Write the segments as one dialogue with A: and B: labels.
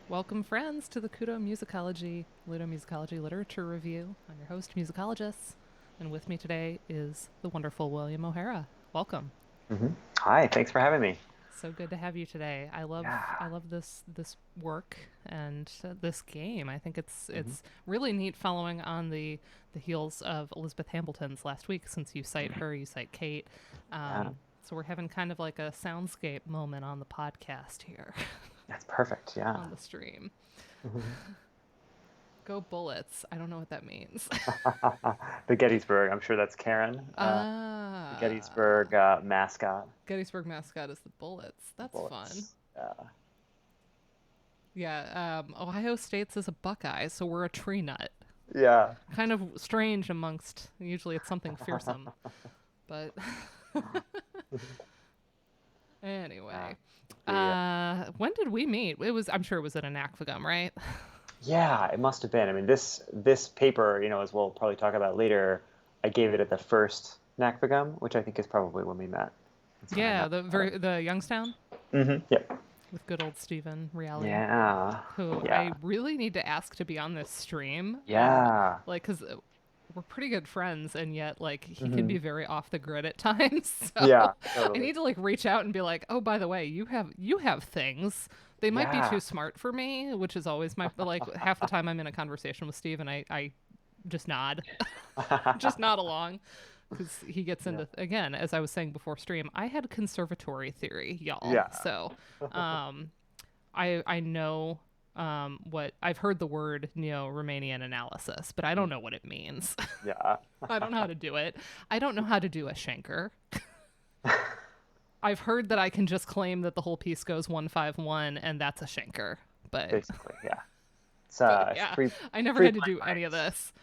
A: Welcome, friends, to the Kudomusicology Ludomusicology Literature Review. I'm your host, Musicologess, and with me today is the wonderful William O'Hara. Welcome.
B: Hi, thanks for having me.
A: So good to have you today. I love
B: Yeah.
A: I love this work and this game. I think it's
B: hmm
A: it's really neat following on the heels of Elizabeth Hambleton's last week. Since you cite her, you cite Kate.
B: Yeah,
A: So we're having kind of like a soundscape moment on the podcast here,
B: that's perfect. Yeah.
A: on the stream.
B: Mhm.
A: Go Bullets. I don't know what that means.
B: The Gettysburg, I'm sure that's Karen, the
A: Ah,
B: Gettysburg mascot,
A: Gettysburg mascot is the Bullets.
B: the
A: That's fun.
B: Bullets. Yeah.
A: Yeah, Ohio State's is a Buckeye, so we're a tree nut.
B: Yeah.
A: Kind of strange amongst, usually it's something fearsome. But
B: Yeah.
A: anyway,
B: The
A: when did we meet? I'm sure it was at an ACFAGUM, right?
B: yeah, it must have been. I mean, this paper, as we'll probably talk about later, I gave it at the first NACFAGUM, which I think is probably when we met. That's when I
A: Yeah,
B: met about it.
A: the Youngstown
B: Yep.
A: with good old Stephen Reale,
B: Yeah.
A: who I
B: Yeah.
A: really need to ask to be on this stream.
B: Yeah.
A: Like, because we're pretty good friends, and yet, like, he can
B: hmm
A: be very off the grid at times.
B: Yeah,
A: So I
B: totally.
A: need to, like, reach out and be like, oh, by the way, you have things. They might be too
B: Yeah.
A: smart for me, which is always my, like, half the time I'm in a conversation with Steve and I just nod, just nod along. Because he gets
B: Yeah.
A: into, again, as I was saying before stream, I had conservatory theory, y'all.
B: Yeah.
A: So um, I know what I've heard the word neo-Romanian analysis, but I don't know what it means.
B: Yeah.
A: I don't know how to do it. I don't know how to do a Schenker. I've heard that I can just claim that the whole piece goes 151 and that's a Schenker. But
B: Basically, yeah. It's
A: yeah,
B: free
A: I never
B: free
A: had to
B: play
A: do any of
B: rights.
A: this.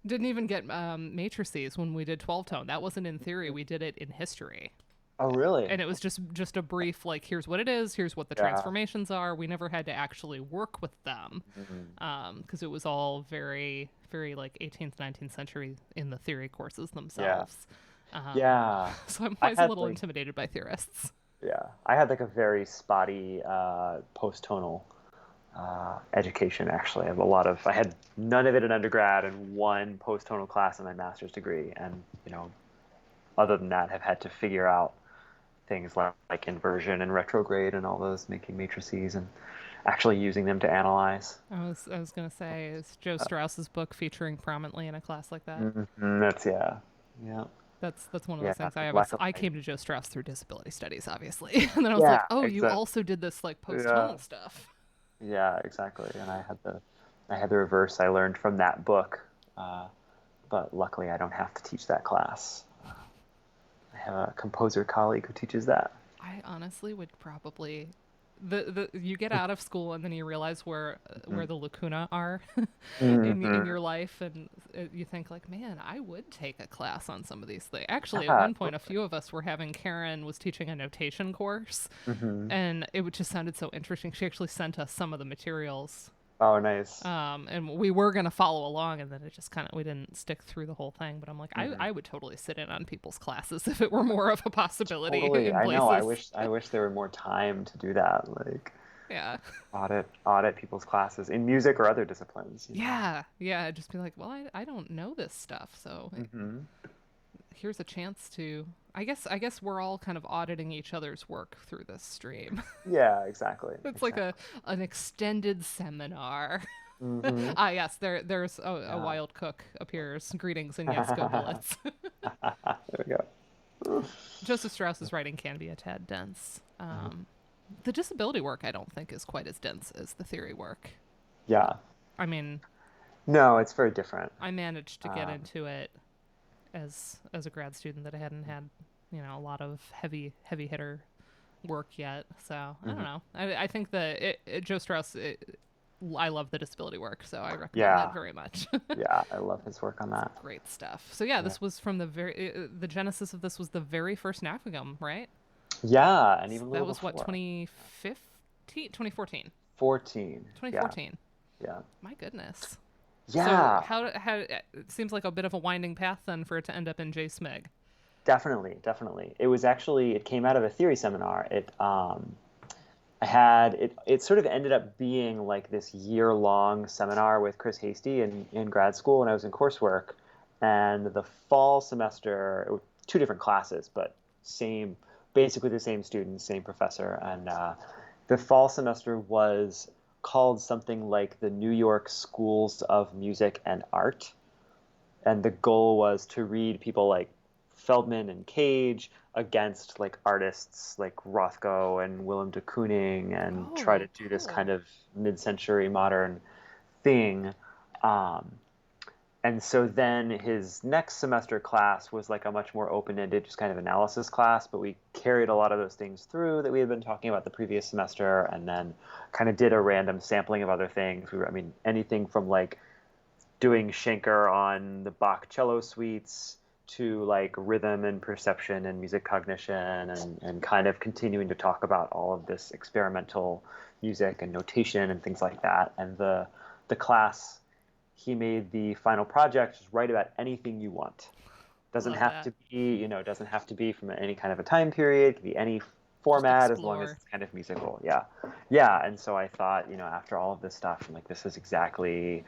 A: Didn't even get matrices when we did 12 tone. That wasn't in theory. We did it in history.
B: Oh, really?
A: And it was just a brief, like, here's what it is, here's what the
B: Yeah.
A: transformations are. We never had to actually work with them,
B: Mhm.
A: because it was all very very like 18th 19th century in the theory courses
B: Yeah.
A: themselves. um,
B: Yeah.
A: so I'm
B: I
A: always a
B: had
A: little
B: like
A: intimidated by theorists.
B: I had like a very spotty post-tonal education actually. I had none of it in undergrad and one post-tonal class in my master's degree, and other than that, have had to figure out things like inversion and retrograde and all those making matrices and actually using them to analyze.
A: I was gonna say, is Joe Strauss's book featuring prominently in a class like that?
B: That's yeah, yeah,
A: That's one of those
B: yeah.
A: things.
B: Luckily,
A: I came to Joe Strauss through disability studies, obviously, and then I was like,
B: yeah,
A: oh, you
B: exactly.
A: also did this like post
B: Yeah,
A: tonal stuff.
B: yeah, exactly. And I had the reverse. I learned from that book, uh, but luckily I don't have to teach that class. I have a composer colleague who teaches that.
A: I honestly would probably the you get out of school and then you realize where the lacuna are in
B: Mm-hmm.
A: your life, and you think like, man, I would take a class on some of these things. Actually, at
B: Yeah,
A: one point, a
B: totally.
A: few of us were having, Karen was teaching a notation course,
B: hmm
A: and it just sounded so interesting. She actually sent us some of the materials,
B: Oh, nice.
A: and we were gonna follow along, and then it just kind of we didn't stick through the whole thing. But I'm like,
B: hmm
A: I would totally sit in on people's classes if it were more of a possibility
B: Totally.
A: in
B: I know. I
A: places.
B: wish I wish there were more time to do that. Like
A: Yeah.
B: audit people's classes in music or other disciplines.
A: Yeah. Yeah. Just be like, well, I don't know this stuff. So
B: hmm
A: here's a chance to. I guess we're all kind of auditing each other's work through this stream.
B: Yeah, exactly.
A: It's like a
B: Exactly.
A: an extended seminar.
B: hmm
A: Yes, there's a
B: Yeah.
A: wild cook appears. Greetings and yes, go bullets.
B: There we go.
A: Joseph Strauss's writing can be a tad dense.
B: Mhm.
A: The disability work I don't think is quite as dense as the theory work.
B: Yeah.
A: I mean,
B: No, it's very different.
A: I managed to get
B: Um,
A: into it as a grad student that I hadn't had, a lot of heavy hitter work yet. So I don't
B: mhm.
A: know. I think that Joe Strauss. I love the disability work, so I recommend that
B: Yeah.
A: very much.
B: Yeah. I love his work on
A: It's
B: that.
A: great stuff. So yeah,
B: Yeah.
A: this was from the genesis of this was the very first NAFIGUM, right?
B: Yeah, and
A: So
B: even a
A: that
B: little
A: was what,
B: before.
A: 2015, 2014,
B: 14. Yeah.
A: 2014.
B: Yeah.
A: My goodness. So
B: Yeah.
A: how it seems like a bit of a winding path then for it to end up in J Smig.
B: Definitely. Definitely. It came out of a theory seminar. I had it sort of ended up being like this year-long seminar with Chris Hasty in grad school when I was in coursework. And the fall semester, it was two different classes, but same, basically the same students, same professor. And the fall semester was called something like the New York Schools of Music and Art. And the goal was to read people like Feldman and Cage against like artists like Rothko and Willem de Kooning and try to
A: Oh,
B: do this kind
A: cool.
B: of mid-century modern thing. Um, and so then his next semester class was like a much more open-ended, just kind of analysis class, but we carried a lot of those things through that we had been talking about the previous semester, and then kind of did a random sampling of other things. I mean, anything from like doing Schenker on the Bach cello suites to like rhythm and perception and music cognition and kind of continuing to talk about all of this experimental music and notation and things like that. And the class, he made the final project just write about anything you want. Doesn't
A: Love
B: have
A: that.
B: to be, doesn't have to be from any kind of a time period. It can be any
A: Just
B: format as long as
A: explore.
B: it's kind of musical. Yeah. Yeah. And so I thought, after all of this stuff, I'm like, this is exactly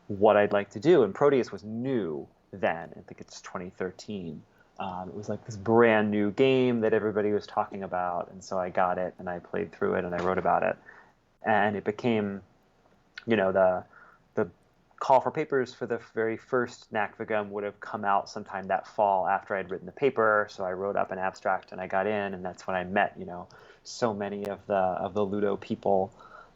B: what I'd like to do. And Proteus was new then. I think it's 2013. It was like this brand new game that everybody was talking about. And so I got it and I played through it and I wrote about it. And it became, the call for papers for the very first NACVGM would have come out sometime that fall after I'd written the paper. So I wrote up an abstract and I got in, and that's when I met, so many of the Ludo people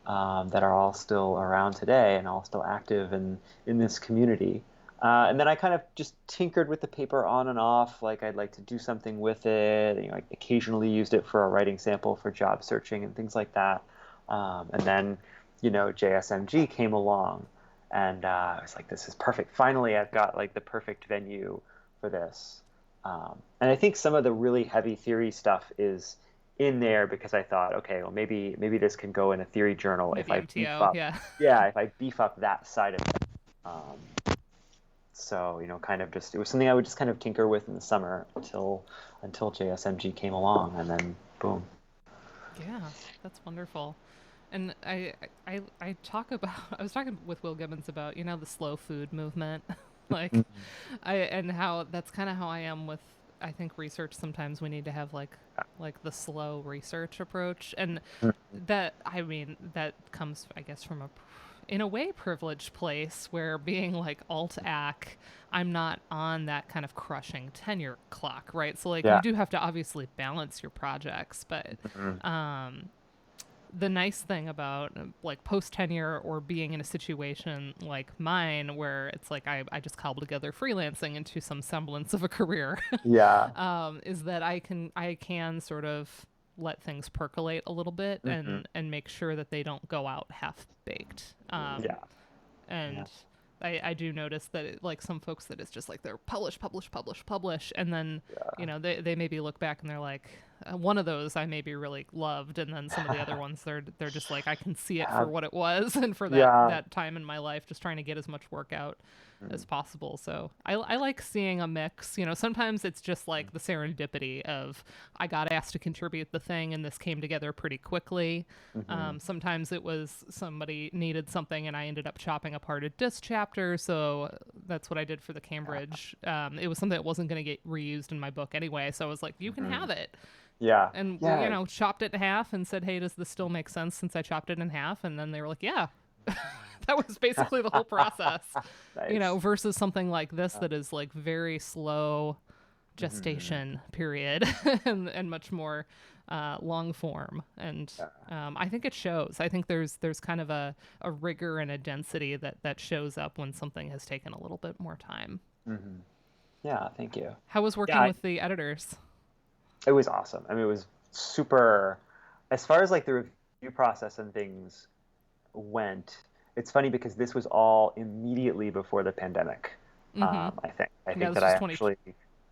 B: that are all still around today and all still active in this community. And then I kind of just tinkered with the paper on and off. Like I'd like to do something with it. I occasionally used it for a writing sample for job searching and things like that. And then, JSMG came along, and I was like, this is perfect. Finally, I've got like the perfect venue for this. And I think some of the really heavy theory stuff is in there because I thought, okay, well, maybe this can go in a theory journal if
A: Maybe
B: I beef
A: MTO,
B: up,
A: yeah.
B: yeah, if I beef up that side of it. So kind of just it was something I would just kind of tinker with in the summer until JSMG came along, and then boom.
A: Yeah, that's wonderful. And I talk about I was talking with Will Gibbons about the slow food movement, like
B: Mhm.
A: and how that's kind of how I am with I think research. Sometimes we need to have like the slow research approach, and that I mean that comes I guess from a in a way privileged place where being like alt ac I'm not on that kind of crushing tenure clock, right? So like you
B: Yeah.
A: do have to obviously balance your projects, but
B: Mhm.
A: um the nice thing about like post tenure or being in a situation like mine where it's like I just cobble together freelancing into some semblance of a career
B: Yeah.
A: is that I can sort of let things percolate a little bit
B: Hmm.
A: and make sure that they don't go out half baked.
B: Yeah. Yeah.
A: And I do notice that like some folks that it's just like they're publish, publish, publish, publish, and then they maybe look back and they're like one of those I maybe really loved, and then some of the other ones they're just like I can see it
B: Yeah.
A: for what it was, and for that
B: Yeah.
A: that time in my life, just trying to get as much work out as
B: Mhm.
A: possible. So I like seeing a mix. Sometimes it's just like the serendipity of I got asked to contribute the thing and this came together pretty quickly.
B: Mhm.
A: Sometimes it was somebody needed something and I ended up chopping apart a disc chapter. So that's what I did for the Cambridge. It was something that wasn't going to get reused in my book anyway. So I was like, you can
B: Mhm.
A: have it.
B: Yeah.
A: And,
B: Yeah.
A: chopped it in half and said, hey, does this still make sense since I chopped it in half? And then they were like, yeah. That was basically the whole process,
B: Nice.
A: versus something like this
B: Yeah.
A: that is like very slow
B: Mhm.
A: gestation period and much more long form. And
B: Yeah.
A: I think it shows. I think there's kind of a rigor and a density that shows up when something has taken a little bit more time.
B: Mhm. Yeah. Thank you.
A: How was
B: Yeah.
A: working with the editors?
B: It was awesome. I mean, it was super. As far as like the review process and things went, it's funny because this was all immediately before the pandemic.
A: Mm-hmm.
B: I think. I
A: Yeah,
B: think
A: this
B: that I
A: was 20.
B: actually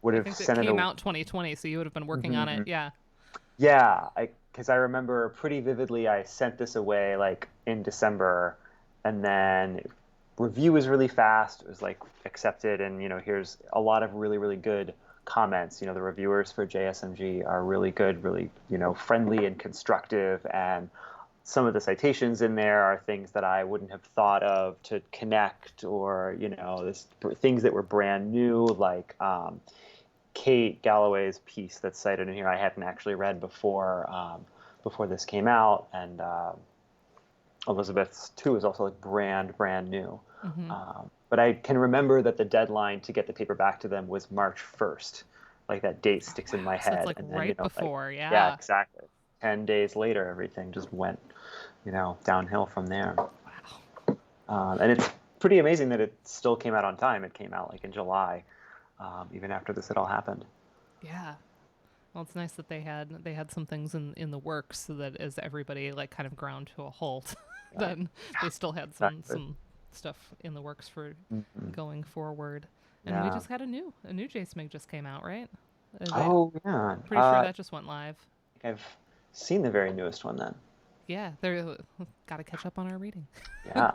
B: would
A: I
B: have
A: think it
B: sent it.
A: came out 2020, so you would have been working on it.
B: Mhm.
A: Yeah.
B: Yeah, because I remember pretty vividly. I sent this away like in December, and then review was really fast. It was like accepted, and here's a lot of really really good comments. The reviewers for JSMG are really good, really, friendly and constructive. And some of the citations in there are things that I wouldn't have thought of to connect, or, things that were brand new, like Kate Galloway's piece that's cited in here I hadn't actually read before this came out, and Elizabeth's too is also like brand new.
A: Mm-hmm.
B: But I can remember that the deadline to get the paper back to them was March 1st. Like that date sticks in my
A: So
B: head.
A: it's like
B: And then,
A: right before,
B: yeah,
A: yeah.
B: exactly. 10 days later, everything just went, downhill from there.
A: Wow.
B: And it's pretty amazing that it still came out on time. It came out like in July, even after this had all happened.
A: Yeah. Well, it's nice that they had some things in the works, so that as everybody like kind of ground to a halt,
B: Yeah,
A: then they still had
B: exactly.
A: some stuff in the works for
B: Mhm.
A: going forward. And we
B: Yeah.
A: just had a new JSMIG just came out, right?
B: Oh, yeah.
A: Pretty sure that just went live.
B: I think I've seen the very newest one then.
A: Yeah, they're got to catch up on our reading.
B: Yeah.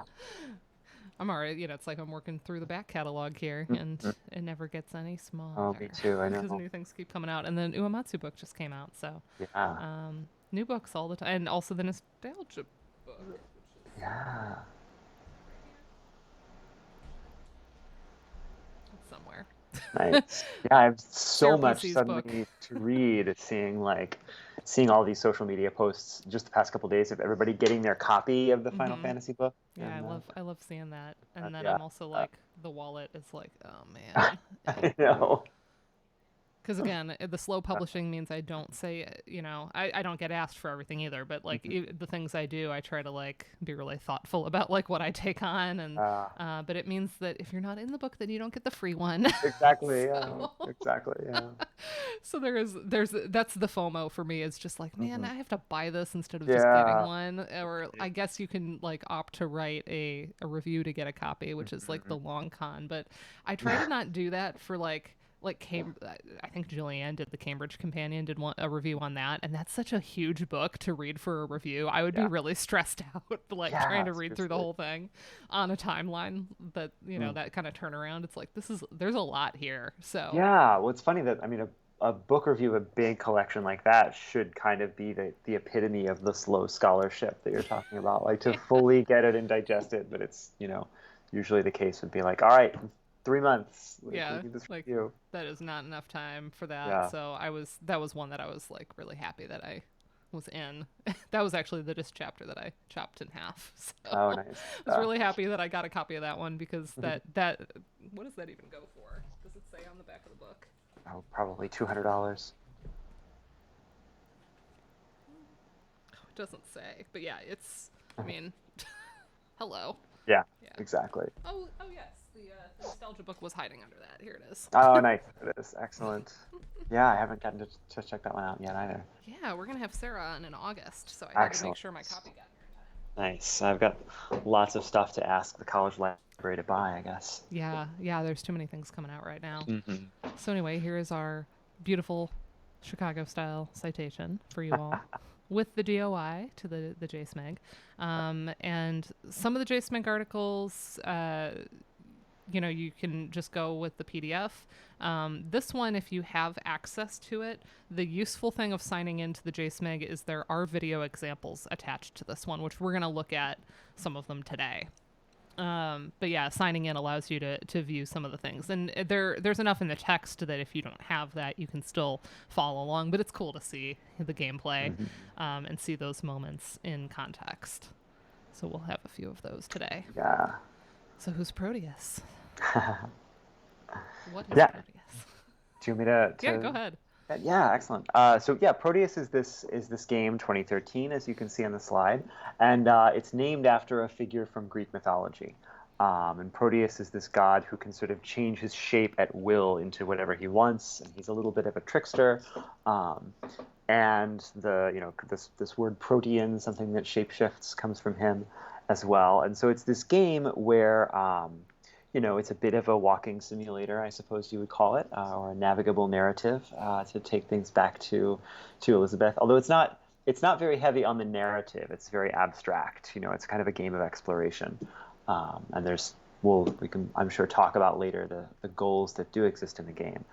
A: I'm alright. It's like I'm working through the back catalog here, and
B: Mhm.
A: it never gets any
B: Oh,
A: smaller
B: me too. I
A: because
B: know.
A: new things keep coming out. And then Uematsu book just came out, so
B: Yeah.
A: new books all the time, and also the nostalgia book, which is
B: Yeah.
A: somewhere.
B: Nice. Yeah, I have so
A: Sarah
B: much
A: PC's book.
B: suddenly to read, seeing all these social media posts just the past couple days of everybody getting their copy of the Final
A: Mm-hmm.
B: Fantasy book.
A: Yeah,
B: And
A: I love seeing that. And then
B: yeah,
A: I'm also like, the wallet is like, oh man.
B: I know.
A: Because again, the slow publishing means I don't say, I don't get asked for everything either, but like
B: Mhm.
A: the things I do, I try to like be really thoughtful about like what I take on. And
B: Uh,
A: but it means that if you're not in the book, then you don't get the free one.
B: exactly. Yeah.
A: so
B: Exactly. Yeah.
A: so there's that's the FOMO for me. It's just like, man,
B: Mhm.
A: I have to buy this instead of just getting
B: Yeah.
A: one. Or I guess you can like opt to write a review to get a copy, which is like the
B: Mhm.
A: long con. But I try to not do that for I think Julianne did the Cambridge Companion did a review on that, and that's such a huge book to read for a review. I would be
B: Yeah.
A: really stressed out like trying
B: Yeah.
A: to read through the
B: Seriously.
A: whole thing on a timeline that
B: Mm.
A: that kind of turnaround. It's like there's a lot here. So
B: Yeah. Well, it's funny that a book review, a big collection like that, should kind of be the epitome of the slow scholarship that you're talking about. Like to fully get it and digest it, but it's usually the case would be like, all right, 3 months, like we
A: yeah,
B: need this
A: like
B: review.
A: that is not enough time for that.
B: Yeah.
A: So that was one that I was like really happy that I was in. That was actually the disc chapter that I chopped in half. So
B: Oh,
A: I
B: nice.
A: was really happy that I got a copy of that one because that what does that even go for? Does it say on the back of the book?
B: Oh, probably $200.
A: It doesn't say, but yeah, it's. I mean, hello.
B: Yeah,
A: Yeah.
B: exactly.
A: Oh yes, the nostalgia book was hiding under that. Here it is.
B: Oh, nice. It is excellent. Yeah, I haven't gotten to check that one out yet either.
A: Yeah, we're gonna have Sarah on in August, so I had to make
B: Excellent.
A: sure my copy got here in time.
B: Nice. I've got lots of stuff to ask the college library to buy, I guess.
A: Yeah, there's too many things coming out right now.
B: Hmm.
A: So anyway, here is our beautiful Chicago style citation for you all with the DOI to the JSMEG. And some of the JSMEG articles, you can just go with the PDF. This one, if you have access to it, the useful thing of signing into the JSMEG is there are video examples attached to this one, which we're going to look at some of them today. But yeah, signing in allows you to view some of the things, and there's enough in the text that if you don't have that, you can still follow along. But it's cool to see the gameplay
B: Hmm.
A: and see those moments in context. So we'll have a few of those today.
B: Yeah.
A: So who's Proteus? What is
B: Yeah.
A: Proteus?
B: Do you want me to?
A: Yeah, go ahead.
B: Yeah, excellent. So yeah, Proteus is this game 2013, as you can see on the slide, and it's named after a figure from Greek mythology. And Proteus is this god who can sort of change his shape at will into whatever he wants, and he's a little bit of a trickster. And this word protean, something that shapeshifts, comes from him as well. And so it's this game where it's a bit of a walking simulator, I suppose you would call it, or a navigable narrative, to take things back to Elizabeth. Although it's not very heavy on the narrative. It's very abstract. It's kind of a game of exploration. And we can, I'm sure, talk about later the goals that do exist in the game.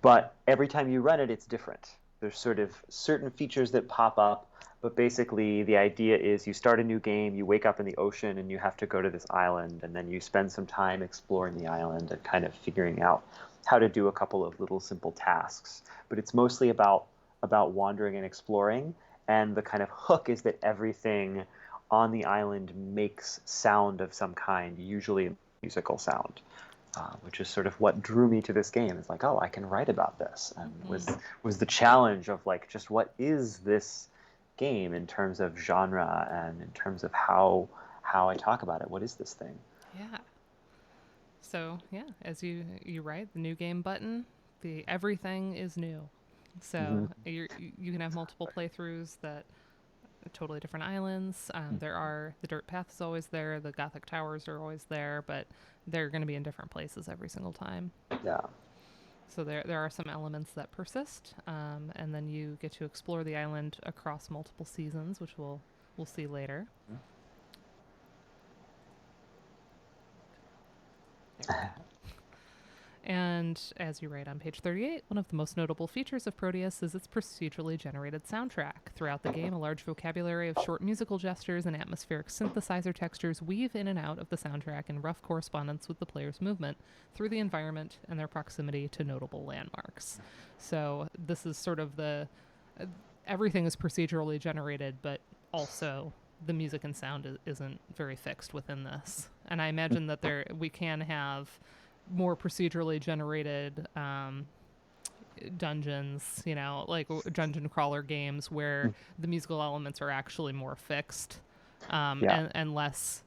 B: but every time you run it, it's different. There's sort of certain features that pop up, but basically the idea is you start a new game, you wake up in the ocean, and you have to go to this island, and then you spend some time exploring the island and kind of figuring out how to do a couple of little simple tasks. But it's mostly about wandering and exploring, and the kind of hook is that everything on the island makes sound of some kind, usually a musical sound, which is sort of what drew me to this game. It's like, oh, I can write about this, and was the challenge of like, just what is this game in terms of genre and in terms of how I talk about it. What is this thing?
A: Yeah. So yeah, as you write the new game button, the everything is new. So you can have multiple playthroughs that totally different islands. There are the dirt path is always there, the Gothic towers are always there, but they're going to be in different places every single time.
B: Yeah.
A: So there are some elements that persist, and then you get to explore the island across multiple seasons, which we'll see later. And as you write on page 38, one of the most notable features of Proteus is its procedurally generated soundtrack. Throughout the game, a large vocabulary of short musical gestures and atmospheric synthesizer textures weave in and out of the soundtrack in rough correspondence with the player's movement through the environment and their proximity to notable landmarks. So this is sort of everything is procedurally generated, but also the music and sound isn't very fixed within this. And I imagine that we can have more procedurally generated dungeons, like dungeon crawler games where the musical elements are actually more fixed,
B: Yeah.
A: and less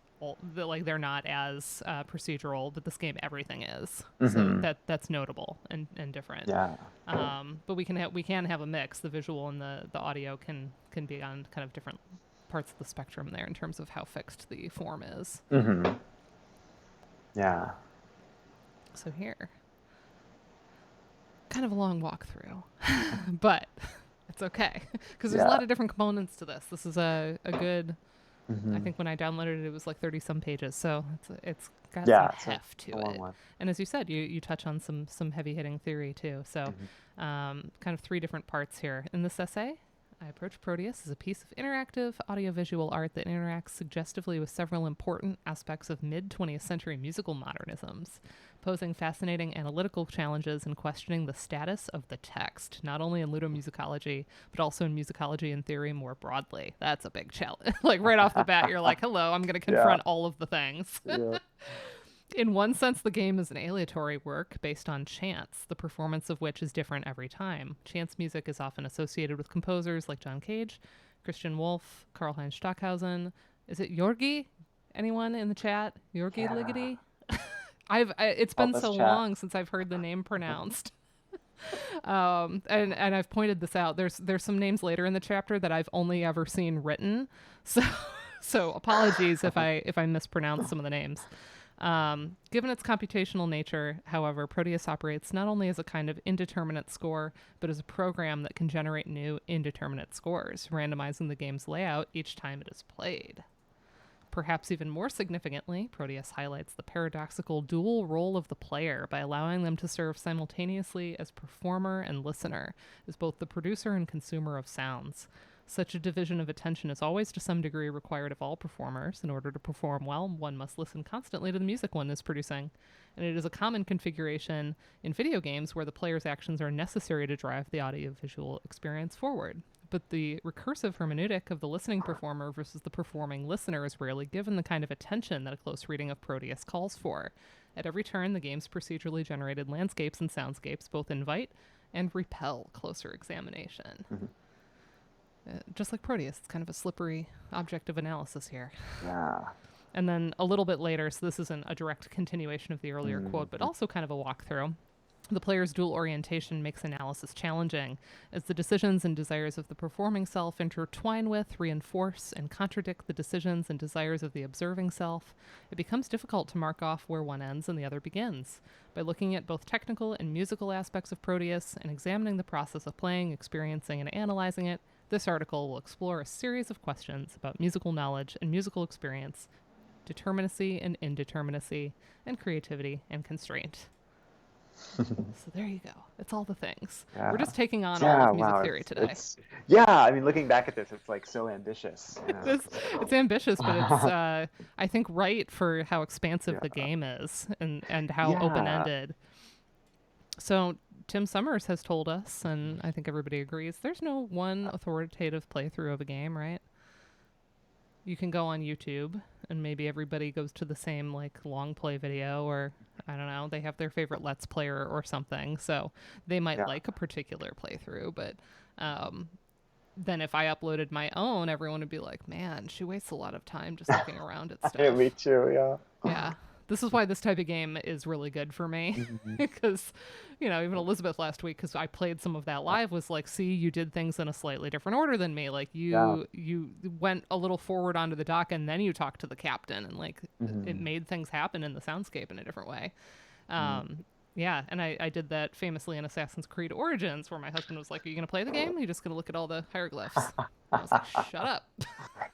A: like they're not as procedural. But this game, everything is, so
B: Mm-hmm.
A: that's notable and different.
B: Yeah.
A: But we can have a mix. The visual and the audio can be on kind of different parts of the spectrum there in terms of how fixed the form is.
B: Mm-hmm. Yeah.
A: So here, kind of a long walkthrough, but it's okay because there's a lot of different components to this. This is a good. I think when I downloaded it, it was like 30 some pages, so it's got some heft to it. And as you said, you touch on some heavy hitting theory too. So, kind of three different parts here in this essay. I approach Proteus as a piece of interactive audiovisual art that interacts suggestively with several important aspects of mid-20th century musical modernisms, posing fascinating analytical challenges and questioning the status of the text, not only in ludomusicology, but also in musicology and theory more broadly. That's a big challenge. Like right off the bat, you're like, hello, I'm going to confront all of the things. In one sense, the game is an aleatory work based on chance, the performance of which is different every time. Chance music is often associated with composers like John Cage, Christian Wolff, Karlheinz Stockhausen. Is it Jorgi? Anyone in the chat? Jorgi Ligeti? It's been so long since I've heard the name pronounced. And I've pointed this out. There's some names later in the chapter that I've only ever seen written. So apologies if I mispronounce some of the names. Given its computational nature, however, Proteus operates not only as a kind of indeterminate score, but as a program that can generate new indeterminate scores, randomizing the game's layout each time it is played. Perhaps even more significantly, Proteus highlights the paradoxical dual role of the player by allowing them to serve simultaneously as performer and listener, as both the producer and consumer of sounds. Such a division of attention is always to some degree required of all performers. In order to perform well, one must listen constantly to the music one is producing. And it is a common configuration in video games where the player's actions are necessary to drive the audiovisual experience forward. But the recursive hermeneutic of the listening performer versus the performing listener is rarely given the kind of attention that a close reading of Proteus calls for. At every turn, the game's procedurally generated landscapes and soundscapes both invite and repel closer examination. Just like Proteus, it's kind of a slippery object of analysis here.
B: Yeah.
A: And then a little bit later, so this isn't a direct continuation of the earlier quote, but also kind of a walkthrough. The player's dual orientation makes analysis challenging, as the decisions and desires of the performing self intertwine with, reinforce, and contradict the decisions and desires of the observing self. It becomes difficult to mark off where one ends and the other begins. By looking at both technical and musical aspects of Proteus and examining the process of playing, experiencing, and analyzing it, this article will explore a series of questions about musical knowledge and musical experience, determinacy and indeterminacy, and creativity and constraint. So there you go. It's all the things. We're
B: Yeah.
A: just taking on all
B: Yeah,
A: of music
B: wow.
A: theory today.
B: Yeah, I mean, looking back at this, it's like so ambitious, you know.
A: It's ambitious, but it's I think right for how expansive the
B: Yeah.
A: game is and how open
B: Yeah.
A: ended. So Tim Summers has told us, and I think everybody agrees, there's no one authoritative playthrough of a game, right? You can go on YouTube and maybe everybody goes to the same like long play video, or I don't know, they have their favorite let's player or something. So they might
B: Yeah.
A: like a particular playthrough, but then if I uploaded my own, everyone would be like, "Man, she wastes a lot of time just looking around at
B: Yeah, me
A: stuff."
B: too, yeah.
A: Yeah. This is why this type of game is really good for me.
B: Mhm.
A: Because, even Elizabeth last week, because I played some of that live, was like, see, you did things in a slightly different order than me. Like,
B: Yeah.
A: you went a little forward onto the dock and then you talked to the captain, and like, it
B: Mhm.
A: made things happen in the soundscape in a different way.
B: Mhm.
A: Um, yeah, and I did that famously in Assassin's Creed Origins, where my husband was like, "Are you gonna play the game? Or are you just gonna look at all the hieroglyphs?" And I was like, "Shut up."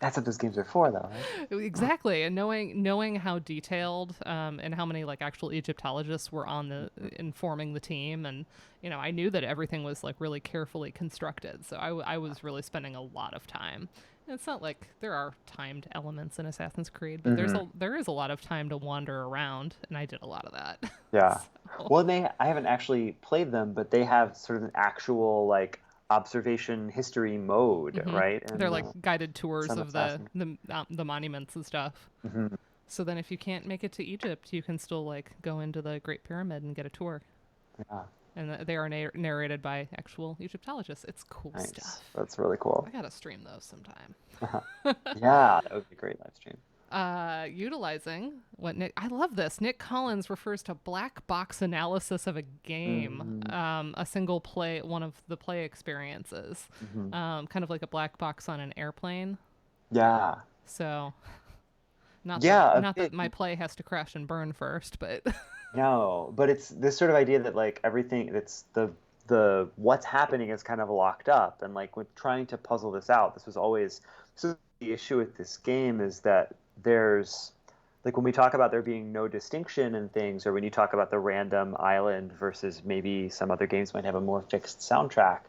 B: That's what those games are for, though, right?
A: Exactly, and knowing how detailed and how many like actual Egyptologists were on the informing the team, and I knew that everything was like really carefully constructed. So I was really spending a lot of time. And it's not like there are timed elements in Assassin's Creed, but
B: Hmm.
A: there is a lot of time to wander around, and I did a lot of that.
B: Yeah.
A: So,
B: Well, I haven't actually played them, but they have sort of an actual like observation history mode, right?
A: they're
B: And
A: like guided tours
B: some
A: of
B: assassin.
A: the monuments and stuff.
B: Hmm.
A: So then, if you can't make it to Egypt, you can still like go into the Great Pyramid and get a tour.
B: Yeah.
A: And they are narrated by actual Egyptologists. It's cool
B: Nice.
A: stuff.
B: That's really cool.
A: I gotta stream those sometime.
B: Yeah, that would be a great live stream.
A: Utilizing what I love this. Nick Collins refers to black box analysis of a game,
B: Hmm.
A: a single play, one of the play experiences,
B: Hmm.
A: kind of like a black box on an airplane.
B: Yeah.
A: So not that
B: Yeah, a
A: not that
B: bit.
A: my play has to crash and burn first, but
B: No, but it's this sort of idea that like everything that's the what's happening is kind of locked up, and like with trying to puzzle this out, this was always so the issue with this game is that there's like when we talk about there being no distinction in things, or when you talk about the random island versus maybe some other games might have a more fixed soundtrack,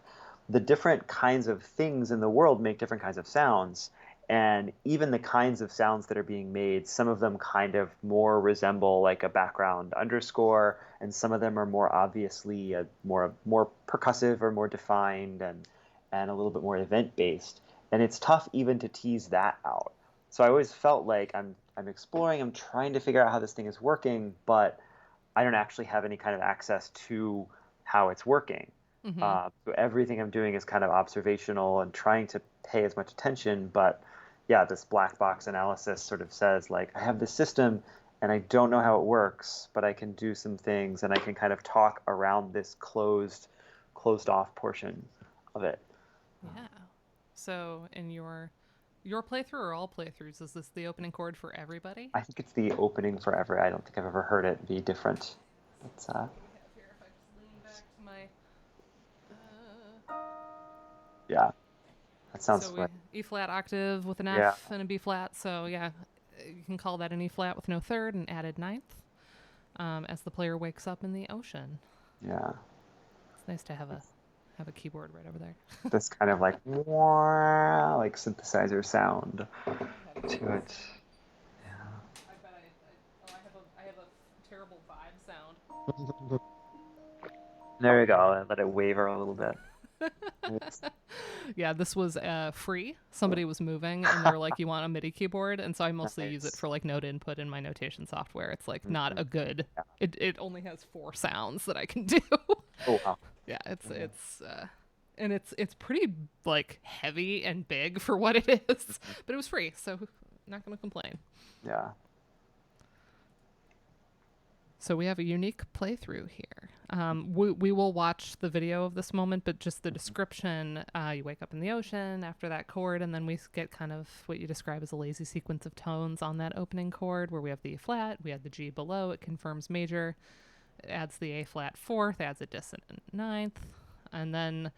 B: the different kinds of things in the world make different kinds of sounds. And even the kinds of sounds that are being made, some of them kind of more resemble like a background underscore, and some of them are more obviously more percussive or more defined and a little bit more event based. And it's tough even to tease that out. So I always felt like I'm exploring, I'm trying to figure out how this thing is working, but I don't actually have any kind of access to how it's working.
A: hmm
B: So everything I'm doing is kind of observational and trying to pay as much attention. But yeah, this black box analysis sort of says like I have this system and I don't know how it works, but I can do some things and I can kind of talk around this closed off portion of it.
A: yeah. So in your playthrough or all playthroughs, is this the opening chord for everybody?
B: I think it's the opening forever. I don't think I've ever heard it be different. It's
A: What do we have here? If I just lean back to my
B: yeah, that sounds
A: so we
B: right.
A: E flat octave with an
B: Yeah,
A: F and a B flat. So yeah, you can call that an E flat with no third and added ninth. As the player wakes up in the ocean.
B: yeah.
A: It's nice to have a keyboard right over there.
B: This kind of like "Wah," like synthesizer sound
A: I have
B: to it.
A: I bet I have a terrible vibe sound.
B: There you go. And let it waver a little bit. It's
A: Yeah, this was free. Somebody was moving and they're like, "You want a MIDI keyboard?" And so I mostly use it
B: nice.
A: for like note input in my notation software. It's like not
B: Hmm.
A: a good.
B: Yeah.
A: It only has 4 sounds that I can do.
B: Oh wow.
A: Yeah,
B: Mhm.
A: and it's pretty like heavy and big for what it is, but it was free, so not gonna complain.
B: Yeah.
A: So we have a unique playthrough here. We will watch the video of this moment, but just the description. You wake up in the ocean after that chord, and then we get kind of what you describe as a lazy sequence of tones on that opening chord, where we have the E flat, we have the G below, it confirms major, it adds the A flat fourth, adds a dissonant ninth, and then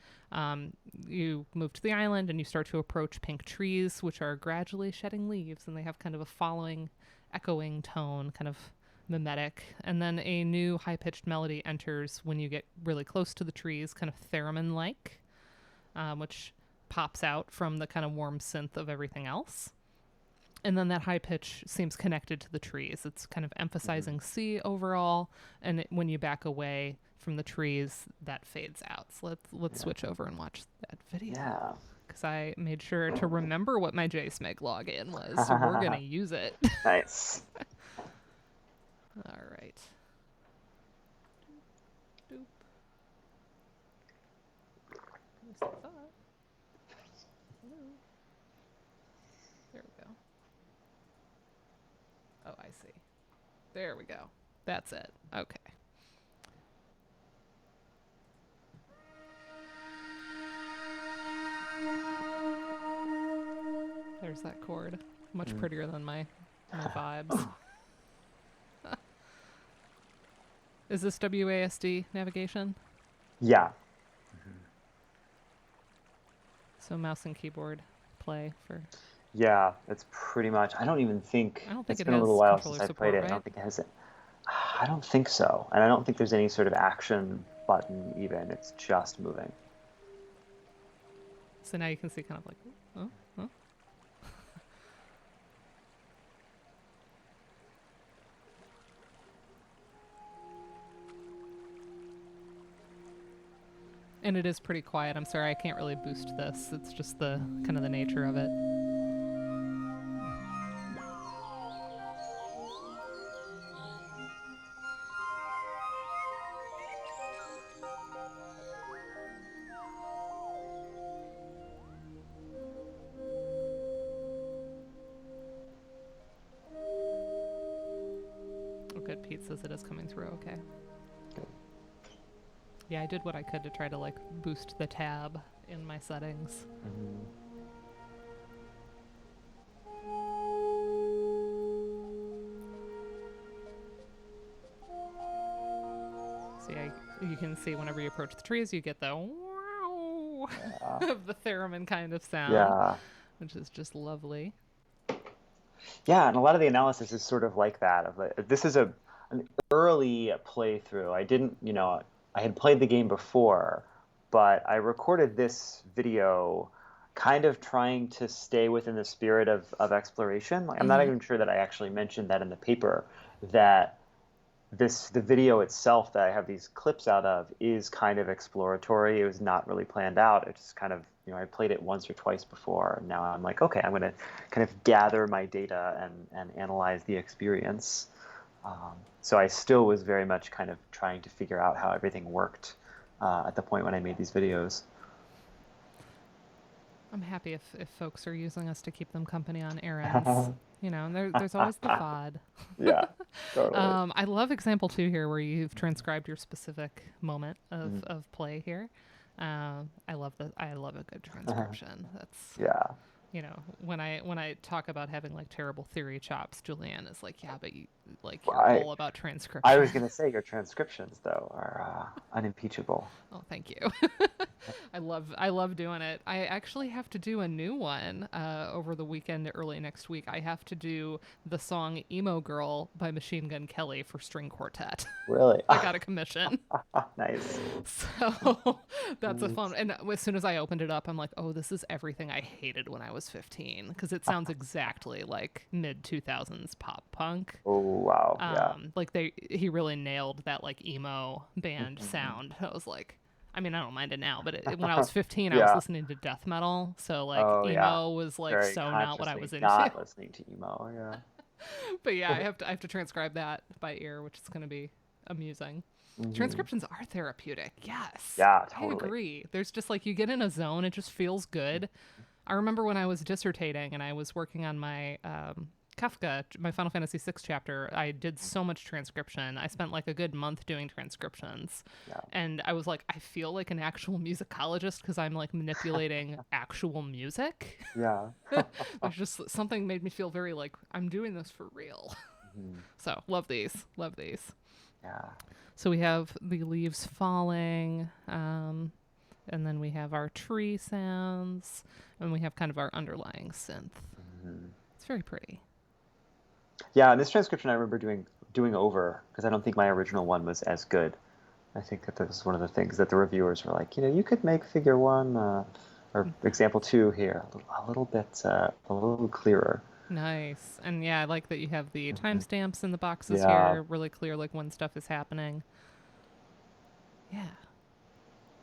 A: you move to the island and you start to approach pink trees, which are gradually shedding leaves, and they have kind of a following, echoing tone, kind of mimetic. And then a new high-pitched melody enters when you get really close to the trees, kind of theremin-like, which pops out from the kind of warm synth of everything else. And then that high pitch seems connected to the trees. It's kind of emphasizing C overall, and when you back away from the trees, that fades out. So let's switch over and watch that video.
B: Yeah.
A: Because I made sure to remember what my JSMIG login was, so we're gonna use it.
B: Nice.
A: All right. Doop. Yes, I thought. Hello. There we go. Oh, I see. There we go. That's it. Okay. There's that chord. Much prettier than my vibes. Is this WASD navigation?
B: Yeah.
A: So mouse and keyboard play for...
B: Yeah, it's pretty much. I don't think
A: it
B: been a little
A: has
B: while
A: controller
B: since I
A: support,
B: played it.
A: right?
B: I don't think it has it. I don't think so. And I don't think there's any sort of action button even. It's just moving.
A: So now you can see kind of like, oh, oh. And it is pretty quiet. I'm sorry, I can't really boost this. It's just the kind of the nature of it. Oh, good. Pete says it is coming through okay. Yeah, I did what I could to try to like boost the tab in my settings. So yeah, you can see whenever you approach the trees, you get the wow of the theremin kind of sound, which is just lovely.
B: Yeah, and a lot of the analysis is sort of like that. This is an early playthrough. I didn't, I had played the game before, but I recorded this video kind of trying to stay within the spirit of exploration. Like, I'm not even sure that I actually mentioned that in the paper, that the video itself that I have these clips out of is kind of exploratory. It was not really planned out. It just kind of, I played it once or twice before, and now I'm like, okay, I'm going to kind of gather my data and analyze the experience. So I still was very much kind of trying to figure out how everything worked at the point when I made these videos.
A: I'm happy if folks are using us to keep them company on errands. And there's always the FOD.
B: Yeah, totally.
A: I love example 2 here where you've transcribed your specific moment of play here. I love a good transcription. That's when I talk about having like terrible theory chops, Julianne is like, yeah, but you're all about transcription.
B: I was gonna say your transcriptions though are unimpeachable.
A: Oh, thank you. I love doing it. I actually have to do a new one over the weekend, early next week. I have to do the song "Emo Girl" by Machine Gun Kelly for string quartet.
B: Really?
A: I got a commission.
B: Nice.
A: So that's a fun. And as soon as I opened it up, I'm like, oh, this is everything I hated when I was 15, because it sounds exactly like mid 2000s pop punk.
B: Oh wow! Yeah.
A: Like he really nailed that like emo band sound. I was like, I mean, I don't mind it now, but when I was 15, I was listening to death metal, so like emo was like
B: very
A: so not what I was into.
B: Not listening to emo, yeah.
A: But yeah, I have to transcribe that by ear, which is going to be amusing. Transcriptions are therapeutic. Yes.
B: Yeah, totally.
A: I agree. There's just like you get in a zone, it just feels good. I remember when I was dissertating and I was working on my Kafka, my Final Fantasy VI chapter, I did so much transcription. I spent like a good month doing transcriptions. Yeah. And I was like, I feel like an actual musicologist because I'm like manipulating actual music.
B: Yeah.
A: There's just something made me feel very like I'm doing this for real. So love these.
B: Yeah.
A: So we have the leaves falling, and then we have our tree sounds, and we have kind of our underlying synth. It's very pretty.
B: Yeah, and this transcription I remember doing doing over because I don't think my original one was as good. I think that was one of the things that the reviewers were like, you could make figure one or example two here a little clearer.
A: Nice. And yeah, I like that you have the timestamps in the boxes
B: Yeah.
A: here, really clear like when stuff is happening. Yeah.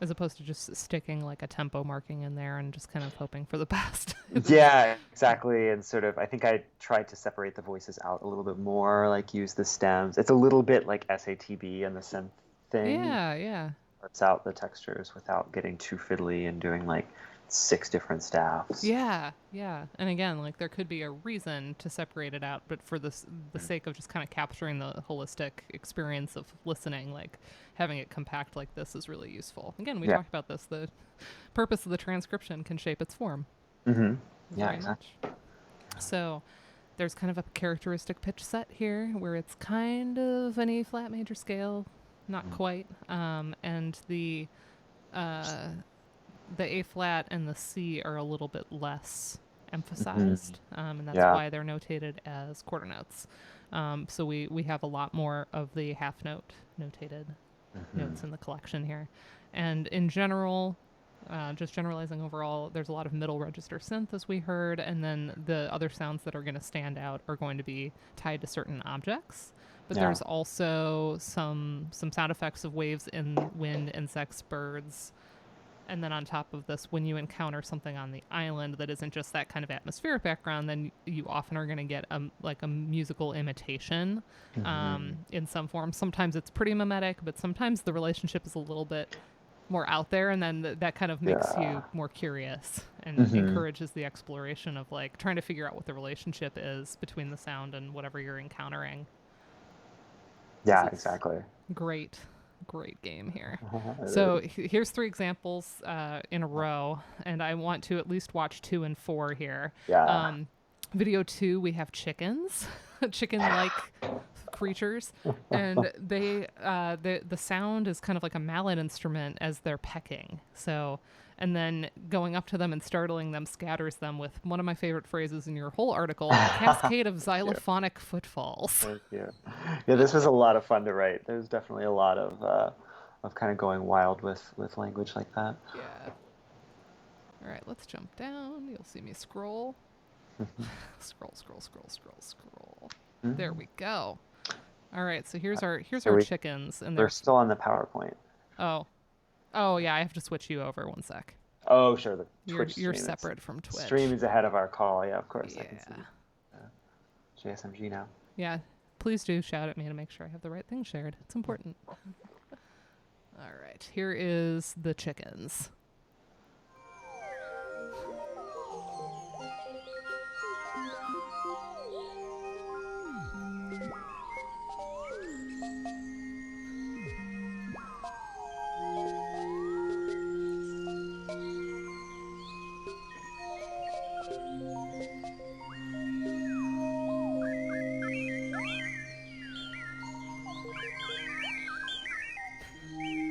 A: As opposed to just sticking like a tempo marking in there and just kind of hoping for the best.
B: Yeah, exactly. And sort of, I think I tried to separate the voices out a little bit more, like use the stems. It's a little bit like SATB and the synth thing.
A: Yeah, yeah.
B: Parts out the textures without getting too fiddly and doing like 6 different staffs.
A: Yeah, yeah. And again, like there could be a reason to separate it out, but for the sake of just kind of capturing the holistic experience of listening, like having it compact like this is really useful. Again, we
B: Yeah.
A: talked about this. The purpose of the transcription can shape its form.
B: Mm-hmm. Yeah,
A: Very
B: exactly.
A: much. So there's kind of a characteristic pitch set here where it's kind of an E flat major scale, not quite. And uh, the A flat and the C are a little bit less emphasized, and that's
B: Yeah.
A: why they're notated as quarter notes. So we have a lot more of the half note notated notes in the collection here. And in general, just generalizing overall, there's a lot of middle register synth, as we heard, and then the other sounds that are going to stand out are going to be tied to certain objects. But
B: Yeah.
A: there's also some sound effects of waves in wind, insects, birds. And then on top of this, when you encounter something on the island that isn't just that kind of atmospheric background, then you often are going to get like a musical imitation in some form. Sometimes it's pretty mimetic, but sometimes the relationship is a little bit more out there, and then that kind of makes you more curious and encourages the exploration of like trying to figure out what the relationship is between the sound and whatever you're encountering.
B: Yeah, exactly.
A: Great game here. So here's 3 examples in a row, and I want to at least watch 2 and 4 here.
B: Yeah.
A: Video 2, we have chickens, chicken-like creatures, and the sound is kind of like a mallet instrument as they're pecking. So, and then going up to them and startling them scatters them with one of my favorite phrases in your whole article: a cascade of xylophonic footfalls.
B: Thank you. Yeah, this was a lot of fun to write. There's definitely a lot of kind of going wild with language like that.
A: Yeah. All right, let's jump down. You'll see me scroll. Scroll. There we go. All right, so here's our chickens, and
B: they're still on the PowerPoint.
A: Oh yeah, I have to switch you over 1 sec.
B: Oh sure, the Twitch
A: You're
B: stream
A: separate from Twitch.
B: Stream is ahead of our call. Yeah, of course.
A: Yeah.
B: I can see JSMG now.
A: Yeah, please do shout at me to make sure I have the right thing shared. It's important. All right, here is the chickens.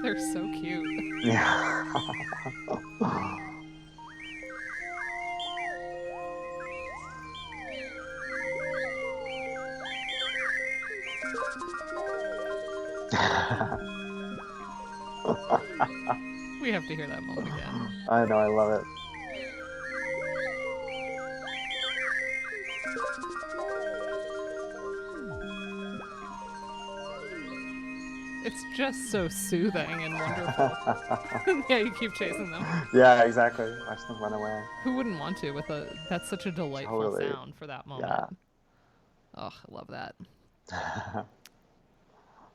A: They're so cute.
B: Yeah.
A: We have to hear that moment again.
B: I know, I love it.
A: It's just so soothing and wonderful. Yeah, you keep chasing them.
B: Yeah, exactly. Watch them run away.
A: Who wouldn't want to that's such a delightful
B: Totally.
A: sound for that moment.
B: Yeah.
A: Oh, I love that.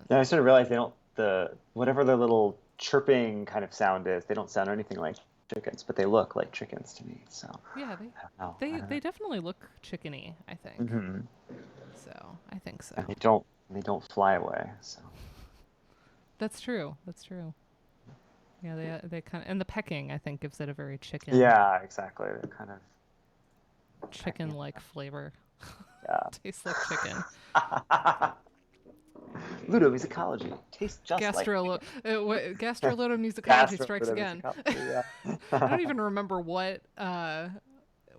B: Yeah, I sort of realized whatever their little chirping kind of sound is, they don't sound anything like chickens, but they look like chickens to me. So
A: yeah, they definitely look chickeny, I think.
B: Mm-hmm.
A: So I think so.
B: And they don't fly away. So
A: That's true. Yeah, they kind of, and the pecking I think gives it a very chicken.
B: yeah, exactly. They're kind of
A: chicken-like flavor.
B: Yeah.
A: Tastes like chicken.
B: Ludomusicology tastes just like
A: Ludomusicology strikes again.
B: Yeah.
A: I don't even remember what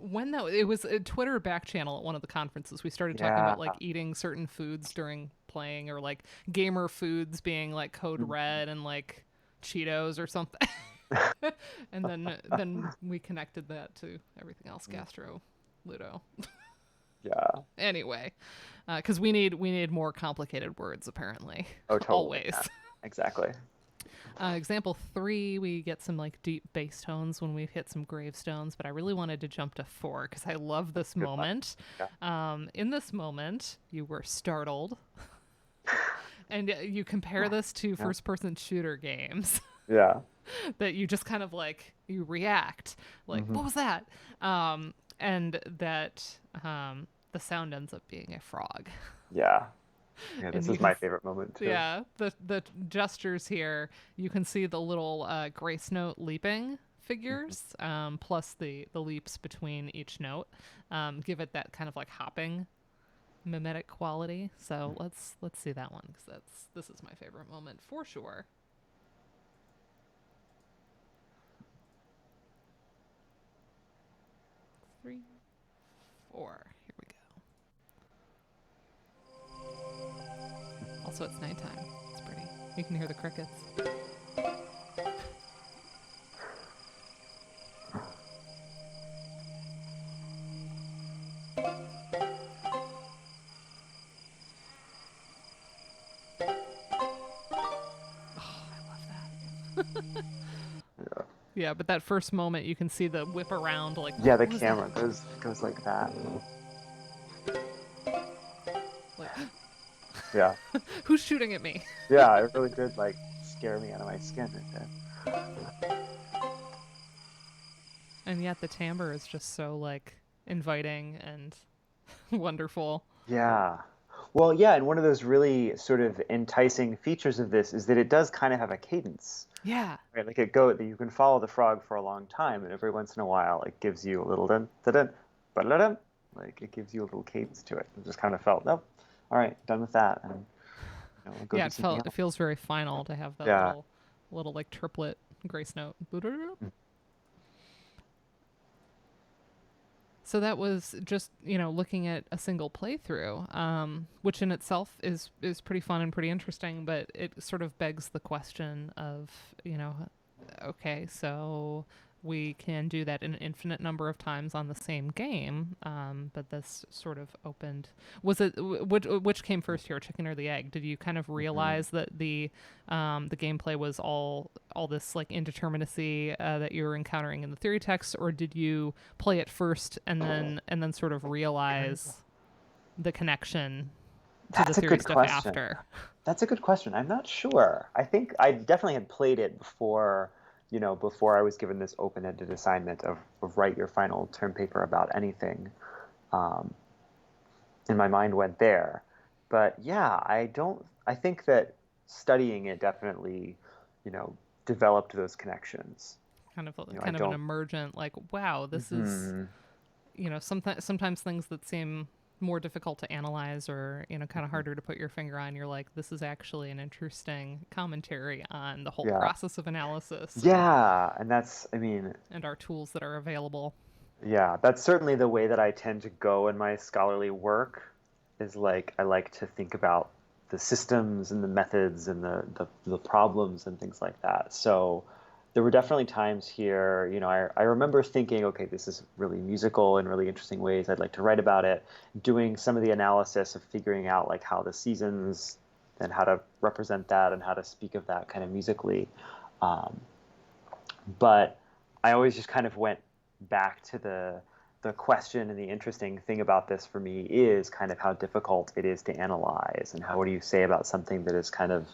A: when that it was a Twitter back channel at one of the conferences. We started talking about like eating certain foods during playing, or like gamer foods being like code red and like Cheetos or something. And then we connected that to everything else, gastro, Ludo.
B: Yeah.
A: Anyway, because we need more complicated words apparently.
B: Oh, totally.
A: Always.
B: Yeah. Exactly.
A: Example 3, we get some like deep bass tones when we've hit some gravestones, but I really wanted to jump to 4 because I love this
B: Good one.
A: moment.
B: Yeah.
A: In this moment, you were startled, and you compare this to
B: Yeah.
A: first-person shooter games.
B: Yeah.
A: That you just kind of like you react like
B: Mm-hmm.
A: what was that, and that the sound ends up being a frog.
B: Yeah. Yeah.
A: And
B: This
A: you
B: is
A: can
B: my favorite moment too.
A: yeah, the gestures here, you can see the little grace note leaping
B: Mm-hmm.
A: figures, plus the leaps between each note, give it that kind of like hopping mimetic quality. So let's see that one, because this is my favorite moment for sure. 3, 4, here we go. Also, it's nighttime. It's pretty. You can hear the crickets. Oh, I love that.
B: Yeah.
A: Yeah, but that first moment, you can see the whip around, like,
B: Yeah. The
A: what was that?
B: camera goes like that.
A: Like,
B: Yeah.
A: who's shooting at me?
B: Yeah. It really did like scare me out of my skin right there.
A: And yet the timbre is just so, like, inviting and wonderful.
B: Yeah. Well, yeah, and one of those really sort of enticing features of this is that it does kind of have a cadence,
A: Yeah.
B: right? Like you can follow the frog for a long time, and every once in a while it gives you a little dun dun dun, ba-da-dun, like it gives you a little cadence to it. It just kind of felt, nope, all right, done with that, and I'll go
A: Yeah,
B: do something
A: it
B: else.
A: feels very final to have that
B: Yeah.
A: little like triplet grace note. So that was just, looking at a single playthrough, which in itself is pretty fun and pretty interesting, but it sort of begs the question of, okay, so we can do that an infinite number of times on the same game, but this sort of opened. Was it which came first here, chicken or the egg? Did you kind of
B: Mhm.
A: realize that the gameplay was all this like indeterminacy that you were encountering in the theory text, or did you play it first and then sort of realize the connection to the
B: That's a
A: theory
B: good
A: stuff
B: question.
A: after?
B: That's a good question. I'm not sure. I think I definitely had played it before, before I was given this open-ended assignment of write your final term paper about anything. Um, and my mind went there. But yeah, I think that studying it definitely, you know, developed those connections. I
A: Kind of an
B: don't.
A: emergent, like, wow, this is,
B: Mhm.
A: sometimes things that seem more difficult to analyze, or kind of
B: Mhm.
A: harder to put your finger on, you're like, this is actually an interesting commentary on the whole
B: Yeah.
A: process of analysis
B: Yeah, and that's, I mean,
A: and our tools that are available.
B: yeah, that's certainly the way that I tend to go in my scholarly work is like I like to think about the systems and the methods and the problems and things like that. So there were definitely times here, I remember thinking, okay, this is really musical in really interesting ways. I'd like to write about it, doing some of the analysis of figuring out like how the seasons and how to represent that and how to speak of that kind of musically. Um, but I always just kind of went back to the question, and the interesting thing about this for me is kind of how difficult it is to analyze, and what do you say about something that is kind of,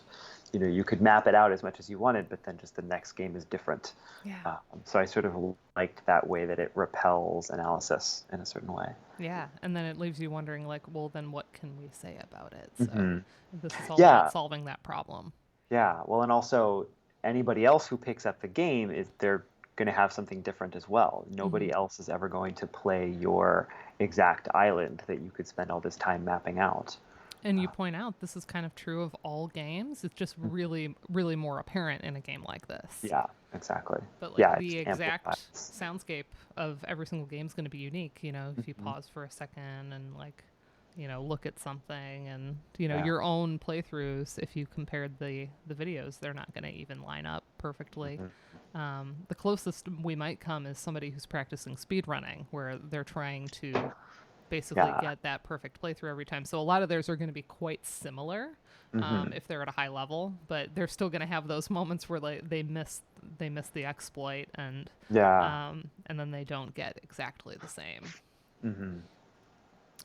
B: you could map it out as much as you wanted, but then just the next game is different.
A: Yeah.
B: So I sort of liked that way that it repels analysis in a certain way.
A: Yeah. And then it leaves you wondering, like, well, then what can we say about it? So
B: Hmm.
A: this is all about
B: Yeah,
A: solving that problem.
B: yeah. Well, and also anybody else who picks up the game is they're going to have something different as well.
A: Hmm.
B: Nobody else is ever going to play your exact island that you could spend all this time mapping out.
A: And you point out this is kind of true of all games. It's just really, really more apparent in a game like this.
B: Yeah, exactly.
A: But like
B: Yeah, it
A: the
B: just
A: exact
B: amplifies.
A: soundscape of every single game is going to be unique. If you
B: Hmm.
A: pause for a second and like look at something, and
B: Yeah.
A: your own playthroughs, if you compared the videos, they're not going to even line up perfectly.
B: Hmm.
A: The closest we might come is somebody who's practicing speed running, where they're trying to basically
B: Yeah.
A: get that perfect playthrough every time. So a lot of theirs are going to be quite similar,
B: Hmm.
A: if they're at a high level, but they're still going to have those moments where they miss the exploit,
B: Yeah.
A: and then they don't get exactly the same.
B: Hmm.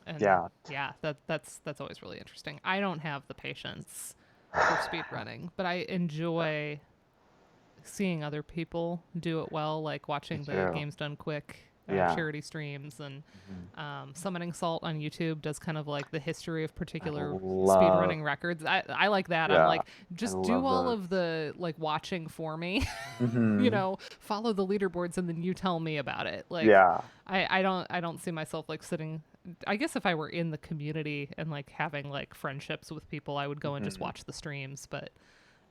A: And
B: Yeah.
A: yeah, that's always really interesting. I don't have the patience for speed running, but I enjoy seeing other people do it well, like
B: Me
A: watching the
B: too.
A: Games Done Quick
B: Yeah.
A: charity streams, and
B: Hmm.
A: Summoning Salt on YouTube does kind of like the history of
B: I
A: particular
B: love.
A: speedrunning records. I like that. I'm
B: Yeah.
A: like,
B: I
A: just do
B: love
A: all
B: those.
A: of the like watching for me.
B: Hmm.
A: Follow the leaderboards and then you tell me about it. Like,
B: Yeah.
A: I don't see myself like sitting. I guess if I were in the community and like having like friendships with people, I would go and just
B: Hmm.
A: watch the streams. But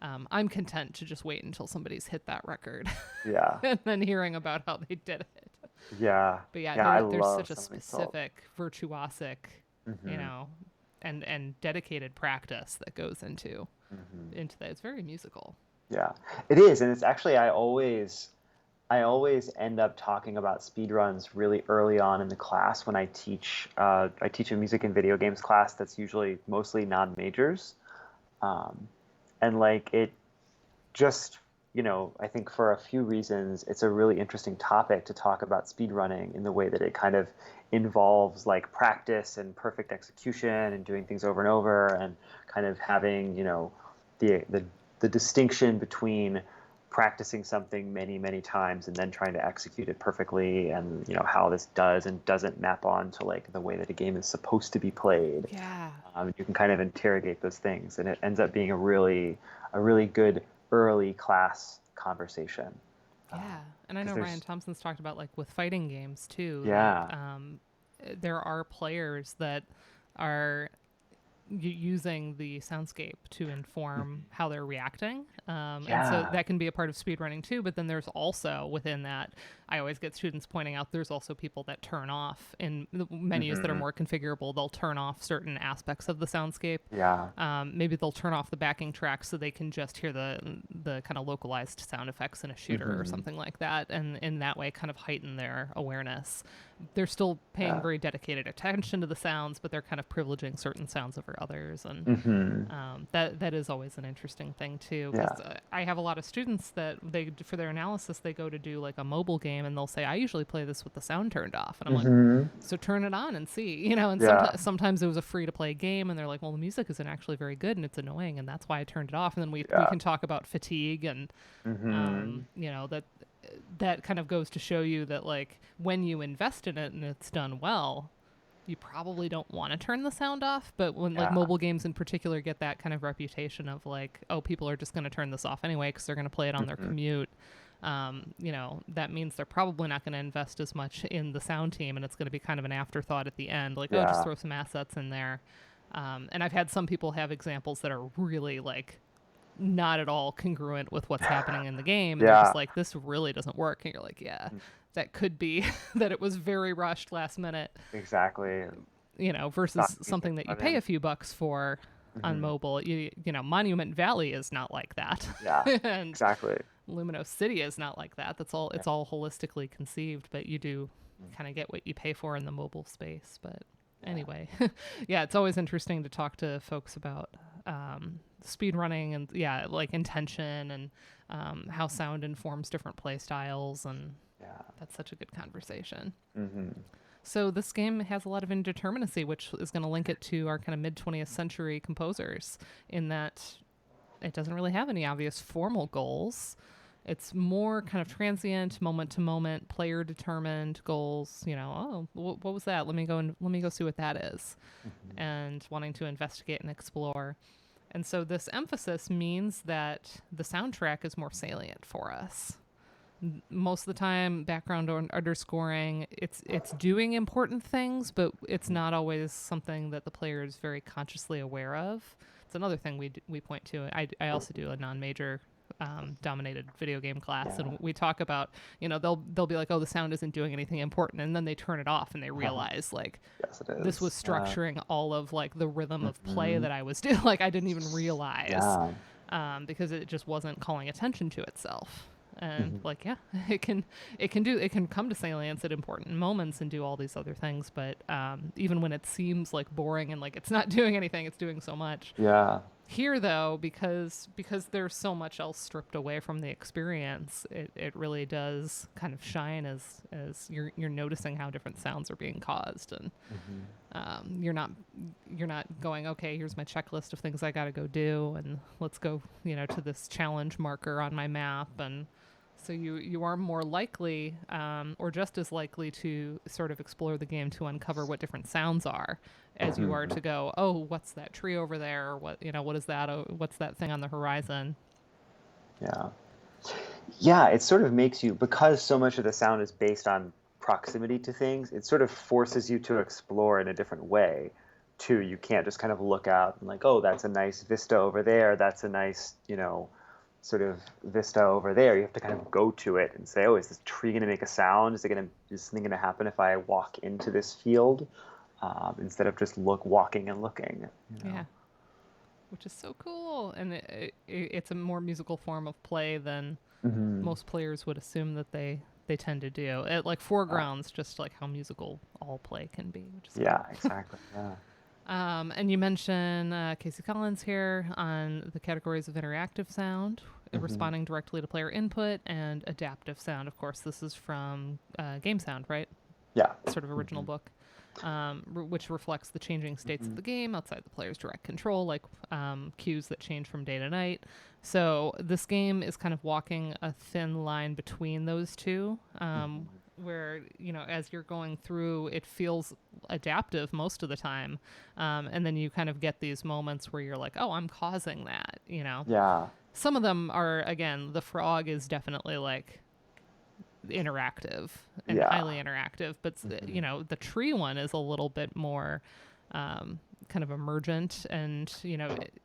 A: I'm content to just wait until somebody's hit that record
B: Yeah.
A: and then hearing about how they did it.
B: Yeah.
A: But yeah,
B: Yeah. I
A: there's
B: love
A: such a
B: summoning salt.
A: specific virtuosic, you
B: Hmm.
A: know, and dedicated practice that goes
B: Hmm.
A: into that. It's very musical.
B: Yeah. It is, and it's actually I always end up talking about speedruns really early on in the class when I teach. I teach a music and video games class that's usually mostly non-majors, um, and like it just, I think for a few reasons, it's a really interesting topic to talk about speedrunning in the way that it kind of involves like practice and perfect execution and doing things over and over and kind of having, the distinction between practicing something many, many times and then trying to execute it perfectly and, how this does and doesn't map on to like the way that a game is supposed to be played.
A: Yeah,
B: You can kind of interrogate those things, and it ends up being a really good early class conversation.
A: yeah. And I
B: Because
A: know Ryan
B: there's,
A: Thompson's talked about like with fighting games too that
B: yeah,
A: there are players that are using the soundscape to inform
B: mhm,
A: how they're reacting. And so
B: yeah,
A: that can be a part of speedrunning too. But then there's also within that, I always get students pointing out there's also people that turn off in the menus that are
B: hmm,
A: more configurable. They'll turn off certain aspects of the soundscape.
B: yeah,
A: Maybe they'll turn off the backing track so they can just hear the kind of localized sound effects in a shooter or
B: hmm,
A: something like that, and in that way kind of heighten their awareness. They're still paying
B: yeah,
A: very dedicated attention to the sounds, but they're kind of privileging certain sounds over others, and
B: hmm,
A: that is always an interesting thing too.
B: yeah,
A: Because I have a lot of students that they for their analysis they go to do like a mobile game, and they'll say I usually play this with the sound turned off, and I'm like,
B: hmm,
A: so turn it on and see, And
B: yeah,
A: sometimes it was a free to play game, and they're like, well, the music isn't actually very good, and it's annoying, and that's why I turned it off. And then we
B: yeah,
A: can talk about fatigue, and
B: hmm,
A: that kind of goes to show you that like when you invest in it and it's done well, you probably don't want to turn the sound off. But when like
B: yeah,
A: mobile games in particular get that kind of reputation of like, oh, people are just going to turn this off anyway because they're going to play it on their
B: hmm,
A: commute. That means they're probably not going to invest as much in the sound team, and it's going to be kind of an afterthought at the end, like, oh, just
B: yeah,
A: throw some assets in there. And I've had some people have examples that are really like not at all congruent with what's happening in the game, and they're just
B: yeah,
A: like, this really doesn't work. And you're like, yeah,
B: mm,
A: that could be that it was very rushed last minute,
B: exactly.
A: versus
B: Stock music
A: something that you
B: run
A: pay a
B: in.
A: few bucks for on
B: Hmm.
A: mobile. Monument Valley is not like that.
B: Yeah,
A: And
B: exactly.
A: Luminos City is not like that.
B: Yeah.
A: It's all holistically conceived, but you do
B: Mm.
A: kind of get what you pay for in the mobile space. But
B: Yeah.
A: anyway, yeah, it's always interesting to talk to folks about speed running, and yeah, like intention, and how sound informs different play styles, and
B: Yeah.
A: that's such a good conversation.
B: Hmm.
A: So this game has a lot of indeterminacy, which is going to link it to our kind of mid 20th century composers, in that it doesn't really have any obvious formal goals. It's more kind of transient, moment to moment, player determined goals. What was that? Let me go see what that is,
B: Hmm.
A: and wanting to investigate and explore. And so this emphasis means that the soundtrack is more salient for us. Most of the time, background or underscoring, it's doing important things, but it's not always something that the player is very consciously aware of. It's another thing we point to. I also do a non-major dominated video game class,
B: Yeah.
A: and we talk about, they'll be like, oh, the sound isn't doing anything important, and then they turn it off and they realize like
B: Yes, it
A: this was
B: is.
A: structuring all of like the rhythm of play
B: Mhm.
A: that I was doing. Like I didn't even realize,
B: Yeah.
A: because it just wasn't calling attention to itself. And
B: Mhm.
A: like, yeah, it can come to salience at important moments and do all these other things. But even when it seems like boring and like it's not doing anything, it's doing so much.
B: Yeah.
A: Here, though, because there's so much else stripped away from the experience, it really does kind of shine as you're noticing how different sounds are being caused, and you're not going, okay, here's my checklist of things I got to go do, and let's go to this challenge marker on my map, and so you are more likely, or just as likely, to sort of explore the game to uncover what different sounds are, as you are to go, oh, what's that tree over there? Or what is that? Oh, what's that thing on the horizon?
B: Yeah. Yeah, it sort of makes you, because so much of the sound is based on proximity to things, it sort of forces you to explore in a different way too. You can't just kind of look out and like, oh, that's a nice vista over there. That's a nice, sort of vista over there. You have to kind of go to it and say, oh, is this tree going to make a sound? Is something going to happen if I walk into this field? Instead of just walking and looking.
A: Yeah, which is so cool, and it's a more musical form of play than most players would assume that they tend to do. It like foregrounds just like how musical all play can be, which is
B: Yeah,
A: cool.
B: exactly. Yeah.
A: And you mention Casey Collins here on the categories of interactive sound, responding directly to player input, and adaptive sound. Of course, this is from Game Sound, right?
B: Yeah.
A: Sort of original book, which reflects the changing states of the game outside the player's direct control, like cues that change from day to night. So this game is kind of walking a thin line between those two, where as you're going through, it feels adaptive most of the time, and then you kind of get these moments where you're like, oh, I'm causing that.
B: Yeah.
A: Some of them are, again, the frog is definitely like interactive and highly interactive, but the tree one is a little bit more kind of emergent, and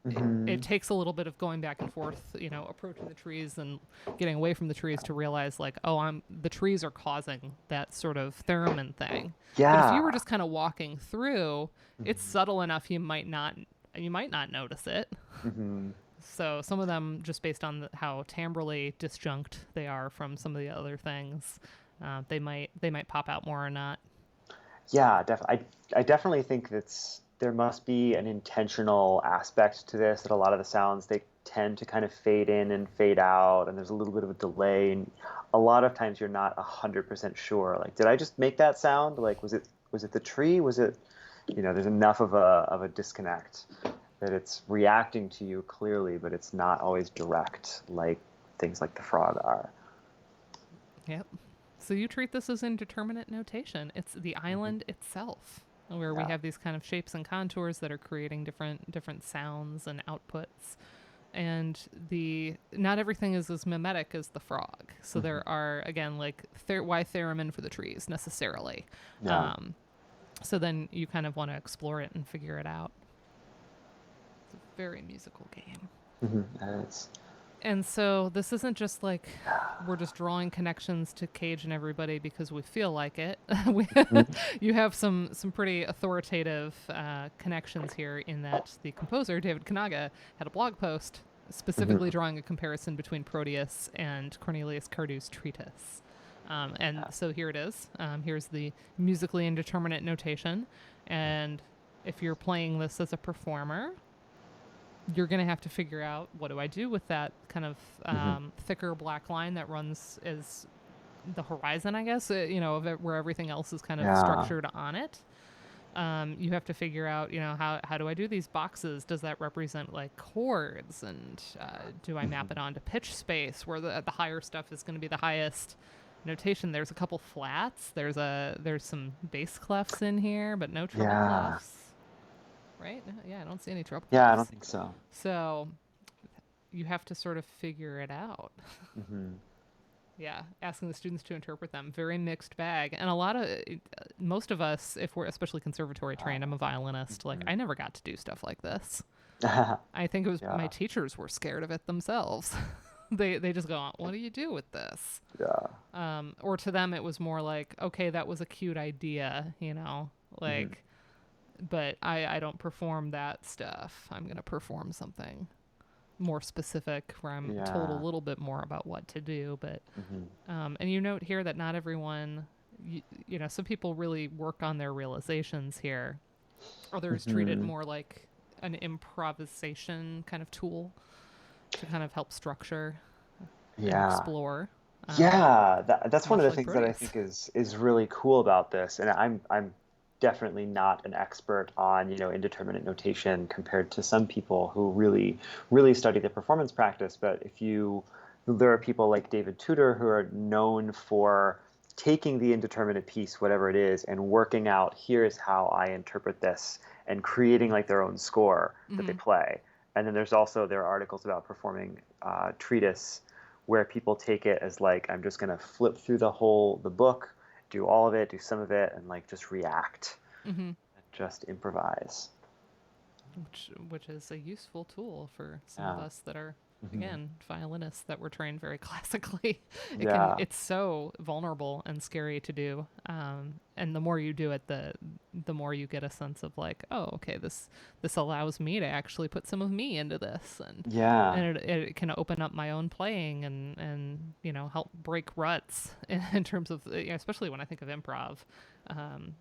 A: it takes a little bit of going back and forth, approaching the trees and getting away from the trees to realize like, oh, the trees are causing that sort of theremin thing.
B: Yeah.
A: But if you were just kind of walking through, it's subtle enough you might not notice it. So some of them, just based on how timbrally disjunct they are from some of the other things, they might pop out more or not.
B: Yeah, I definitely think there must be an intentional aspect to this, that a lot of the sounds, they tend to kind of fade in and fade out, and there's a little bit of a delay, and a lot of times you're not 100% sure. Like, did I just make that sound? Like, was it the tree? Was it, there's enough of a disconnect that it's reacting to you clearly, but it's not always direct, like things like the frog are.
A: Yep. So you treat this as indeterminate notation. It's the island itself, where we have these kind of shapes and contours that are creating different sounds and outputs. And not everything is as mimetic as the frog. So there are, again, like why theremin for the trees necessarily.
B: Yeah.
A: So then you kind of want to explore it and figure it out. It's a very musical game.
B: That is.
A: And so this isn't just like we're just drawing connections to Cage and everybody because we feel like it. You have some pretty authoritative connections here, in that the composer, David Kanaga, had a blog post specifically drawing a comparison between Proteus and Cornelius Cardou's treatise. So here it is. Here's the musically indeterminate notation. And if you're playing this as a performer, you're going to have to figure out, what do I do with that kind of thicker black line that runs as the horizon, I guess, where everything else is kind of structured on it. You have to figure out, how do I do these boxes? Does that represent like chords? And do I map it onto pitch space, where the higher stuff is going to be the highest notation? There's a couple flats. There's some bass clefs in here, but no treble clefs. Right? Yeah, I don't see any treble clefs.
B: Yeah, I don't think so.
A: So you have to sort of figure it out. Yeah, asking the students to interpret them. Very mixed bag. And most of us, if we're especially conservatory trained, I'm a violinist, like I never got to do stuff like this. I think it was my teachers were scared of it themselves. They just go, what do you do with this?
B: Yeah.
A: Or to them, it was more like, okay, that was a cute idea,
B: Hmm.
A: like, but I don't perform that stuff. I'm going to perform something more specific where I'm told a
B: Yeah.
A: little bit more about what to do. But,
B: Hmm.
A: and you note here that not everyone, some people really work on their realizations here. Others treat it
B: Hmm.
A: more like an improvisation kind of tool to kind of help structure and
B: Yeah.
A: explore,
B: Yeah, that's one of
A: much
B: the
A: like
B: things that I
A: Proteus.
B: think is really cool about this. And I'm definitely not an expert on, indeterminate notation compared to some people who really study the performance practice. But there are people like David Tudor who are known for taking the indeterminate piece, whatever it is, and working out, here's how I interpret this, and creating like their own score that they
A: Mm-hmm.
B: play. And then there are articles about performing treatise where people take it as like I'm just gonna flip through the book, do all of it, do some of it, and like just react,
A: Mm-hmm.
B: and just improvise.
A: Which is a useful tool for some of
B: Yeah.
A: us that are,
B: Hmm.
A: again, violinists that were trained very classically.
B: Yeah.
A: It's so vulnerable and scary to do, and the more you do it, the more you get a sense of like, oh, okay, this allows me to actually put some of me into this, and
B: Yeah.
A: it can open up my own playing, and help break ruts in terms of, especially when I think of improv. Um,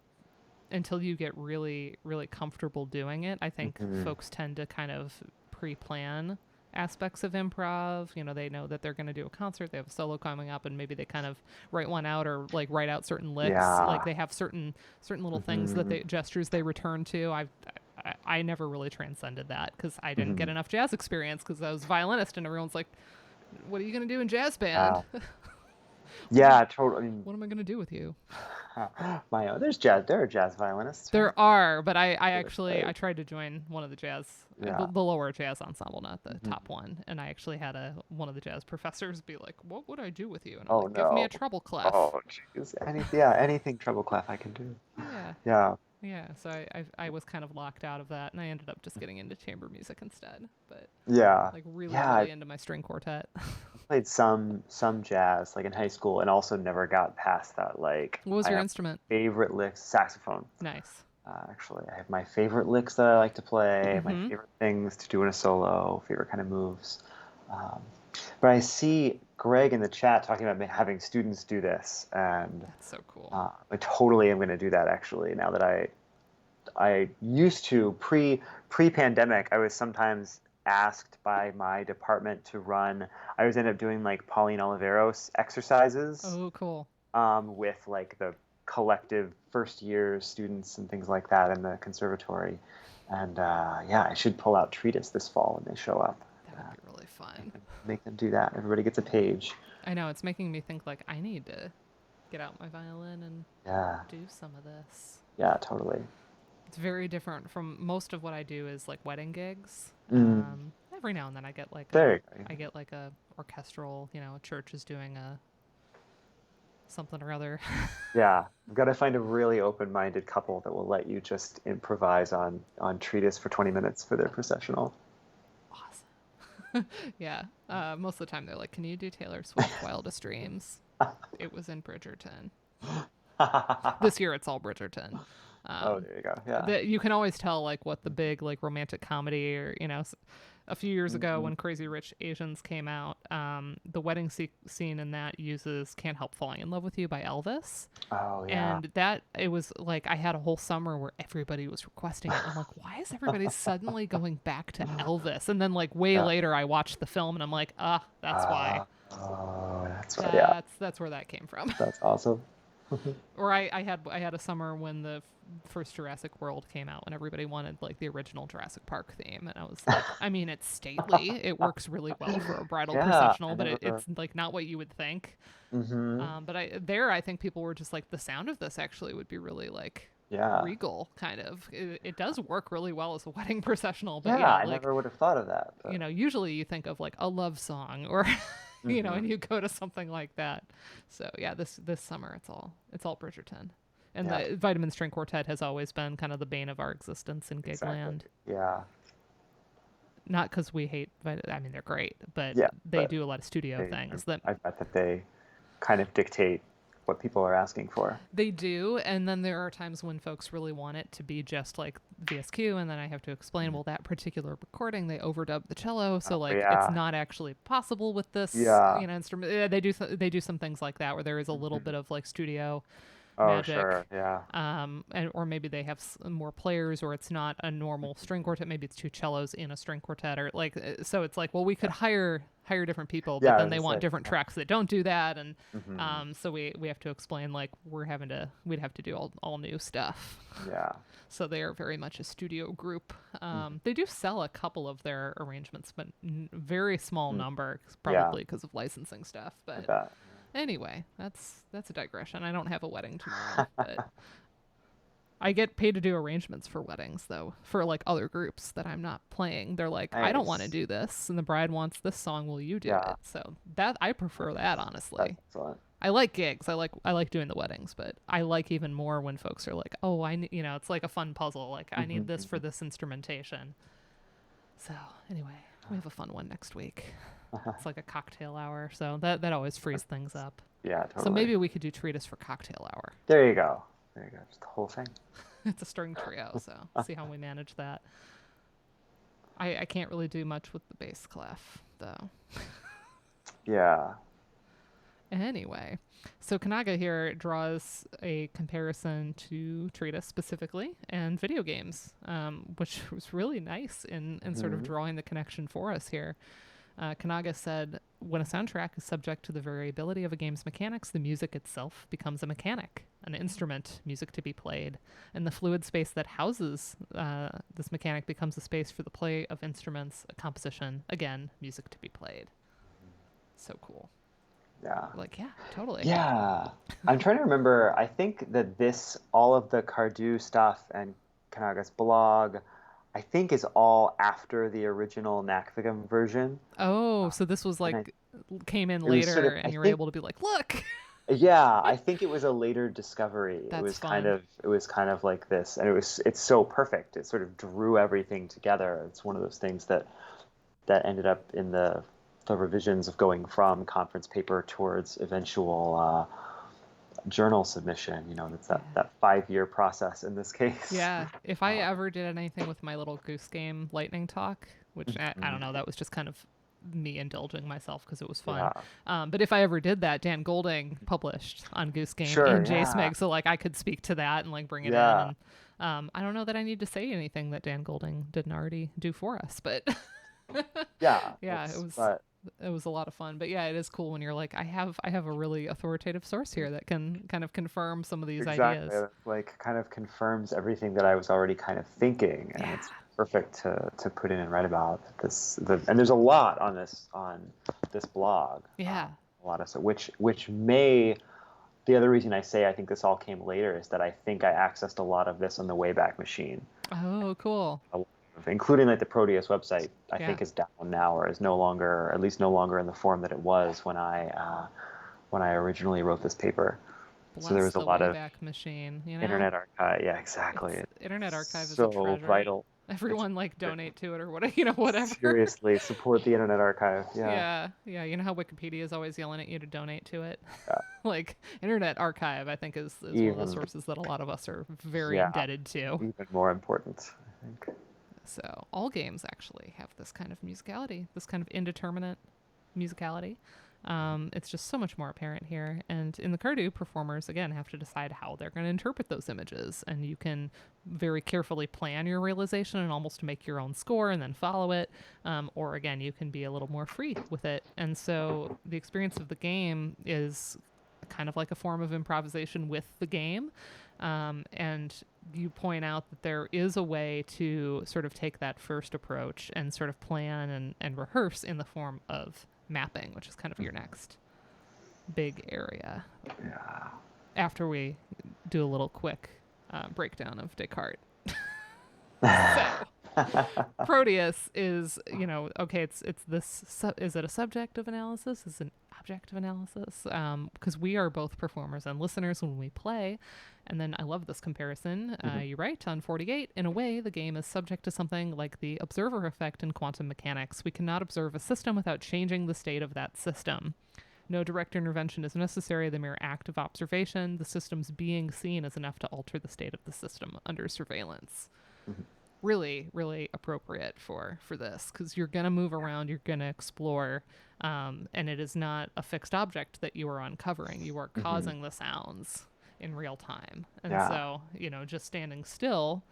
A: until you get really, really comfortable doing it, I think
B: Hmm.
A: folks tend to kind of pre plan aspects of improv. They know that they're going to do a concert, they have a solo coming up, and maybe they kind of write one out or like write out certain licks. Like
B: Yeah.
A: they have certain little things that
B: Hmm.
A: they gestures they return to. I never really transcended that because I didn't get
B: Hmm.
A: enough jazz experience because I was a violinist and everyone's like, what are you going to do in jazz band?
B: Yeah. Yeah. Totally. I mean,
A: What am I going to do with you?
B: my own. There's jazz. There are jazz violinists, right?
A: There are, but I actually I
B: Right.
A: tried to join one of the jazz,
B: Yeah.
A: the lower jazz ensemble, not the
B: Hmm.
A: top one, and I actually had one of the jazz professors be like, "What would I do with you?" And I'm
B: Oh
A: like, "Give me a
B: no.
A: treble clef."
B: Oh jeez. Anything treble clef I can do.
A: Yeah,
B: Yeah.
A: yeah. So I was kind of locked out of that, and I ended up just getting into chamber music instead. But
B: Yeah.
A: like really,
B: Yeah.
A: really into my string quartet.
B: Played some jazz like in high school and also never got past that like
A: What was
B: I
A: your
B: have
A: instrument?
B: favorite licks saxophone.
A: Nice.
B: Actually I have my favorite licks that I like to play, my
A: Mm-hmm.
B: favorite things to do in a solo, favorite kind of moves. um, but I see Greg in the chat talking about having students do this, and
A: That's so cool.
B: I totally am going to do that actually now that I used to pre-pandemic. I was sometimes asked by my department to run. I was end up doing like Pauline Oliveros exercises
A: Oh, cool.
B: with like the collective first year students and things like that in the conservatory. And yeah, I should pull out Treatise this fall when they show up.
A: That would be really fun.
B: Make them do that. Everybody gets a page.
A: I know it's making me think like I need to get out my violin and
B: Yeah,
A: do some of this.
B: yeah, totally.
A: It's very different from most of what I do is like wedding gigs.
B: Mm,
A: Every now and then
B: there you
A: I get like a orchestral, a church is doing a something or other.
B: Yeah, I've got to find a really open-minded couple that will let you just improvise on Treatise for 20 minutes for their processional.
A: Awesome. Yeah. Most of the time they're like, "Can you do Taylor Swift Wildest Dreams?" It was in Bridgerton. This year it's all Bridgerton.
B: Oh,
A: Um,
B: there you go. Yeah.
A: that you can always tell like what the big like romantic comedy or a few years ago
B: Hmm.
A: when Crazy Rich Asians came out, the wedding scene in that uses "Can't Help Falling in Love with You" by Elvis.
B: Oh, yeah.
A: And that it was like I had a whole summer where everybody was requesting it. And I'm like, why is everybody suddenly going back to Elvis? And then like way
B: Yeah.
A: later I watched the film and I'm like, that's why.
B: Oh, that's right. Yeah,
A: That's where that came from.
B: that's awesome.
A: Or I had a summer when the first Jurassic World came out when everybody wanted like the original Jurassic Park theme, and I was like, I mean, it's stately, it works really well for a bridal
B: Yeah,
A: processional,
B: I
A: but
B: never.
A: it's like not what you would think.
B: Hmm.
A: But I think people were just like the sound of this actually would be really like
B: Yeah.
A: regal kind of. It does work really well as a wedding processional, but
B: Yeah, I
A: like
B: never would have thought of that. But
A: usually you think of like a love song or and
B: hmm.
A: you go to something like that. So yeah, this summer it's all Bridgerton. And
B: Yeah,
A: the Vitamin String Quartet has always been kind of the bane of our existence in
B: exactly.
A: Gigland.
B: Yeah.
A: Not because we hate, I mean, they're great, but
B: Yeah,
A: they
B: but
A: do a lot of studio
B: they,
A: things that
B: I bet that they kind of dictate what people are asking for.
A: they do. And then there are times when folks really want it to be just like VSQ. And then I have to explain, well, that particular recording, they overdubbed the cello. So,
B: Oh,
A: like, it's
B: yeah.
A: not actually possible with this,
B: Yeah.
A: instrument. They do some things like that where there is a little bit of like studio
B: Oh,
A: magic,
B: sure. Yeah.
A: and or maybe they have more players, or it's not a normal string quartet. Maybe it's two cellos in a string quartet, or like so. It's like, well, we could hire different people, but
B: Yeah, I
A: then
B: was
A: they
B: gonna
A: want
B: say.
A: different tracks that don't do that, and
B: Hmm.
A: so we have to explain like we'd have to do all new stuff.
B: Yeah.
A: So they are very much a studio group.
B: Hmm.
A: They do sell a couple of their arrangements, but very small number,
B: Yeah.
A: probably because of licensing stuff.
B: I
A: But
B: bet.
A: anyway, that's a digression. I don't have a wedding tomorrow, but I get paid to do arrangements for weddings though, for like other groups that I'm not playing. They're like, I don't want to
B: Nice.
A: do this, and the bride wants this song. Will you do
B: Yeah.
A: it? So that I prefer that honestly.
B: That's excellent.
A: I like gigs. I like doing the weddings, but I like even more when folks are like, oh, it's like a fun puzzle. Like I
B: Hmm.
A: need this for this instrumentation. So anyway, we have a fun one next week. It's like a cocktail hour, so that always frees things up.
B: Yeah,
A: So
B: totally.
A: maybe we could do treatise for cocktail hour.
B: There you go. There you go. Just the whole thing.
A: It's a string trio, so see how we manage that. I can't really do much with the bass clef though.
B: Yeah.
A: Anyway, so Kanaga here draws a comparison to treatise specifically and video games, which was really nice in sort of
B: Hmm.
A: drawing the connection for us here. Kanaga said, when a soundtrack is subject to the variability of a game's mechanics, the music itself becomes a mechanic, an instrument, music to be played. And the fluid space that houses this mechanic becomes a space for the play of instruments, a composition, again, music to be played. So cool.
B: Yeah.
A: Like, yeah, totally.
B: Yeah. I'm trying to remember. I think that all of the Cardew stuff and Kanaga's blog, I think is all after the original Nakvigam version.
A: Oh, so this was
B: And
A: like came in
B: it was sort
A: later
B: of, I
A: and you were
B: think,
A: able to be like, look,
B: yeah, I think it was a later discovery.
A: that's fun.
B: It was kind of like this, and it's so perfect. It sort of drew everything together. It's one of those things that ended up in the revisions of going from conference paper towards eventual journal submission. It's
A: Yeah.
B: that 5-year process in this case.
A: Yeah. If I
B: Uh,
A: ever did anything with my little Goose Game lightning talk, which I don't know, that was just kind of me indulging myself because it was fun.
B: yeah,
A: But if I ever did that, Dan Golding published on Goose Game
B: sure,
A: in
B: yeah,
A: JSMIG, so like I could speak to that and like bring it in.
B: yeah,
A: And I don't know that I need to say anything that Dan Golding didn't already do for us, but
B: yeah.
A: yeah,
B: It's but
A: it was a lot of fun. But yeah, it is cool when you're like, I have a really authoritative source here that can kind of confirm some of these
B: exactly,
A: ideas.
B: it like kind of confirms everything that I was already kind of thinking, and
A: Yeah.
B: it's perfect to put in and write about this. And there's a lot on this blog,
A: Yeah.
B: a lot of so which may. The other reason I say I think this all came later is that I think I accessed a lot of this on the Wayback Machine,
A: Oh, cool.
B: including like the Proteus website. I
A: Yeah.
B: think is down now, or is no longer, at least no longer in the form that it was when I originally wrote this paper. So there
A: Bless
B: was a
A: the
B: lot of
A: Wayback Machine, you know?
B: Internet Archive. Yeah, exactly.
A: It's
B: It's
A: Internet Archive is a
B: so
A: treasure.
B: vital. It's
A: Everyone like donate to it or whatever, whatever.
B: seriously support the Internet Archive. Yeah,
A: Yeah, yeah. You know how Wikipedia is always yelling at you to donate to it?
B: yeah.
A: Like Internet Archive, I think is one of the
B: Even
A: sources that a lot of us are very
B: yeah,
A: indebted to.
B: even more important, I think.
A: So all games actually have this kind of musicality, this kind of indeterminate musicality. It's just so much more apparent here. And in the Cardew, performers, again, have to decide how they're going to interpret those images. And you can very carefully plan your realization and almost make your own score and then follow it. Or again, you can be a little more free with it. And so the experience of the game is kind of like a form of improvisation with the game. And you point out that there is a way to sort of take that first approach and sort of plan and rehearse in the form of mapping, which is kind of your next big area.
B: Yeah.
A: After we do a little quick breakdown of Descartes. So Proteus is, okay, it's this. Is it a subject of analysis? objective analysis, because we are both performers and listeners when we play. And then I love this comparison. You write on 48, in a way, the game is subject to something like the observer effect in quantum mechanics. We cannot observe a system without changing the state of that system. No direct intervention is necessary. The mere act of observation, the system's being seen, is enough to alter the state of the system under surveillance. Really, really appropriate for this, because you're going to move around, you're going to explore, and it is not a fixed object that you are uncovering. You are causing the sounds in real time. And so, just standing still,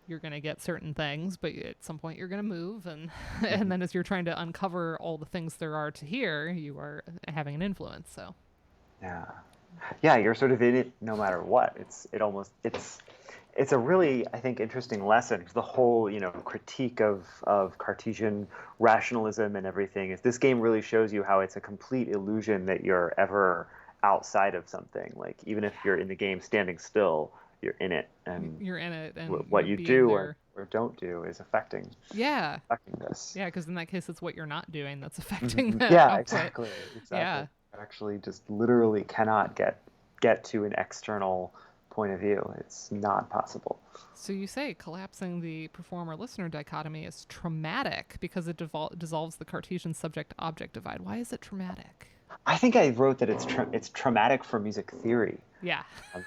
A: you're going to get certain things, but at some point you're going to move, and and then as you're trying to uncover all the things there are to hear, you are having an influence. So
B: yeah, you're sort of in it no matter what. It's a really, I think, interesting lesson. The whole, critique of Cartesian rationalism and everything is this game really shows you how it's a complete illusion that you're ever outside of something. Like, even if you're in the game standing still, you're in it, and
A: you're in it, and
B: what you do or don't do is affecting this.
A: Yeah, because in that case, it's what you're not doing that's affecting that
B: Yeah,
A: output.
B: exactly.
A: Yeah.
B: You actually just literally cannot get to an external point of view. It's not possible.
A: So you say collapsing the performer-listener dichotomy is traumatic because it dissolves the Cartesian subject-object divide. Why is it traumatic?
B: I think I wrote that it's traumatic for music theory.
A: Yeah.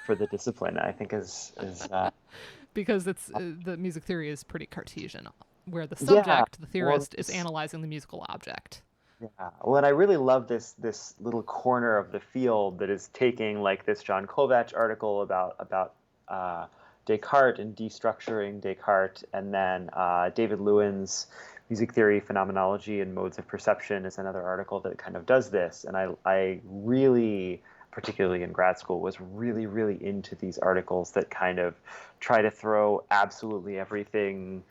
B: For the discipline, I think is
A: because it's the music theory is pretty Cartesian, where the subject, the theorist, is analyzing the musical object.
B: Yeah. Well, and I really love this little corner of the field that is taking like this John Kovacs article about Descartes and destructuring Descartes, and then David Lewin's Music Theory, Phenomenology, and Modes of Perception is another article that kind of does this. And I really, particularly in grad school, was really, really into these articles that kind of try to throw absolutely everything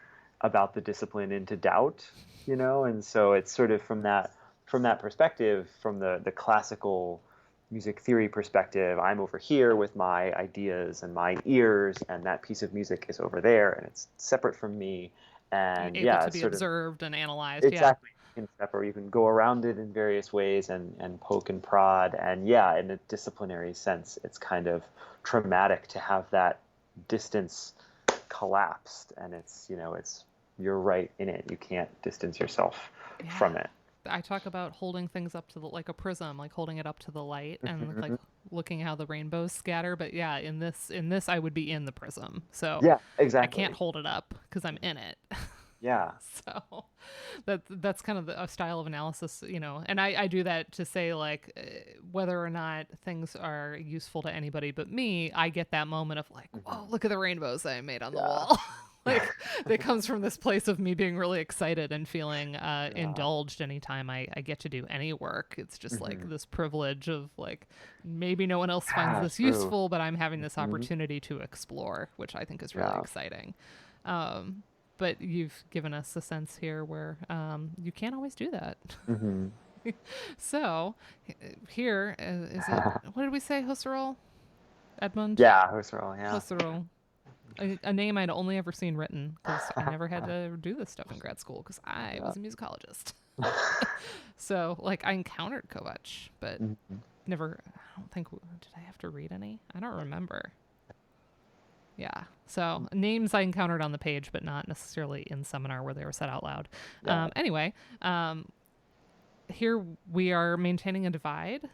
B: about the discipline into doubt, and so it's sort of from that perspective, from the classical music theory perspective, I'm over here with my ideas and my ears, and that piece of music is over there, and it's separate from me. And
A: able to be observed and analyzed.
B: Exactly. You can go around it in various ways and poke and prod. And in a disciplinary sense, it's kind of traumatic to have that distance collapsed. And you're right in it. You can't distance yourself from it.
A: I talk about holding things up to like a prism, like holding it up to the light and like looking how the rainbows scatter. But in this, I would be in the prism. So
B: exactly.
A: I can't hold it up because I'm in it.
B: Yeah.
A: So that's kind of a style of analysis, and I do that to say like whether or not things are useful to anybody but me, I get that moment of like, whoa, look at the rainbows I made on the wall. Like that comes from this place of me being really excited and feeling indulged anytime I get to do any work. It's just like this privilege of like, maybe no one else finds this useful, but I'm having this opportunity to explore, which I think is really exciting. But you've given us a sense here where you can't always do that. So here is it, what did we say, Husserl? Edmund?
B: Yeah, Husserl, yeah.
A: Husserl. A name I'd only ever seen written because I never had to do this stuff in grad school because I was a musicologist. So, like, I encountered Kovacs, but never, I don't think, did I have to read any? I don't remember. Yeah. So, names I encountered on the page, but not necessarily in seminar where they were said out loud. Anyway, here we are maintaining a divide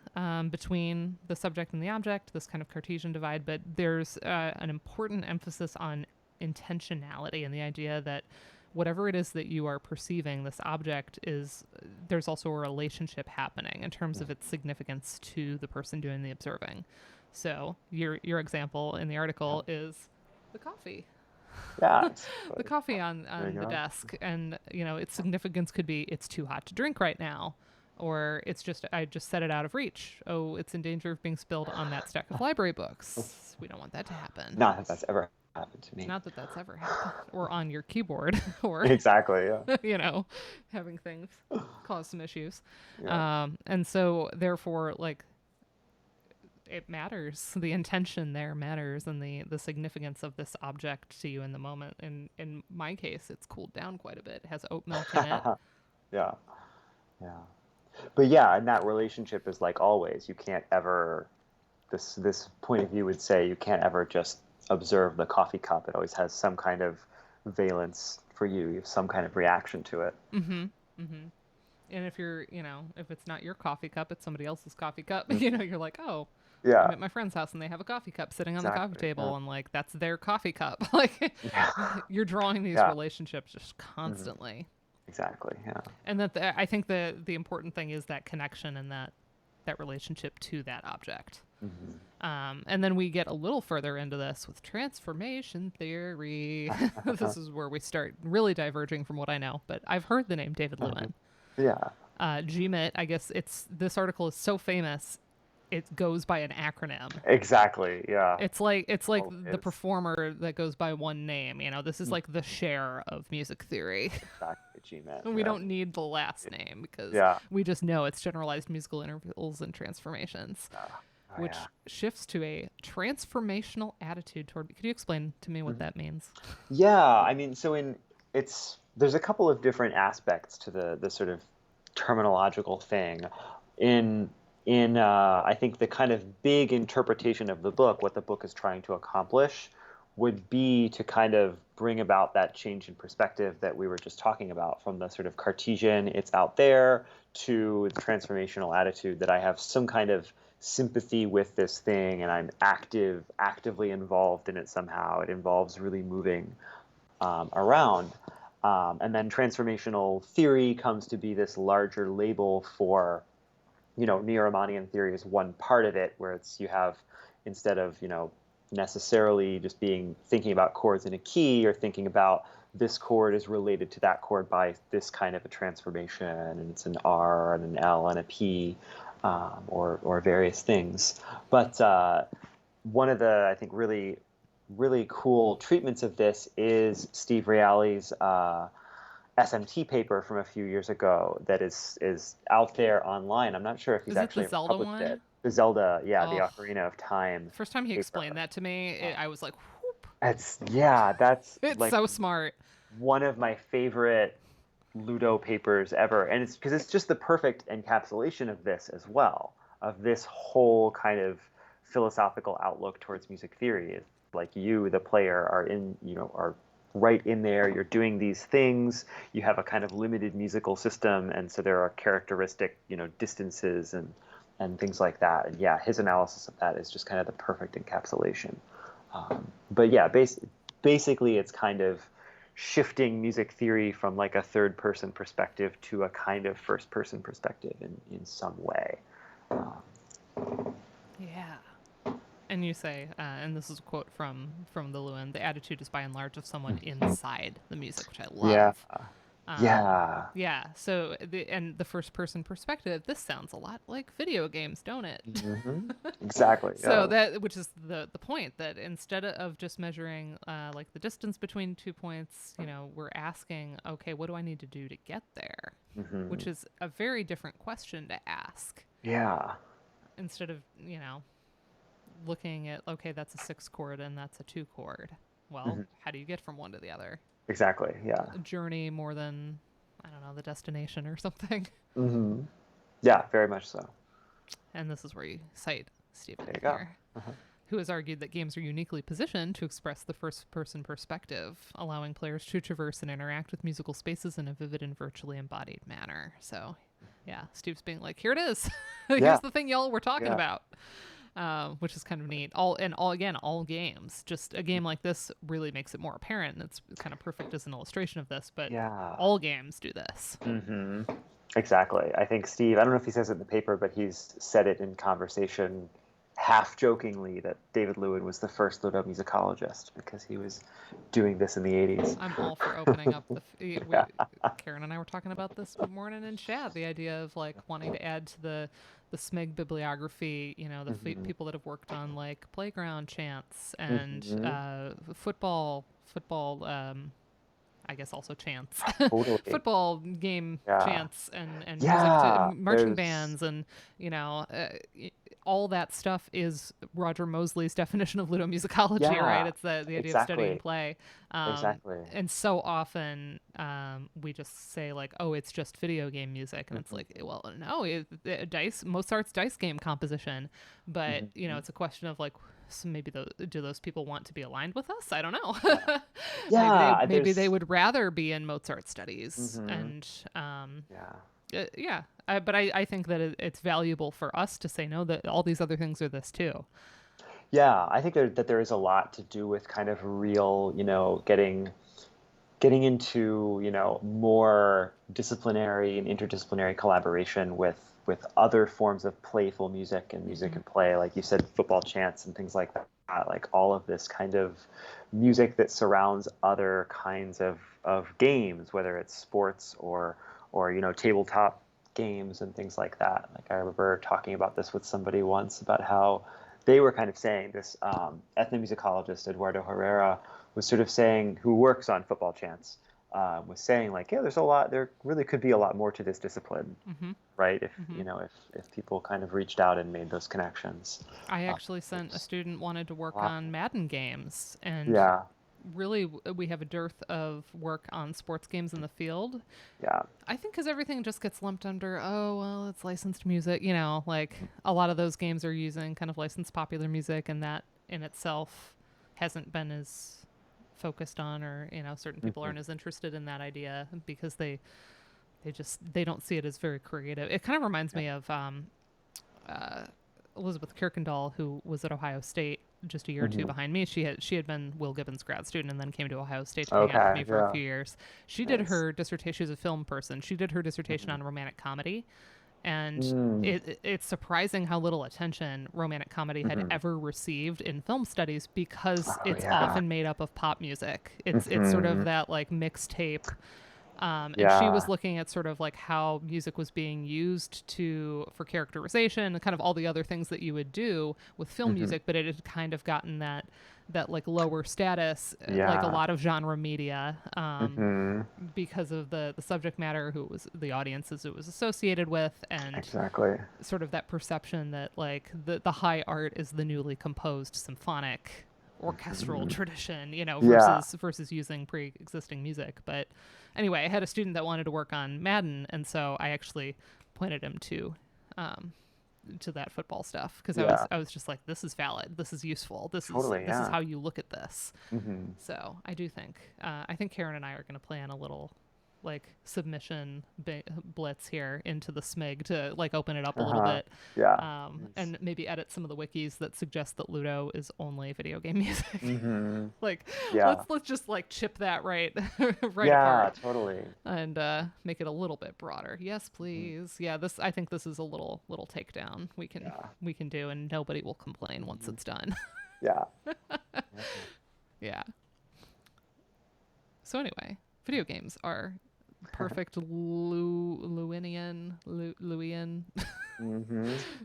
A: between the subject and the object, this kind of Cartesian divide, but there's an important emphasis on intentionality and the idea that whatever it is that you are perceiving, this object there's also a relationship happening in terms of its significance to the person doing the observing. So your example in the article is the coffee.
B: Yeah.
A: The coffee on the desk, and its significance could be it's too hot to drink right now, or I just set it out of reach. Oh, it's in danger of being spilled on that stack of library books. We don't want that to happen.
B: Not that that's ever happened to me.
A: Not that that's ever happened. Or on your keyboard, or
B: exactly, yeah.
A: Having things cause some issues.
B: Yeah.
A: And so therefore, like, it matters. The intention there matters, and the significance of this object to you in the moment. And in my case, it's cooled down quite a bit. It has oat milk in it.
B: Yeah. But yeah, and that relationship is like always. You can't ever this point of view would say you can't ever just observe the coffee cup. It always has some kind of valence for you. You have some kind of reaction to it.
A: Mm-hmm. Mm-hmm. And if you're, if it's not your coffee cup, it's somebody else's coffee cup,
B: Mm.
A: you're like, oh, I'm
B: Yeah,
A: at my friend's house and they have a coffee cup sitting on the coffee
B: exactly. Yeah.
A: table, and like that's their coffee cup. Like
B: Yeah.
A: you're drawing these
B: Yeah.
A: relationships just
B: Hmm.
A: constantly.
B: Exactly. Yeah.
A: And I think the important thing is that connection and that relationship to that object.
B: Hmm.
A: And then we get a little further into this with transformation theory. This is where we start really diverging from what I know, but I've heard the name David Lewin.
B: Yeah.
A: GMIT, I guess this article is so famous, it goes by an acronym.
B: Exactly. Yeah.
A: It's like the
B: Always.
A: performer that goes by one name. This is
B: Mm.
A: like the Cher of music theory.
B: Exactly. G-Man.
A: We
B: Yeah.
A: don't need the last name because
B: Yeah.
A: we just know it's generalized musical intervals and transformations,
B: Yeah. Oh
A: which
B: yeah.
A: shifts to a transformational attitude toward. Could you explain to me what
B: Mhm.
A: that means?
B: Yeah, I mean, so in it's there's a couple of different aspects to the sort of terminological thing. In I think the kind of big interpretation of the book, what the book is trying to accomplish, would be to kind of bring about that change in perspective that we were just talking about, from the sort of Cartesian, it's out there, to the transformational attitude that I have some kind of sympathy with this thing and I'm actively involved in it somehow. It involves really moving around. And then transformational theory comes to be this larger label for, Neo-Riemannian theory is one part of it, where it's you have, instead of, necessarily just thinking about chords in a key, or thinking about this chord is related to that chord by this kind of a transformation, and it's an R and an L and a P, or various things. But one of the, I think, really cool treatments of this is Steve Reale's SMT paper from a few years ago that is out there online. I'm not sure if he's
A: Is it the
B: actually ever
A: Zelda
B: published it.
A: one?
B: The Zelda, yeah, the
A: Oh,
B: Ocarina of Time
A: first time he explained
B: paper.
A: that to me,
B: Uh,
A: I was like, whoop.
B: that's
A: It's
B: like
A: so smart.
B: one of my favorite Ludo papers ever, and it's because it's just the perfect encapsulation of this as well, of this whole kind of philosophical outlook towards music theory. It's like you, the player, are right in there. You're doing these things. You have a kind of limited musical system, and so there are characteristic, distances and things like that. And yeah, his analysis of that is just kind of the perfect encapsulation. But yeah, basically, it's kind of shifting music theory from like a third person perspective to a kind of first person perspective in some way. Um,
A: Yeah. And you say, and this is a quote from the Lewin: "The attitude is by and large of someone inside the music," which I
B: yeah,
A: love.
B: yeah,
A: Yeah. So the first person perspective. This sounds a lot like video games, don't it?
B: exactly.
A: So
B: Yeah.
A: that, which is the point, that instead of just measuring like the distance between 2 points, we're asking, okay, what do I need to do to get there? Which
B: Hmm.
A: is a very different question to ask,
B: Yeah.
A: instead of looking at, okay, that's a 6 chord and that's a 2 chord. Well,
B: Hmm.
A: how do you get from one to the other?
B: Exactly. Yeah.
A: A journey more than, I don't know, the destination or something.
B: Hmm. Yeah. Very much so.
A: And this is where you cite Stephen
B: There you go.
A: here,
B: Uh-huh.
A: who has argued that games are uniquely positioned to express the first person perspective, allowing players to traverse and interact with musical spaces in a vivid and virtually embodied manner. So, yeah, Steve's being like, here it is. Here's
B: Yeah.
A: the thing y'all were talking
B: Yeah.
A: about. Which is kind of neat. All games. Just a game like this really makes it more apparent, and it's kind of perfect as an illustration of this. But
B: Yeah.
A: all games do this.
B: Hmm. Exactly. I think Steve, I don't know if he says it in the paper, but he's said it in conversation half jokingly that David Lewin was the first Ludomusicologist because he was doing this in the 80s.
A: I'm all for opening up
B: Yeah.
A: Karen and I were talking about this morning in chat. The idea of like wanting to add to the SMIG bibliography,
B: Hmm.
A: people that have worked on like playground chants and
B: Hmm.
A: football. I guess also chants,
B: Totally.
A: football game
B: Yeah.
A: chants, and music to
B: Yeah.
A: marching
B: There's
A: bands, and you know, uh, all that stuff is Roger Mosley's definition of ludomusicology, right?
B: Yeah,
A: It's the idea of studying
B: exactly,
A: play.
B: exactly.
A: And so often we just say like, oh, it's just video game music, and it's
B: Hmm.
A: like, well, no, dice Mozart's dice game composition, but
B: Hmm.
A: it's a question of like, so maybe do those people want to be aligned with us? I don't
B: Yeah,
A: know.
B: yeah.
A: Maybe they
B: There's.
A: would rather be in Mozart studies,
B: Hmm.
A: and
B: Yeah.
A: yeah. But I think that it's valuable for us to say no, that all these other things are this too.
B: Yeah, I think that there is a lot to do with kind of real, getting into, more disciplinary and interdisciplinary collaboration with other forms of playful music and music
A: Hmm.
B: and play, like you said, football chants and things like that. Like all of this kind of music that surrounds other kinds of games, whether it's sports or tabletop games and things like that. Like I remember talking about this with somebody once about how they were kind of saying this ethnomusicologist Eduardo Herrera was sort of saying, who works on football chants, was saying like, yeah, there really could be a lot more to this discipline,
A: Hmm.
B: right? If
A: Hmm.
B: you know, if people kind of reached out and made those connections.
A: I actually sent a
B: There's
A: student wanted to
B: a
A: work
B: lot.
A: on Madden games, and
B: Yeah,
A: really we have a dearth of work on sports games in the field.
B: yeah,
A: I think because everything just gets lumped under, oh, well, it's licensed music. Like a lot of those games are using kind of licensed popular music, and that in itself hasn't been as focused on, or, certain people
B: hmm
A: aren't as interested in that idea because they don't see it as very creative. It kind of reminds
B: yeah.
A: me of uh, Elizabeth Kirkendall, who was at Ohio State just a year or two
B: Hmm.
A: behind me. She had been Will Gibbons' grad student and then came to Ohio State to hang out with
B: Okay,
A: me for a
B: yeah,
A: few years. She did
B: nice.
A: her dissertation. She was a film person. She did her dissertation
B: Hmm.
A: on romantic comedy, and
B: Mm.
A: it's surprising how little attention romantic comedy had
B: Hmm.
A: ever received in film studies because
B: Oh
A: it's
B: yeah.
A: often made up of pop music. It's sort of
B: Hmm.
A: that like mixtape, and she was
B: Yeah.
A: looking at sort of like how music was being used for characterization and kind of all the other things that you would do with film
B: Hmm.
A: music, but it had kind of gotten that like lower status, like a
B: Yeah.
A: lot of genre media,
B: Hmm.
A: because of the subject matter, who was the audiences it was associated with, and
B: Exactly.
A: sort of that perception that like the high art is the newly composed symphonic orchestral
B: Hmm.
A: tradition,
B: Yeah.
A: versus using pre-existing music. But anyway, I had a student that wanted to work on Madden, and so I actually pointed him um, to that football stuff because
B: Yeah.
A: I was just like, this is valid, this is useful,
B: Totally.
A: this is
B: Yeah.
A: how you look at this.
B: Hmm.
A: So I think Karen and I are going to plan a little like submission blitz here into the SMIG to like open it up a little
B: Uh-huh.
A: bit,
B: Yeah. Nice.
A: and maybe edit some of the wikis that suggest that Ludo is only video game music.
B: Hmm.
A: Like
B: Yeah.
A: let's just like chip that right
B: Yeah.
A: apart
B: Totally.
A: and make it a little bit broader. Yes,
B: Hmm.
A: please. Yeah, I think this is a little takedown
B: Yeah.
A: we can do, and nobody will complain once
B: Hmm.
A: it's done.
B: Yeah. Yeah.
A: Yeah. So anyway, video games are perfect Lewinian.
B: Hmm.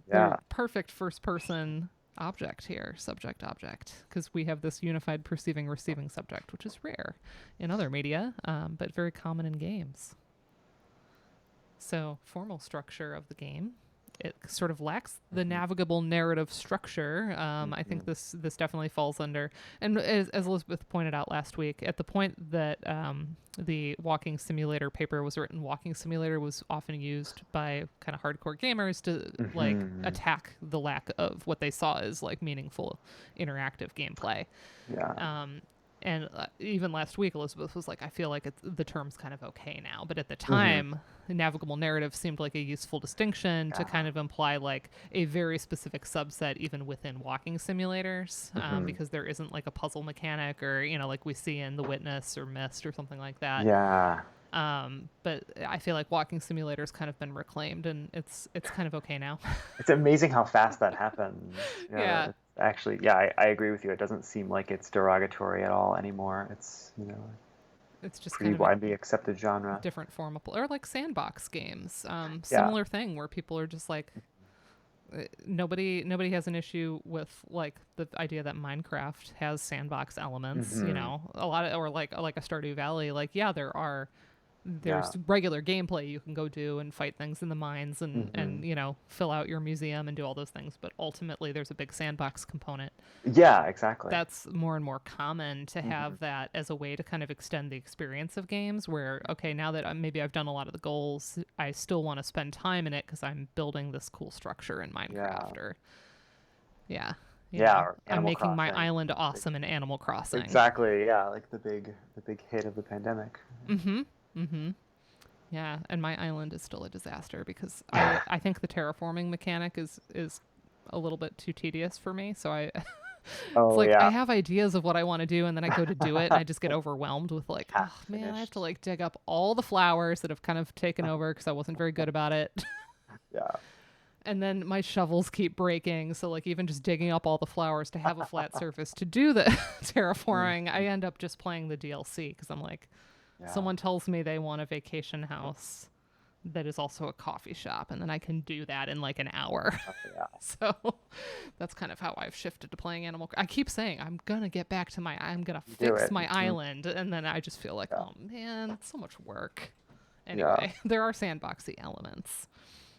A: They're
B: Yeah.
A: perfect first person object here, subject object, because we have this unified perceiving receiving subject, which is rare in other media, but very common in games. So formal structure of the game. It sort of lacks the
B: Hmm.
A: navigable narrative structure. I think
B: Hmm.
A: this definitely falls under, and as Elizabeth pointed out last week, at the point that the walking simulator paper was written, walking simulator was often used by kind of hardcore gamers to like
B: Hmm.
A: attack the lack of what they saw as like meaningful interactive gameplay.
B: Yeah.
A: And even last week, Elizabeth was like, I feel like the term's kind of okay now. But at the
B: Hmm.
A: time, navigable narrative seemed like a useful distinction to
B: Yeah.
A: kind of imply like a very specific subset, even within walking simulators,
B: Hmm.
A: because there isn't like a puzzle mechanic or, like we see in The Witness or Myst or something like that.
B: Yeah.
A: But I feel like walking simulators kind of been reclaimed, and it's kind of okay now.
B: It's amazing how fast that happens. Yeah.
A: Yeah.
B: It's actually, yeah, I agree with you. It doesn't seem like it's derogatory at all anymore. It's,
A: It's just
B: pretty
A: kind of a
B: widely accepted genre.
A: different form of, or like sandbox games,
B: Yeah.
A: similar thing where people are just like, nobody has an issue with like the idea that Minecraft has sandbox elements,
B: Hmm.
A: a lot of, or like a Stardew Valley. Like, yeah, there are there's regular gameplay you can go do and fight things in the mines and fill out your museum and do all those things, but ultimately there's a big sandbox component.
B: Yeah, exactly.
A: That's more and more common to have that as a way to kind of extend the experience of games where, okay, now that maybe I've done a lot of the goals, I still want to spend time in it because I'm building this cool structure in Minecraft. Or
B: Yeah, or
A: I'm
B: Animal
A: making my
B: Crossing.
A: island awesome in Animal Crossing.
B: Exactly. Yeah, like the big hit of the pandemic.
A: Yeah, and my island is still a disaster because I think the terraforming mechanic is a little bit too tedious for me. So it's
B: Oh
A: like I
B: yeah.
A: have ideas of what I want to do, and then I go to do it, and I just get overwhelmed with like,
B: Half
A: oh man, I have
B: finished.
A: to like dig up all the flowers that have kind of taken over because I wasn't very good about it.
B: Yeah.
A: And then my shovels keep breaking, so like even just digging up all the flowers to have a flat surface to do the terraforming, I end up just playing the DLC because I'm like,
B: Yeah.
A: someone tells me they want a vacation house that is also a coffee shop, and then I can do that in like an hour.
B: Oh, yeah.
A: So that's kind of how I've shifted to playing I keep saying I'm gonna get back to I'm gonna
B: You do
A: fix
B: it.
A: my island, and then I just feel like,
B: Yeah.
A: oh man, it's so much work.
B: Yeah.
A: Anyway, there are sandboxy elements.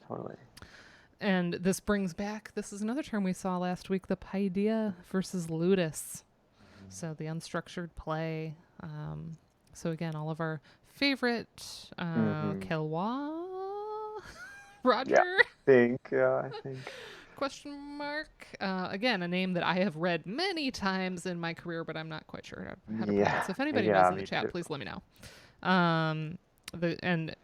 B: Totally.
A: And this brings back, this is another term we saw last week, the paideia versus ludus. So the unstructured play. So again, all of our favorite
B: Mm-hmm.
A: Kelwa
B: Yeah.
A: Roger
B: I think.
A: question mark. Again, a name that I have read many times in my career, but I'm not quite sure how to
B: Yeah.
A: pronounce. If anybody knows
B: Yeah,
A: in the
B: me
A: chat,
B: too.
A: please let me know. And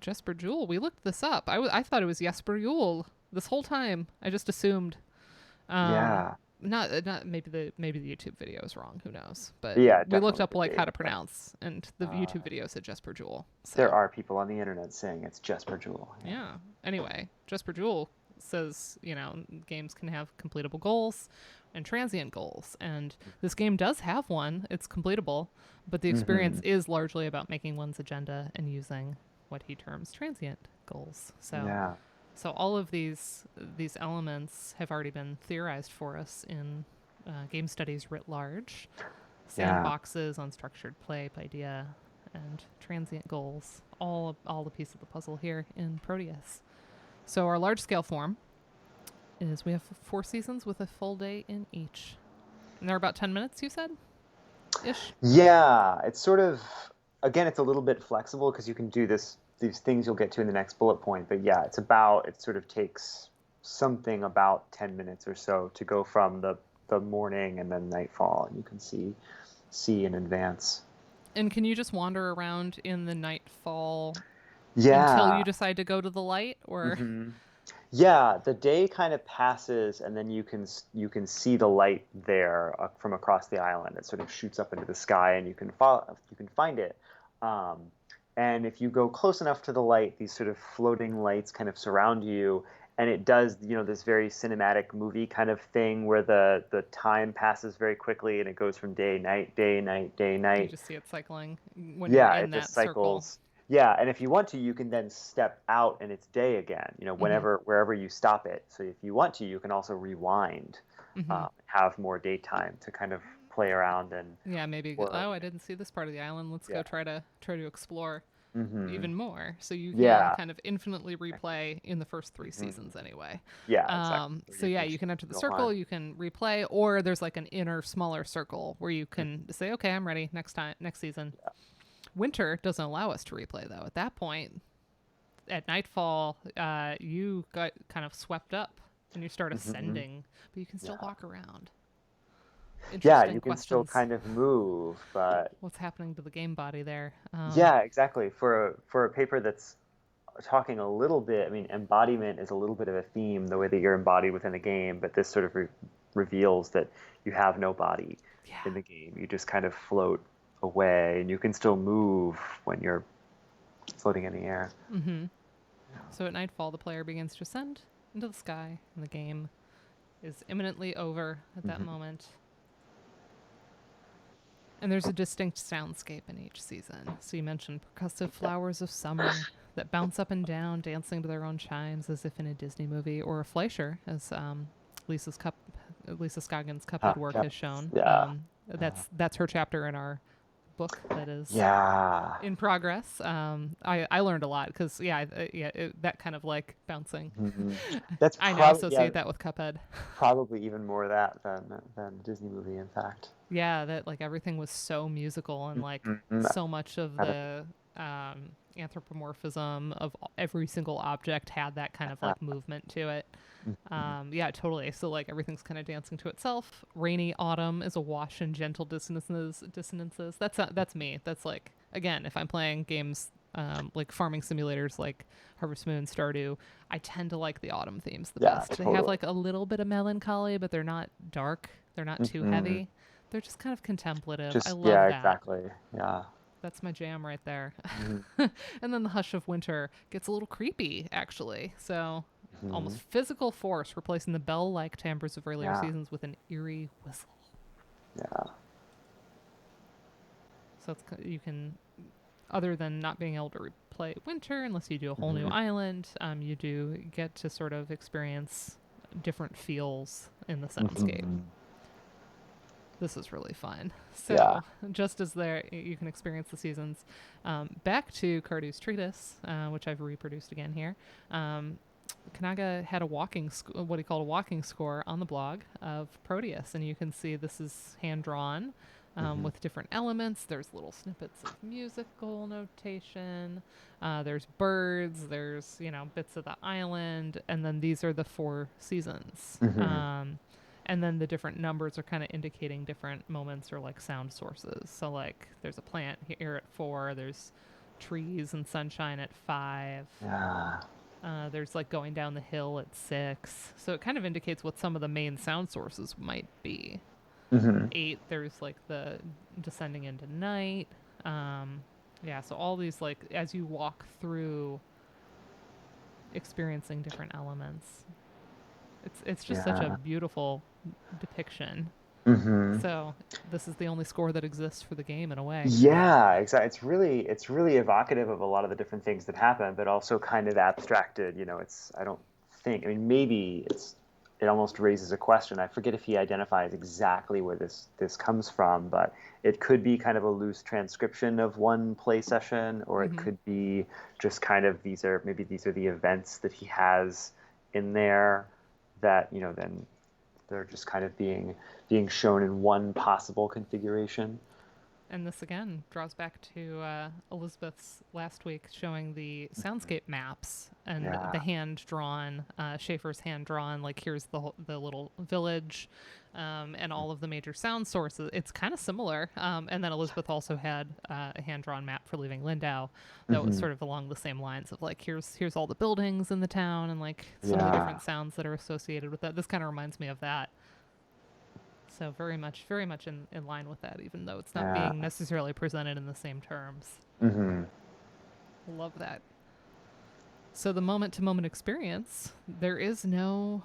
A: Jesper Jewel, we looked this up. I thought it was Jesper Jewel this whole time. I just assumed.
B: Yeah.
A: Not maybe the YouTube video is wrong. Who knows? But
B: Yeah,
A: we looked
B: definitely
A: up
B: could
A: like
B: be.
A: how to pronounce, and the
B: Uh,
A: YouTube video said Jesper Jewel.
B: there
A: So
B: are people on the internet saying it's Jesper Jewel. Yeah.
A: yeah. Anyway, Jesper Jewel says games can have completable goals and transient goals, and this game does have one. It's completable, but the experience
B: Mm-hmm.
A: is largely about making one's agenda and using what he terms transient goals.
B: Yeah.
A: So all of these elements have already been theorized for us in game studies writ large.
B: Yeah.
A: Sandboxes, unstructured play, idea, and transient goals. All the piece of the puzzle here in Proteus. So our large scale form is we have 4 seasons with a full day in each. And they're about 10 minutes, you said? Ish?
B: Yeah, it's sort of again, it's a little bit flexible because you can do these things you'll get to in the next bullet point. But yeah, it sort of takes something about 10 minutes or so to go from the morning and then nightfall, and you can see in advance.
A: And can you just wander around in the nightfall until you
B: Yeah.
A: decide to go to the light? Or.
B: hmm Yeah, the day kind of passes, and then you can see the light there from across the island. It sort of shoots up into the sky, and you can find it. Um, and if you go close enough to the light, these sort of floating lights kind of surround you, and it does this very cinematic movie kind of thing where the time passes very quickly, and it goes from day night day night day
A: You
B: night.
A: just see it cycling when you're
B: Yeah,
A: in
B: it just
A: that circle.
B: cycles. Yeah, and if you want to, you can then step out and it's day again,
A: Mm-hmm.
B: wherever you stop it. So if you want to, you can also rewind,
A: Mm-hmm.
B: have more daytime to kind of play around and
A: Yeah, maybe.
B: or
A: Oh, I didn't see this part of the island. Let's go
B: yeah.
A: try to explore
B: hmm
A: even more. So you can
B: Yeah.
A: kind of infinitely replay in the first 3
B: hmm
A: seasons anyway.
B: Yeah, exactly. So
A: So
B: you
A: yeah,
B: can
A: you can enter the
B: go on.
A: circle, you can replay, or there's like an inner smaller circle where you can say, okay, I'm ready next season. Winter doesn't allow us to replay though. At that point, at nightfall, you got kind of swept up and you start
B: hmm
A: ascending, but you can still
B: Yeah.
A: walk around.
B: Yeah,
A: Interesting
B: you can still
A: questions.
B: kind of move, but
A: What's happening to the game body there?
B: yeah, exactly. For a paper that's talking a little bit, I mean, embodiment is a little bit of a theme, the way that you're embodied within a game, but this sort of reveals that you have no body
A: Yeah.
B: in the game. You just kind of float away, and you can still move when you're floating in the air.
A: Mm-hmm. So at nightfall, the player begins to ascend into the sky, and the game is imminently over at that
B: hmm
A: moment. And there's a distinct soundscape in each season. So you mentioned percussive
B: Yeah.
A: flowers of summer that bounce up and down, dancing to their own chimes as if in a Disney movie, or a Fleischer, as Lisa Scoggins' Cuphead work
B: Yeah.
A: has shown.
B: Yeah.
A: That's her chapter in our book that is
B: Yeah.
A: in progress. I learned a lot because that kind of like bouncing.
B: Hmm. That's
A: I now
B: probably, yeah,
A: associate that with Cuphead.
B: probably even more of that than a Disney movie, in fact.
A: Yeah, that like everything was so musical and like
B: Hmm.
A: so much of the anthropomorphism of every single object had that kind of like movement to it. Yeah, totally. So like everything's kind of dancing to itself. Rainy autumn is awash in gentle dissonances. That's me. That's like again, if I'm playing games like farming simulators like Harvest Moon, Stardew, I tend to like the autumn themes the
B: Yeah,
A: best. They have
B: totally.
A: like a little bit of melancholy, but they're not dark. They're not too
B: Hmm.
A: heavy. They're just kind of contemplative. I
B: Just,
A: love
B: yeah,
A: that.
B: exactly. Yeah.
A: That's my jam right there.
B: Hmm.
A: And then the hush of winter gets a little creepy, actually. So,
B: Hmm.
A: almost physical force replacing the bell like timbres of earlier
B: Yeah.
A: seasons with an eerie whistle.
B: Yeah.
A: So, you can, other than not being able to replay winter unless you do a whole new
B: Hmm.
A: island, you do get to sort of experience different feels in the soundscape.
B: Hmm.
A: This is really fun.
B: Yeah.
A: So, just as there, you can experience the seasons. Back to Cardew's Treatise, which I've reproduced again here. Um, Kanaga had a what he called a walking score on the blog of Proteus, and you can see this is hand drawn
B: Hmm.
A: with different elements. There's little snippets of musical notation. There's birds. There's bits of the island, and then these are the 4 seasons.
B: Hmm.
A: And then the different numbers are kind of indicating different moments or like sound sources. So like there's a plant here at 4. There's trees and sunshine at 5.
B: Yeah.
A: There's like going down the hill at 6. So it kind of indicates what some of the main sound sources might be.
B: Hmm.
A: 8, there's like the descending into night. Yeah, so all these like as you walk through experiencing different elements. It's just such a
B: Yeah.
A: beautiful depiction.
B: Hmm.
A: So this is the only score that exists for the game in a way.
B: Yeah, exactly. It's really evocative of a lot of the different things that happen, but also kind of abstracted. I don't think. I mean, maybe it almost raises a question. I forget if he identifies exactly where this comes from, but it could be kind of a loose transcription of one play session, or it
A: Mm-hmm.
B: could be just kind of these are the events that he has in there that then they're just kind of being shown in one possible configuration.
A: And this again draws back to Elizabeth's last week showing the soundscape maps and the
B: Yeah.
A: hand drawn, Schaefer's hand drawn, like here's the little village and all of the major sound sources. It's kind of similar. And then Elizabeth also had a hand drawn map for Leaving Lindau that was
B: Hmm.
A: sort of along the same lines of like, here's all the buildings in the town and like some of the
B: Yeah.
A: different sounds that are associated with that. This kind of reminds me of that. So very much in line with that, even though it's not
B: Yeah.
A: being necessarily presented in the same terms.
B: Hmm.
A: Love that. So the moment to moment experience, there is no.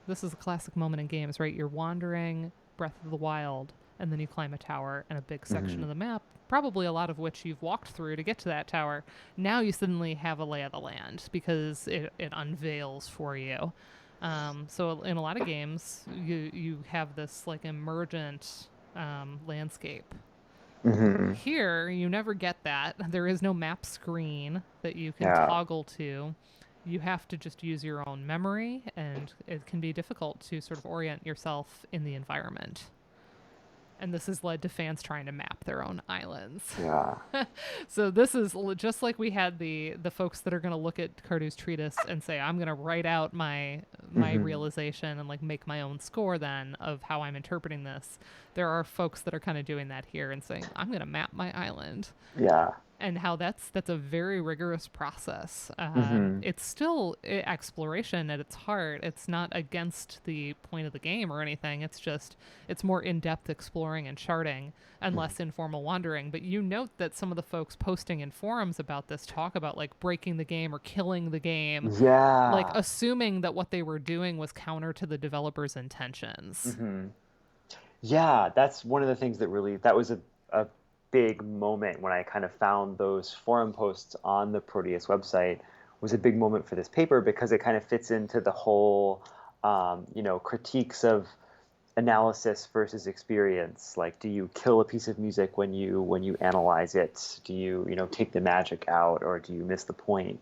A: This is a classic moment in games, right? You're wandering Breath of the Wild, and then you climb a tower and a big section
B: Hmm.
A: of the map, probably a lot of which you've walked through to get to that tower. Now you suddenly have a lay of the land because it unveils for you. So in a lot of games, you have this like emergent landscape.
B: Hmm.
A: Here, you never get that. There is no map screen that you can
B: Yeah.
A: toggle to. You have to just use your own memory, and it can be difficult to sort of orient yourself in the environment. And this has led to fans trying to map their own islands.
B: Yeah.
A: So this is just like we had the folks that are going to look at Cardew's treatise and say, I'm going to write out my
B: Hmm.
A: realization and like make my own score then of how I'm interpreting this. There are folks that are kind of doing that here and saying, I'm going to map my island,
B: Yeah.
A: and how that's a very rigorous process.
B: Hmm.
A: It's still exploration at its heart. It's not against the point of the game or anything. It's more in-depth exploring and charting and less informal wandering. But you note that some of the folks posting in forums about this talk about like breaking the game or killing the game, like
B: Yeah.
A: assuming that what they were doing was counter to the developer's intentions.
B: Hmm. Yeah, that's one of the things that was a big moment when I kind of found those forum posts on the Proteus website was a big moment for this paper because it kind of fits into the whole, critiques of analysis versus experience. Like, do you kill a piece of music when you analyze it? Do you take the magic out, or do you miss the point?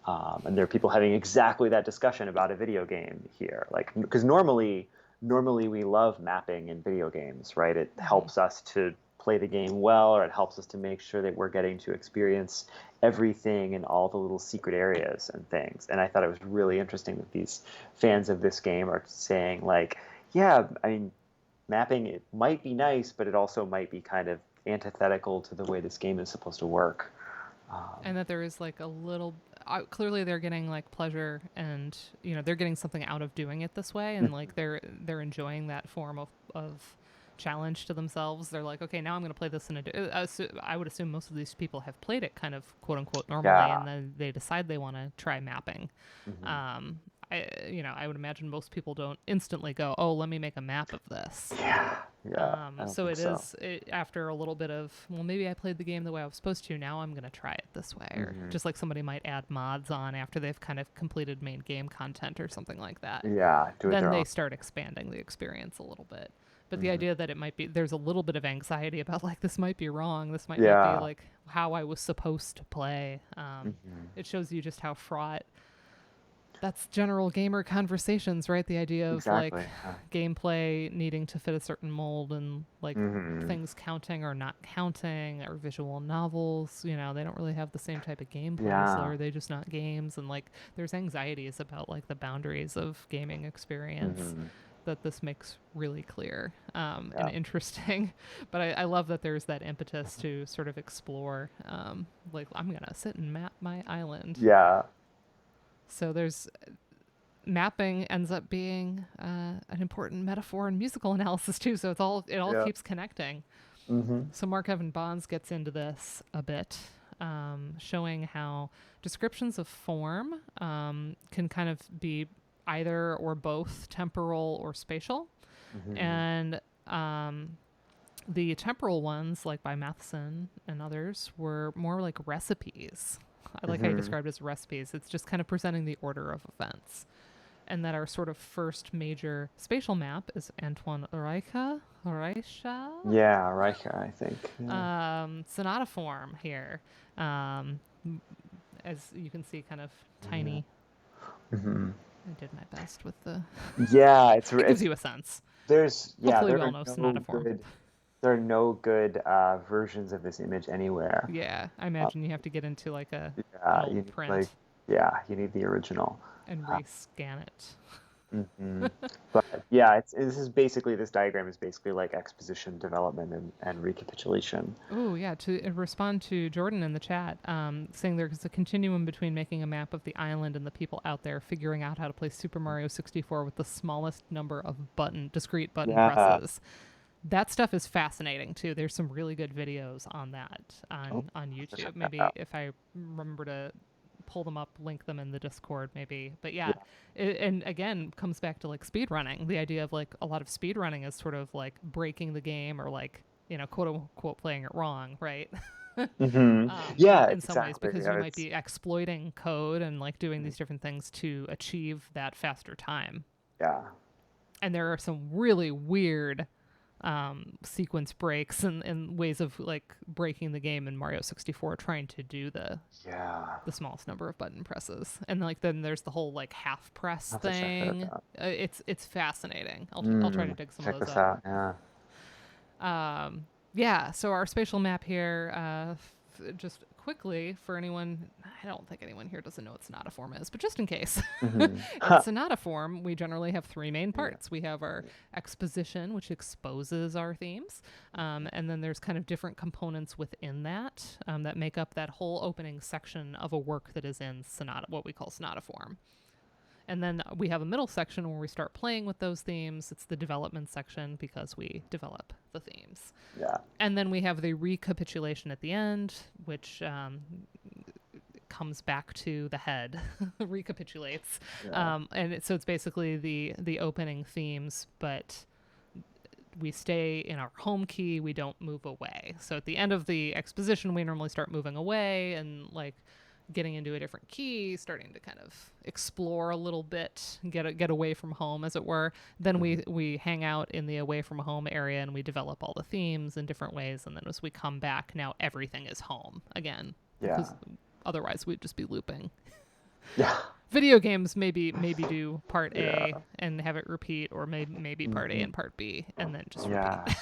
B: And there are people having exactly that discussion about a video game here. Like, because normally we love mapping in video games, right? It helps us to play the game well, or it helps us to make sure that we're getting to experience everything in all the little secret areas and things. And I thought it was really interesting that these fans of this game are saying, like, yeah, I mean, mapping, it might be nice, but it also might be kind of antithetical to the way this game is supposed to work.
A: And that there is like a little clearly they're getting like pleasure, and they're getting something out of doing it this way, and like they're enjoying that form of challenge to themselves. They're like, okay, now I'm going to play this in I would assume most of these people have played it kind of quote unquote normally,
B: Yeah.
A: and then they decide they want to try mapping.
B: Hmm.
A: I would imagine most people don't instantly go, oh, let me make a map of this.
B: Yeah. Yeah. I don't
A: So
B: think
A: it
B: so.
A: is after a little bit of, well, maybe I played the game the way I was supposed to. Now I'm going to try it this way. Or
B: Hmm.
A: just like somebody might add mods on after they've kind of completed main game content or something like that.
B: Yeah. Do it
A: Then
B: their
A: they
B: own.
A: start expanding the experience a little bit. But the
B: Hmm.
A: idea that it might be, there's a little bit of anxiety about like, this might be wrong. This might not be
B: Yeah.
A: like how I was supposed to play.
B: Hmm.
A: It shows you just how fraught that's general gamer conversations, right? The idea of like
B: Exactly.
A: gameplay needing to fit a certain mold, and like
B: Hmm.
A: things counting or not counting, or visual novels, they don't really have the same type of gameplay, so
B: Yeah.
A: are they just not games? And like there's anxieties about like the boundaries of gaming experience
B: Hmm.
A: that this makes really clear, and
B: Yeah.
A: interesting. But I love that there's that impetus to sort of explore, like, I'm gonna sit and map my island.
B: Yeah.
A: So there's mapping ends up being an important metaphor in musical analysis too. So it all
B: Yeah.
A: keeps connecting.
B: Hmm.
A: So Mark Evan Bonds gets into this a bit, showing how descriptions of form can kind of be either or both temporal or spatial,
B: Hmm.
A: and the temporal ones, like by Matheson and others, were more like recipes. I like how you
B: Hmm.
A: described it as recipes. It's just kind of presenting the order of events. And that our sort of first major spatial map is Antoine Reicha,
B: Yeah. Riker, I think. Yeah.
A: sonata form here. Um, as you can see, kind of
B: Yeah.
A: tiny.
B: Hmm.
A: I did my best with the.
B: Yeah. It's
A: It gives
B: it's
A: you a sense.
B: there's yeah
A: Hopefully,
B: there
A: we all
B: are
A: know
B: no
A: sonata form.
B: good versions of this image anywhere.
A: Yeah, I
B: Uh,
A: imagine you have to get into like an
B: yeah. You
A: old
B: need like
A: print
B: yeah. You need the original.
A: and
B: Uh,
A: rescan it.
B: hmm. But yeah, this diagram is basically like exposition, development, and recapitulation.
A: Oh, yeah. To respond to Jordan in the chat, saying there's a continuum between making a map of the island and the people out there figuring out how to play Super Mario 64 with the smallest number of discrete button
B: Yeah.
A: presses. That stuff is fascinating too. There's some really good videos on that
B: Oh,
A: on
B: I'll have to check
A: YouTube.
B: that
A: Maybe
B: out.
A: if I remember to pull them up, link them in the Discord, maybe. But yeah,
B: Yeah.
A: and again, comes back to like speed running. The idea of like a lot of speed running is sort of like breaking the game, or like quote unquote playing it wrong, right?
B: Hmm. Yeah.
A: In some ways,
B: Exactly.
A: because you
B: Yeah.
A: might be exploiting code and like doing these different things to achieve that faster time.
B: Yeah.
A: And there are some really weird sequence breaks and ways of like breaking the game in Mario 64, trying to do
B: Yeah.
A: the smallest number of button presses. And like then there's the whole like half press
B: I'll have to check that
A: thing.
B: out.
A: It's fascinating. I'll try to dig some of
B: Check
A: those
B: this
A: up.
B: out. Yeah.
A: Yeah, so our spatial map here, just quickly for anyone, I don't think anyone here doesn't know what sonata form is, but just in case.
B: Hmm.
A: In sonata form, we generally have three main
B: Yeah.
A: parts. We have our exposition, which exposes our themes, and then there's kind of different components within that that make up that whole opening section of a work that is in sonata, what we call sonata form. And then we have a middle section where we start playing with those themes. It's the development section because we develop the themes.
B: Yeah.
A: And then we have the recapitulation at the end, which comes back to the head, recapitulates.
B: Yeah.
A: So it's basically the opening themes, but we stay in our home key. We don't move away. So at the end of the exposition, we normally start moving away and like getting into a different key, starting to kind of explore a little bit, get away from home, as it were. Then we hang out in the away from home area and we develop all the themes in different ways. And then as we come back, now everything is home again,
B: Yeah.
A: because otherwise we'd just be looping.
B: Yeah.
A: Video games maybe do part
B: Yeah.
A: A and have it repeat, or maybe part A and part B and then just repeat.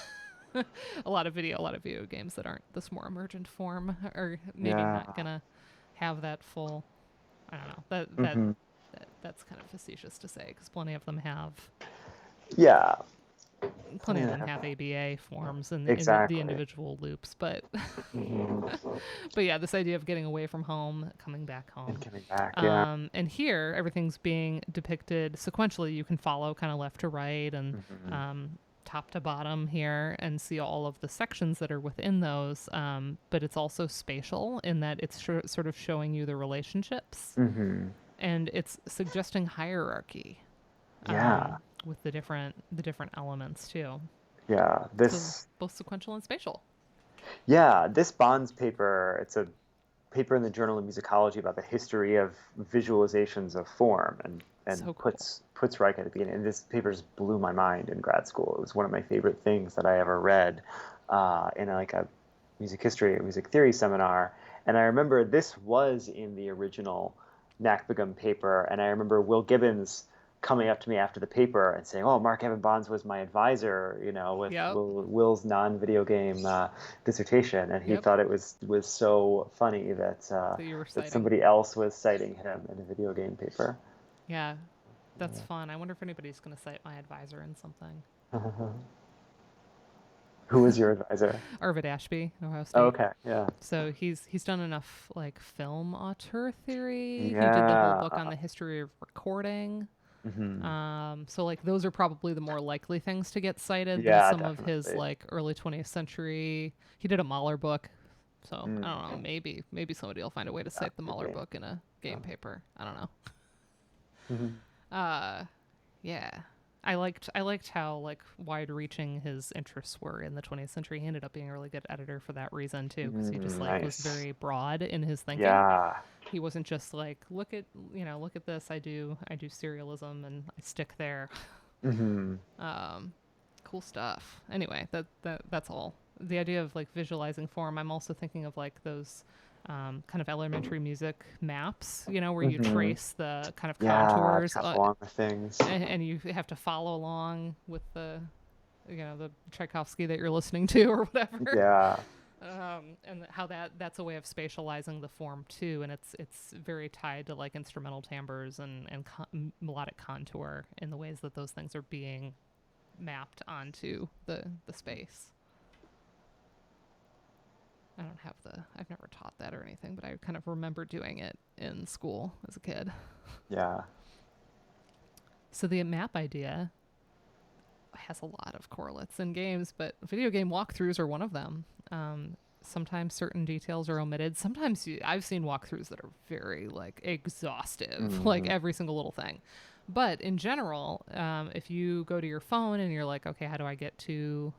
B: Yeah.
A: a lot of video games that aren't this more emergent form are maybe
B: Yeah.
A: not gonna have that full. I don't know. That's kind of facetious to say, because plenty of them have
B: Yeah.
A: ABA forms and
B: Exactly.
A: the individual loops, but
B: Mhm.
A: but yeah, this idea of getting away from home, coming back home.
B: And coming back, yeah.
A: And here everything's being depicted sequentially. You can follow kind of left to right and top to bottom here and see all of the sections that are within those. But it's also spatial in that it's sort of showing you the relationships, and it's suggesting hierarchy.
B: Yeah.
A: With the different elements too.
B: Yeah.
A: So both sequential and spatial.
B: Yeah, this Bonds paper, it's a paper in the Journal of Musicology about the history of visualizations of form, and
A: So cool.
B: puts Reich at the beginning. And this paper just blew my mind in grad school. It was one of my favorite things that I ever read in like a music history or music theory seminar. And I remember this was in the original NACBGM paper, and I remember Will Gibbons coming up to me after the paper and saying, "Oh, Mark Evan Bonds was my advisor, with Will's non-video game dissertation," and he thought it was so funny that that somebody else was citing him in a video game paper.
A: Yeah, that's fun. I wonder if anybody's going to cite my advisor in something.
B: Who was your advisor?
A: Arvid Ashby, Ohio State.
B: Oh, okay, yeah.
A: So he's done enough like film auteur theory. Yeah. He did the whole book on the history of recording. So like those are probably the more likely things to get cited than some of his like early 20th century. He did a Mahler book, so I don't know. Maybe somebody will find a way to cite the Mahler book in a game paper. I don't know. Yeah. I liked how like wide-reaching his interests were in the 20th century. He ended up being a really good editor for that reason too, because he just like was very broad in his thinking. Yeah. He wasn't just like look at this. I do serialism and I stick there. Cool stuff. Anyway, that's all. The idea of like visualizing form. I'm also thinking of like those kind of elementary music maps, where you trace the kind of contours
B: along the things,
A: and you have to follow along with the Tchaikovsky that you're listening to or whatever.
B: Yeah.
A: And how that's a way of spatializing the form too, and it's very tied to like instrumental timbres and melodic contour in the ways that those things are being mapped onto the space. I've never taught that or anything, but I kind of remember doing it in school as a kid. Yeah. So the map idea has a lot of correlates in games, but video game walkthroughs are one of them. Sometimes certain details are omitted. Sometimes I've seen walkthroughs that are very like exhaustive, like every single little thing. But in general, if you go to your phone and you're like, okay, how do I get to,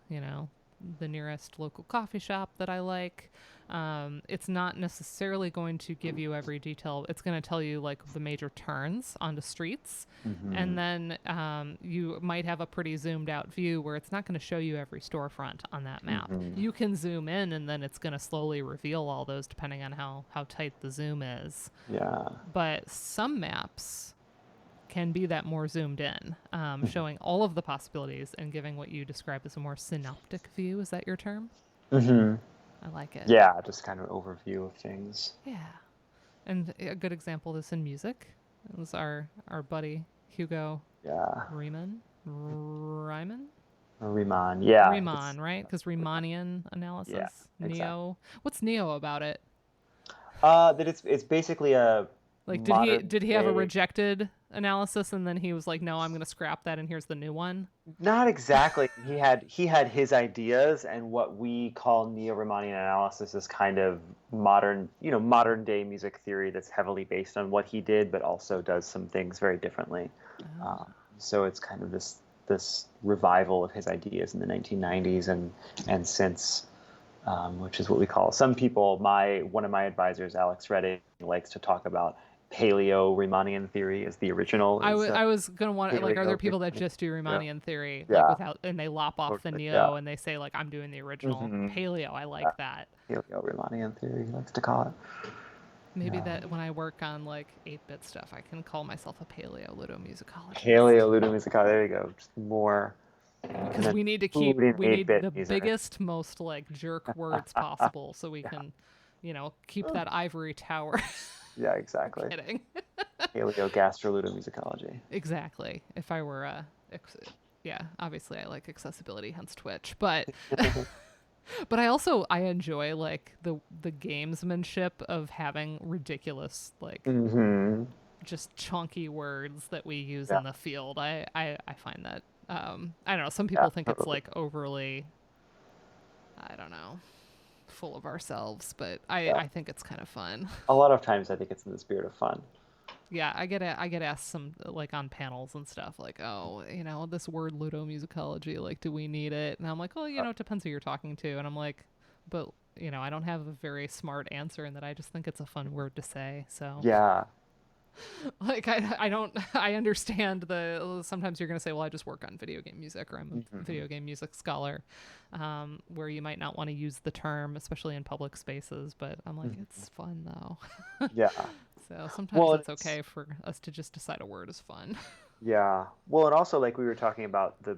A: the nearest local coffee shop that I like, it's not necessarily going to give you every detail. It's going to tell you like the major turns onto streets, and then you might have a pretty zoomed out view where it's not going to show you every storefront on that map. You can zoom in and then it's going to slowly reveal all those depending on how tight the zoom is. Yeah. But some maps can be that more zoomed in, showing all of the possibilities and giving what you describe as a more synoptic view. Is that your term? I like it.
B: Yeah, just kind of overview of things.
A: Yeah. And a good example of this in music was our buddy Hugo Riemann,
B: yeah.
A: Riemann, right? Because Riemannian analysis.
B: Yeah, exactly.
A: Neo. What's Neo about it?
B: That it's basically a
A: like did he have a rejected analysis and then he was like, no, I'm going to scrap that and here's the new one?
B: Not exactly. He had his ideas, and what we call neo-Riemannian analysis is kind of modern day music theory that's heavily based on what he did, but also does some things very differently. So it's kind of this revival of his ideas in the 1990s and since which is what we call some people. One of my advisors, Alex Redding, likes to talk about Paleo-Riemannian theory as the original.
A: I was gonna want like, are there people that
B: Paleo-Riemannian.
A: just do
B: Yeah,
A: Riemannian theory like
B: yeah,
A: without, and they lop off the
B: totally. Yeah.
A: neo and they say like I'm doing the original
B: Hmm.
A: paleo? I
B: Yeah.
A: like that.
B: Paleo-Riemannian theory, he likes to call it.
A: Maybe
B: Yeah.
A: that when I work on like 8-bit stuff, I can call myself a paleo ludomusicologist.
B: Paleo-Ludomusicology. There you go. Just more. And
A: Because
B: then
A: we need to keep,
B: food in
A: we need
B: 8-bit
A: the
B: music.
A: biggest, most like jerk words possible so we
B: Yeah.
A: can, keep that ivory tower.
B: Yeah,
A: I'm
B: exactly.
A: kidding.
B: Paleo-gastroludomusicology.
A: Exactly. If I were yeah, obviously I like accessibility, hence Twitch, but but I enjoy like the gamesmanship of having ridiculous like
B: Hmm.
A: just chunky words that we use
B: Yeah.
A: in the field. I find that I don't know, some
B: Yeah,
A: people think it's
B: totally.
A: like overly, I don't know, full of ourselves, but
B: Yeah.
A: I think it's kind of fun.
B: A lot of times I think it's in the spirit of fun.
A: Yeah, I get asked some like on panels and stuff like, oh, this word ludomusicology, like, do we need it? And I'm like, well,
B: Uh,
A: it depends who you're talking to. And I'm like, but I don't have a very smart answer in that. I just think it's a fun word to say. So
B: yeah.
A: like I don't I understand the sometimes you're gonna say, well, I just work on video game music or I'm a
B: Hmm.
A: video game music scholar, where you might not want to use the term, especially in public spaces. But I'm like,
B: Hmm.
A: it's fun though.
B: Yeah.
A: So sometimes
B: Well,
A: it's
B: it's
A: okay for us to just decide a word is fun.
B: yeah. Well, and also like we were talking about the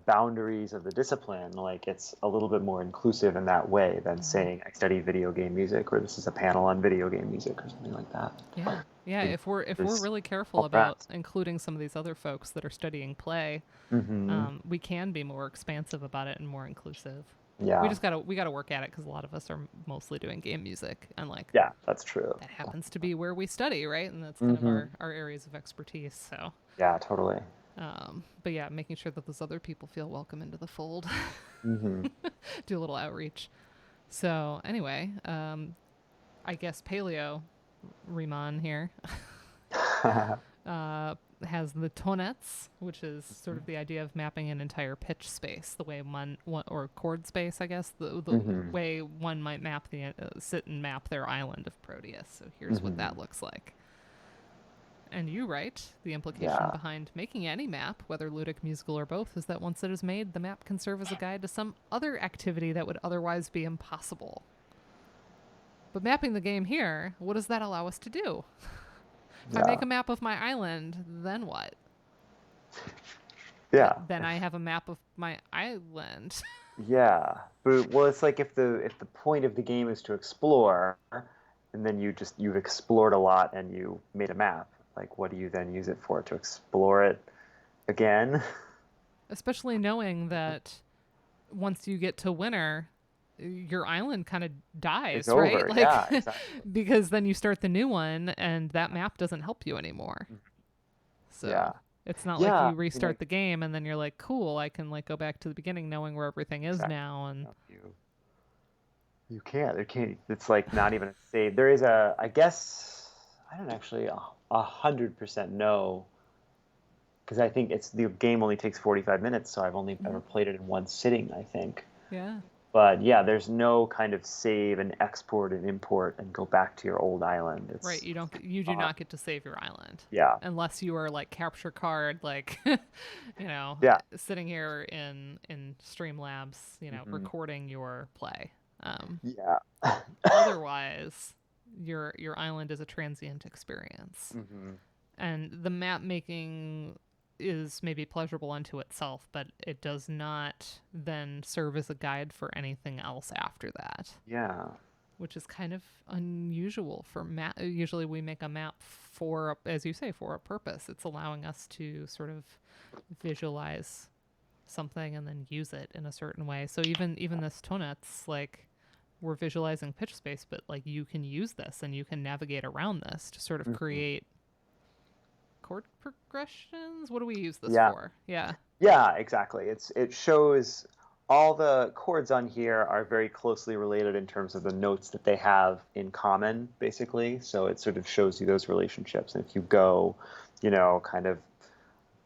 B: boundaries of the discipline, like it's a little bit more inclusive in that way than
A: Hmm.
B: saying I study video game music or this is a panel on video game music or something like that.
A: Yeah. Yeah,
B: You know,
A: if we're
B: there's
A: really careful
B: all
A: about
B: brands.
A: including some of these other folks that are studying play,
B: Hmm.
A: we can be more expansive about it and more inclusive.
B: Yeah.
A: We gotta work at it because a lot of us are mostly doing game music, and like
B: Yeah, that's true.
A: that happens to be where we study, right? And that's kind of
B: Hmm.
A: our areas of expertise. So,
B: Yeah, totally.
A: but yeah, making sure that those other people feel welcome into the fold,
B: Hmm.
A: do a little outreach. So anyway, I guess Paleo Riemann here uh, has the tonets, which is sort of the idea of mapping an entire pitch space, the way one or chord space, I guess, the
B: Hmm.
A: way one might map sit and map their island of Proteus. So here's what
B: Hmm.
A: that looks like. And you write the implication
B: Yeah.
A: behind making any map, whether ludic, musical, or both, is that once it is made, the map can serve as a guide to some other activity that would otherwise be impossible. But mapping the game here, what does that allow us to do? If I make
B: Yeah.
A: a map of my island, then what?
B: Yeah.
A: Then I have a map of my island.
B: Yeah. But well, it's like if the point of the game is to explore, and then you've explored a lot and you made a map, like what do you then use it for? To explore it again?
A: Especially knowing that once you get to winter, your island kind of
B: It's
A: dies, right?
B: over.
A: Like,
B: Yeah, exactly.
A: because then you start the new one and that map doesn't help you anymore.
B: Mhm.
A: So
B: Yeah.
A: it's not like
B: Yeah.
A: you restart the game and then you're like, cool, I can like go back to the beginning knowing where everything is
B: Exactly.
A: now. And
B: No, you can't. There can't. It's like not even a save. There is a. I guess I don't actually 100% know because I think it's the game only takes 45 minutes, so I've only
A: mhm.
B: ever played it in one sitting, I think.
A: Yeah.
B: But yeah, there's no kind of save and export and import and go back to your old island.
A: Right,
B: It's
A: you do
B: uh,
A: not get to save your island
B: yeah,
A: unless you are like capture card, like
B: yeah,
A: sitting here in Streamlabs,
B: hmm,
A: recording your play.
B: yeah,
A: Otherwise, your island is a transient experience,
B: hmm,
A: and the map making is maybe pleasurable unto itself, but it does not then serve as a guide for anything else after that,
B: yeah,
A: which is kind of unusual for map. Usually we make a map for, as you say, for a purpose. It's allowing us to sort of visualize something and then use it in a certain way. So even this tonets, like, we're visualizing pitch space, but like you can use this and you can navigate around this to sort of
B: hmm,
A: create chord progressions. What do we use this
B: yeah,
A: for? Yeah.
B: yeah, exactly. It shows all the chords on here are very closely related in terms of the notes that they have in common, basically. So it sort of shows you those relationships. And if you go, kind of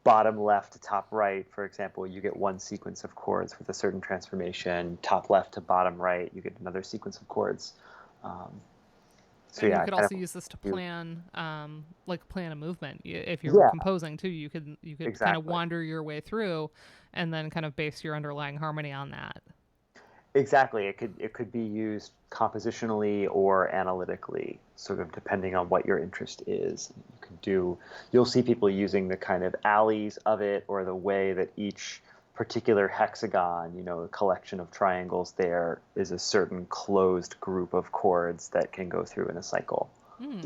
B: bottom left to top right, for example, you get one sequence of chords with a certain transformation. Top left to bottom right, you get another sequence of chords. Um, so
A: And you
B: yeah,
A: could
B: kind
A: also
B: of
A: use this to plan, like plan a movement. If you were
B: yeah,
A: composing too, you could kind of
B: exactly.
A: wander your way through, and then kind of base your underlying harmony on that.
B: Exactly. It could be used compositionally or analytically, sort of depending on what your interest is. You'll see people using the kind of alleys of it, or the way that each particular hexagon, a collection of triangles there, is a certain closed group of chords that can go through in a cycle.
A: Hmm.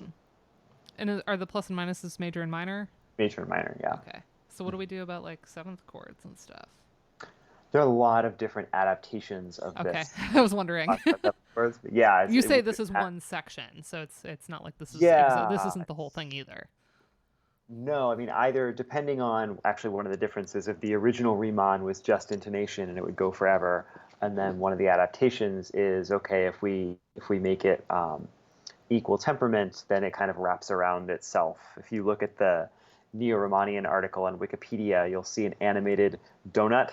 A: And are the plus and minuses major and minor?
B: Major and minor, yeah.
A: Okay. So what do we do about like seventh chords and stuff?
B: There are a lot of different adaptations of
A: Okay,
B: this
A: I was wondering.
B: concept of chords, but yeah,
A: You
B: it
A: say
B: would
A: this is one section, so it's not like this
B: yeah.
A: isn't the whole thing either.
B: No, I mean either depending on actually one of the differences. If the original Riemann was just intonation and it would go forever, and then one of the adaptations is okay, if we make it equal temperament, then it kind of wraps around itself. If you look at the Neo-Riemannian article on Wikipedia, you'll see an animated donut,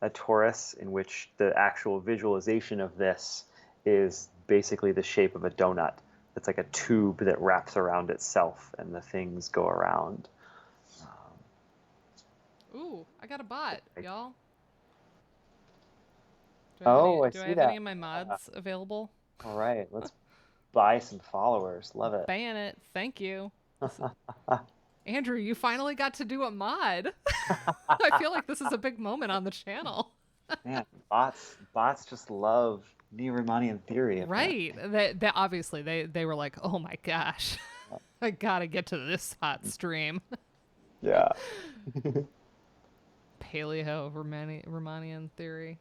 B: a torus, in which the actual visualization of this is basically the shape of a donut. It's like a tube that wraps around itself, and the things go around.
A: Ooh, I got a bot, y'all.
B: Oh, I
A: Do I
B: see
A: have any
B: that.
A: of my
B: Yeah.
A: mods available?
B: All right, let's buy some followers. Love it.
A: Ban it. Thank you. Andrew, you finally got to do a mod. I feel like this is a big moment on the channel.
B: Man, bots just love Neo-Riemannian theory,
A: Right.
B: apparently.
A: They obviously they were like, "Oh my gosh. I got to get to this hot stream."
B: Yeah.
A: Paleo Riemannian theory.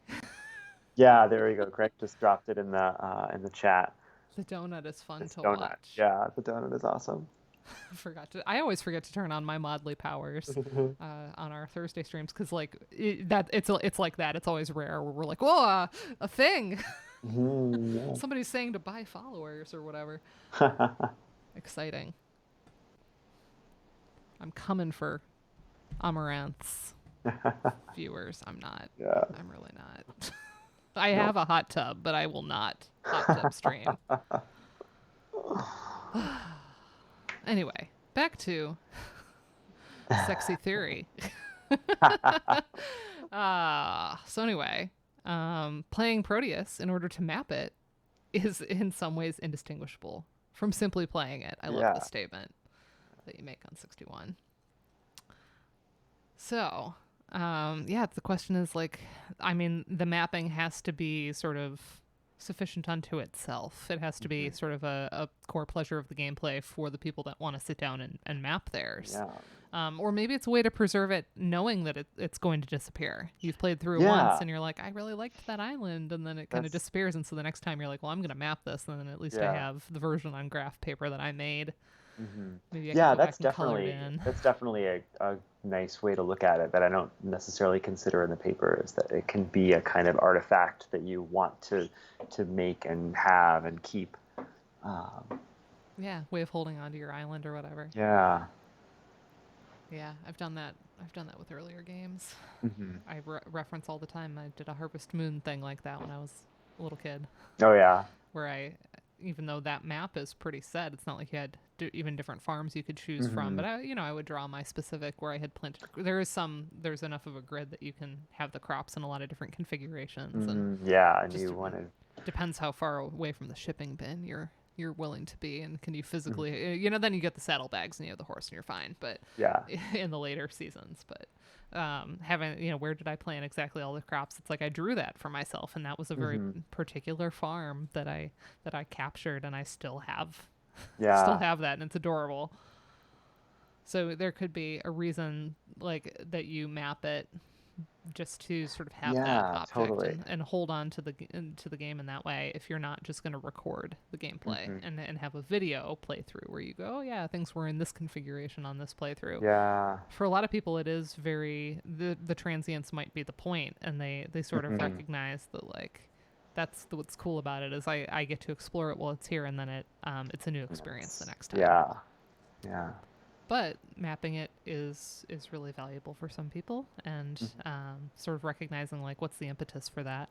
B: Yeah, there we go. Greg just dropped it in the chat.
A: The donut is fun
B: This
A: to
B: donut.
A: watch.
B: Yeah, the donut is awesome.
A: I always forget to turn on my modly powers on our Thursday streams because like it's like that. It's always rare where we're like, whoa, a thing.
B: Mhm,
A: Somebody's saying to buy followers or whatever.
B: yeah.
A: Exciting. I'm coming for Amaranth's viewers. I'm not.
B: Yeah.
A: I'm really not. I
B: No.
A: have a hot tub, but I will not hot tub stream. Anyway, back to sexy theory. So anyway, playing Proteus in order to map it is in some ways indistinguishable from simply playing it. I love
B: Yeah.
A: this statement that you make on 61. So, yeah, the question is like, I mean, the mapping has to be sort of sufficient unto itself. It has to be
B: Mhm.
A: sort of a core pleasure of the gameplay for the people that want to sit down and map theirs.
B: Yeah.
A: Or maybe it's a way to preserve it knowing that it's going to disappear. You've played through it once
B: Yeah.
A: and you're like, I really liked that island. And then it kind of
B: That's
A: disappears. And so the next time you're like, well, I'm going to map this. And then at least I
B: yeah.
A: have the version on graph paper that I made.
B: Hmm.
A: Maybe I can
B: Yeah,
A: go back and color it in.
B: that's definitely a nice way to look at it that I don't necessarily consider in the paper, is that it can be a kind of artifact that you want to make and have and keep. Um,
A: Yeah, way of holding onto your island or whatever.
B: yeah.
A: Yeah, I've done that. I've done that with earlier games.
B: Hmm.
A: I reference all the time. I did a Harvest Moon thing like that when I was a little kid,
B: Oh yeah.
A: where even though that map is pretty set, it's not like you had even different farms you could choose from.
B: Hmm.
A: But I would draw my specific where I had planted. There's enough of a grid that you can have the crops in a lot of different configurations, and
B: Yeah, and
A: just
B: you want to.
A: depends how far away from the shipping bin you're willing to be, and can you
B: Mhm.
A: physically then you get the saddlebags and you have the horse and you're fine. But
B: Yeah.
A: in the later seasons, but having where did I plant exactly all the crops? It's like I drew that for myself, and that was a very
B: Hmm.
A: particular farm that I captured, and I still have still
B: Yeah.
A: have that, and it's adorable. So there could be a reason like that you map it just to sort of have that
B: Yeah.
A: object
B: Totally.
A: and hold on to the game in that way, if you're not just going to record the gameplay
B: Hmm.
A: and have a video playthrough where you go, oh yeah, things were in this configuration on this playthrough.
B: Yeah.
A: For a lot of people it is very the transients might be the point, and they sort of
B: Hmm.
A: recognize that like that's what's cool about it is I get to explore it while it's here, and then it's a new experience the next time.
B: Yeah. Yeah.
A: But mapping it is really valuable for some people, and sort of recognizing like what's the impetus for that.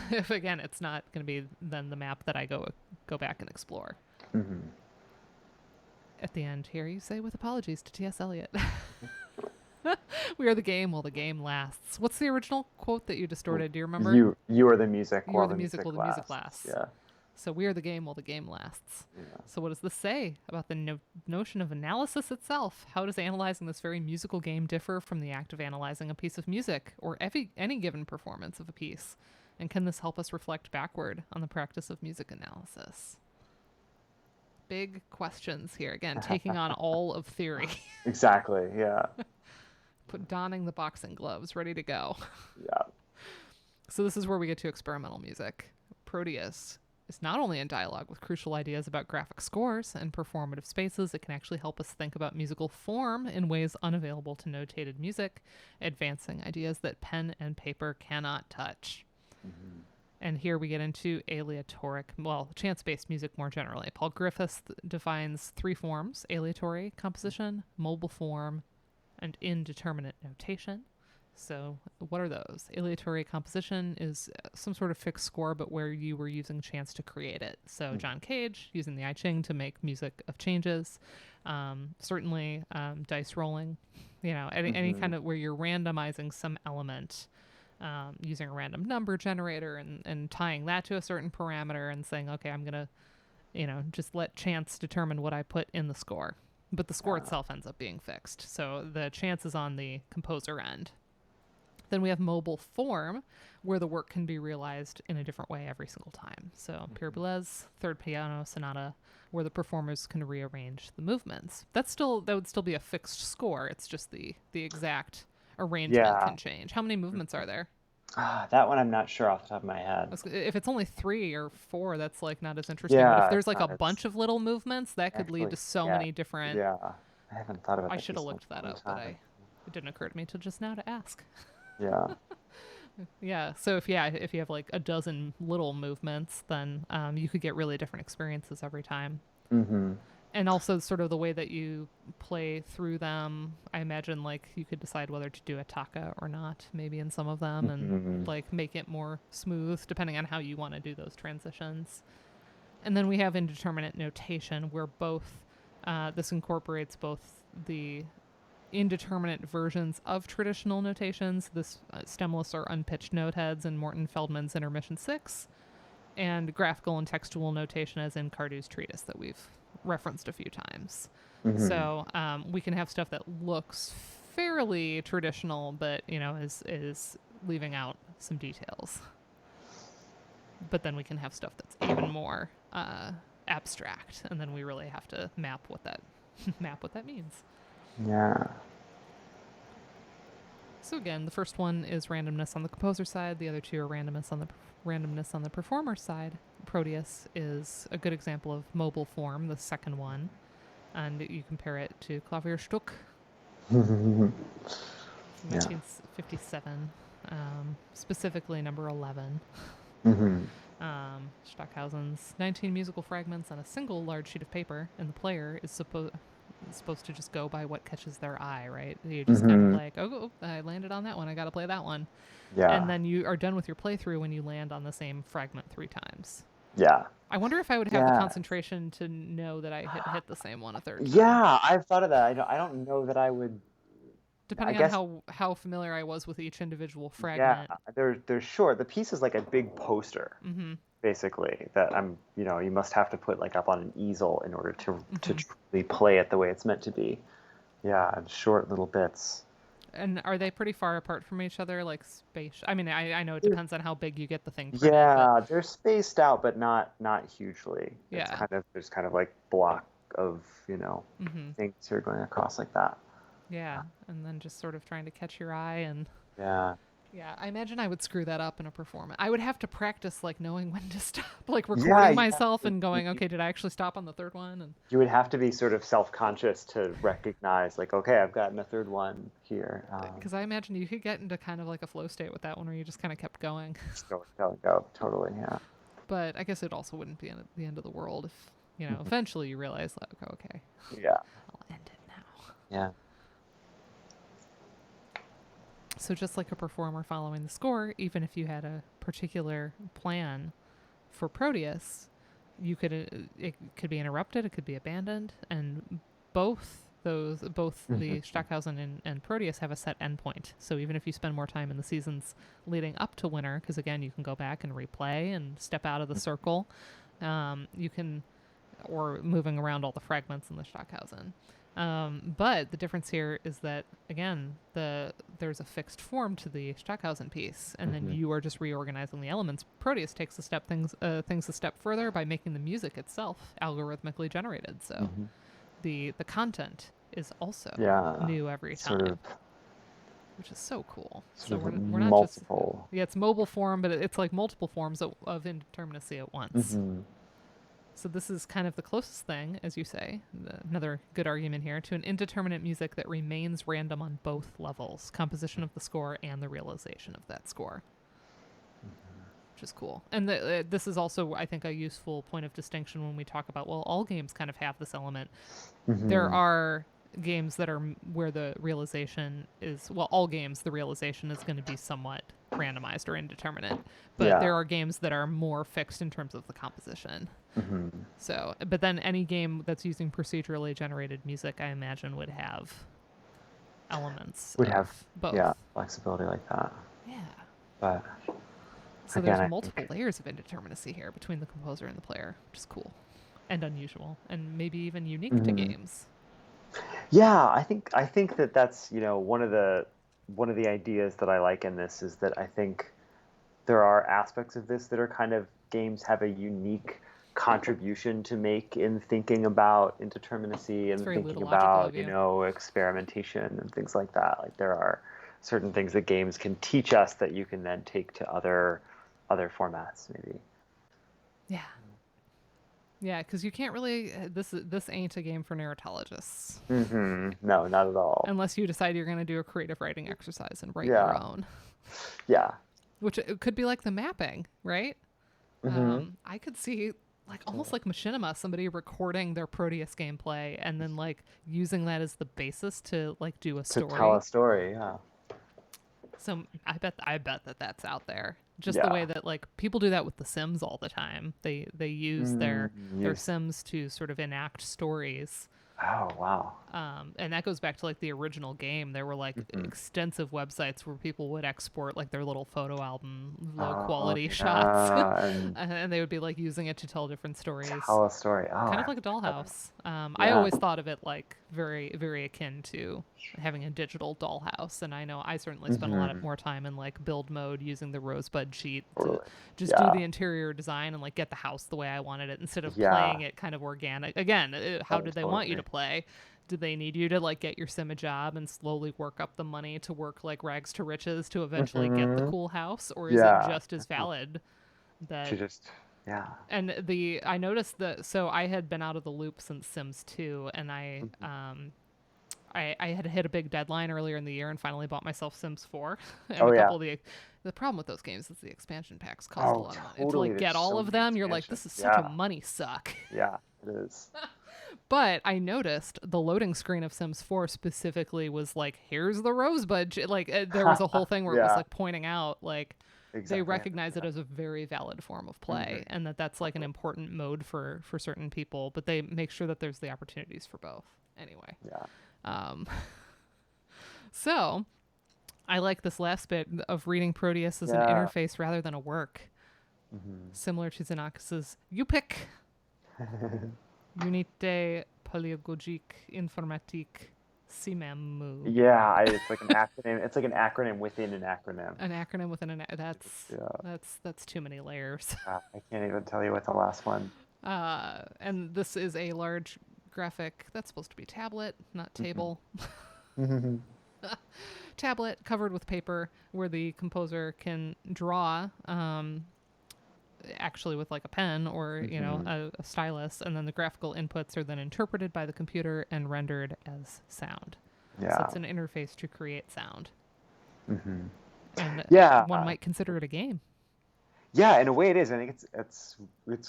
A: If again, it's not going to be then the map that I go back and explore. At the end here, you say, with apologies to T.S. Eliot. We are the game while the game lasts. What's the original quote that you distorted? Do you remember?
B: You are the music
A: You
B: while
A: are the
B: the
A: music while the music lasts.
B: Yeah.
A: So we are the game while the game lasts.
B: Yeah.
A: So what does this say about the notion of analysis itself? How does analyzing this very musical game differ from the act of analyzing a piece of music or any given performance of a piece? And can this help us reflect backward on the practice of music analysis? Big questions here. Again, taking on all of theory.
B: Exactly, yeah.
A: Donning the boxing gloves, ready to go.
B: Yeah.
A: So this is where we get to experimental music. Proteus is not only in dialogue with crucial ideas about graphic scores and performative spaces, it can actually help us think about musical form in ways unavailable to notated music, advancing ideas that pen and paper cannot touch. And here we get into aleatoric, chance-based music more generally. Paul Griffiths defines 3 forms: aleatory composition, mobile form, and indeterminate notation. So what are those? Aleatory composition is some sort of fixed score, but where you were using chance to create it. So John Cage using the I Ching to make music of changes. Certainly dice rolling, any kind of where you're randomizing some element, using a random number generator and tying that to a certain parameter and saying, okay, I'm going to, just let chance determine what I put in the score. But the score itself ends up being fixed. So the chance is on the composer end. Then we have mobile form, where the work can be realized in a different way every single time. So Pierre Boulez's Third Piano Sonata, where the performers can rearrange the movements. That would still be a fixed score. It's just the exact arrangement can change. How many movements are there?
B: That one I'm not sure off the top of my head.
A: If it's only 3 or 4, that's like not as interesting. But if there's like a bunch of little movements, that could lead to so many different.
B: Yeah, I haven't thought about that.
A: I should have looked that up, but it didn't occur to me till just now to ask.
B: Yeah.
A: Yeah. So if you have like a dozen little movements, then you could get really different experiences every time. And also sort of the way that you play through them, I imagine like you could decide whether to do a taka or not, maybe in some of them, and like make it more smooth depending on how you want to do those transitions. And then we have indeterminate notation, where this incorporates both the indeterminate versions of traditional notations, this stemless or unpitched note heads in Morton Feldman's Intermission 6, and graphical and textual notation as in Cardou's treatise that we've referenced a few times. So we can have stuff that looks fairly traditional, but is leaving out some details. But then we can have stuff that's even more abstract, and then we really have to map what that means.
B: Yeah.
A: So again, the first one is randomness on the composer side. The other 2 are randomness on the performer side. Proteus is a good example of mobile form, the second one, and you compare it to Klavierstück, 1957, specifically number 11. Stockhausen's 19 musical fragments on a single large sheet of paper, and the player is supposed to just go by what catches their eye, right? You just kind of like, oh, I landed on that one, I got to play that one. Yeah. And then you are done with your playthrough when you land on the same fragment 3 times.
B: Yeah.
A: I wonder if I would have the concentration to know that I had hit the same one a third time.
B: Yeah, I've thought of that. I don't know that I would.
A: Depending on how familiar I was with each individual fragment.
B: Yeah, they're short. The piece is like a big poster, basically, that you must have to put like up on an easel in order to truly play it the way it's meant to be. Yeah, and short little bits.
A: And are they pretty far apart from each other, like space? I mean, I know it depends on how big you get the thing printed.
B: Yeah, they're spaced out, but not hugely.
A: Yeah.
B: There's kind of like block of things here going across like that.
A: Yeah, and then just sort of trying to catch your eye and.
B: Yeah.
A: Yeah, I imagine I would screw that up in a performance. I would have to practice like knowing when to stop, like recording myself and going, okay, did I actually stop on the third one? And
B: you would have to be sort of self-conscious to recognize, like, okay, I've gotten a third one here.
A: Because I imagine you could get into kind of like a flow state with that one, where you just kind of kept going.
B: Just go, totally, yeah.
A: But I guess it also wouldn't be the end of the world if eventually you realize, like, okay,
B: yeah,
A: I'll end it now.
B: Yeah.
A: So just like a performer following the score, even if you had a particular plan for Proteus, you could it could be interrupted, it could be abandoned, and both the Stockhausen and Proteus have a set endpoint. So even if you spend more time in the seasons leading up to winter, because again you can go back and replay and step out of the circle, you can, or moving around all the fragments in the Stockhausen. But the difference here is that again, there's a fixed form to the Stockhausen piece, and then you are just reorganizing the elements. Proteus takes things a step further by making the music itself algorithmically generated. So the content is also new every time, which is so cool. So we're not
B: multiple.
A: Just it's mobile form, but it's like multiple forms of indeterminacy at once. So this is kind of the closest thing, as you say, another good argument here, to an indeterminate music that remains random on both levels, composition of the score and the realization of that score, which is cool. And this is also, I think, a useful point of distinction when we talk about, well, all games kind of have this element. There are games that are where the realization is, well, all games, the realization is going to be somewhat randomized or indeterminate, but there are games that are more fixed in terms of the composition. So, but then any game that's using procedurally generated music, I imagine, would have elements of both.
B: Yeah, flexibility like that.
A: Yeah.
B: But
A: so again, there's multiple layers of indeterminacy here between the composer and the player, which is cool and unusual, and maybe even unique to games.
B: Yeah, I think that's one of the ideas that I like in this is that I think there are aspects of this that are kind of, games have a unique contribution to make in thinking about indeterminacy and thinking about experimentation and things like that. Like there are certain things that games can teach us that you can then take to other formats maybe.
A: Yeah, because you can't really. This ain't a game for narratologists.
B: No, not at all.
A: Unless you decide you're going to do a creative writing exercise and write your own.
B: Yeah.
A: Which it could be like the mapping, right? I could see almost like Machinima, somebody recording their Proteus gameplay and then using that as the basis to do a story.
B: To tell a story, yeah.
A: So I bet that that's out there. Just the way that people do that with The Sims all the time. They use their Sims to sort of enact stories.
B: Oh, wow.
A: And that goes back to the original game. There were extensive websites where people would export their little photo album, low quality shots, and they would be using it to tell different stories.
B: Tell a story. Oh,
A: kind of like a dollhouse. I always thought of it very, very akin to having a digital dollhouse. And I know I certainly spent a lot more time in build mode using the Rosebud sheet to just do the interior design and get the house the way I wanted it instead of playing it kind of organic. Again, how did they want you to play? Did they need you to get your sim a job and slowly work up the money to work rags to riches to eventually get the cool house, or is it just as valid that
B: to just
A: And I noticed that, so I had been out of the loop since Sims 2, and I had hit a big deadline earlier in the year and finally bought myself Sims 4. And the problem with those games is the expansion packs cost a lot of money.
B: Totally.
A: To get all of them, you're this is such a money suck.
B: Yeah, it is.
A: But I noticed the loading screen of Sims 4 specifically was here's the Rosebud. There was a whole thing where it was pointing out they recognize it as a very valid form of play, and that's an important mode for certain people, but they make sure that there's the opportunities for both. Anyway.
B: Yeah.
A: So I like this last bit of reading Proteus as an interface rather than a work. Similar to Xenakis's You Pick. Unité Pédagogique Informatique Simemu.
B: Yeah, it's like an acronym. It's like an acronym within an acronym.
A: An acronym within an that's too many layers.
B: I can't even tell you what the last one.
A: And this is a large graphic that's supposed to be tablet, not table. Tablet covered with paper where the composer can draw actually with a pen or a stylus, and then the graphical inputs are then interpreted by the computer and rendered as sound. So it's an interface to create sound. And one might consider it a game.
B: Yeah, in a way it is. I think it's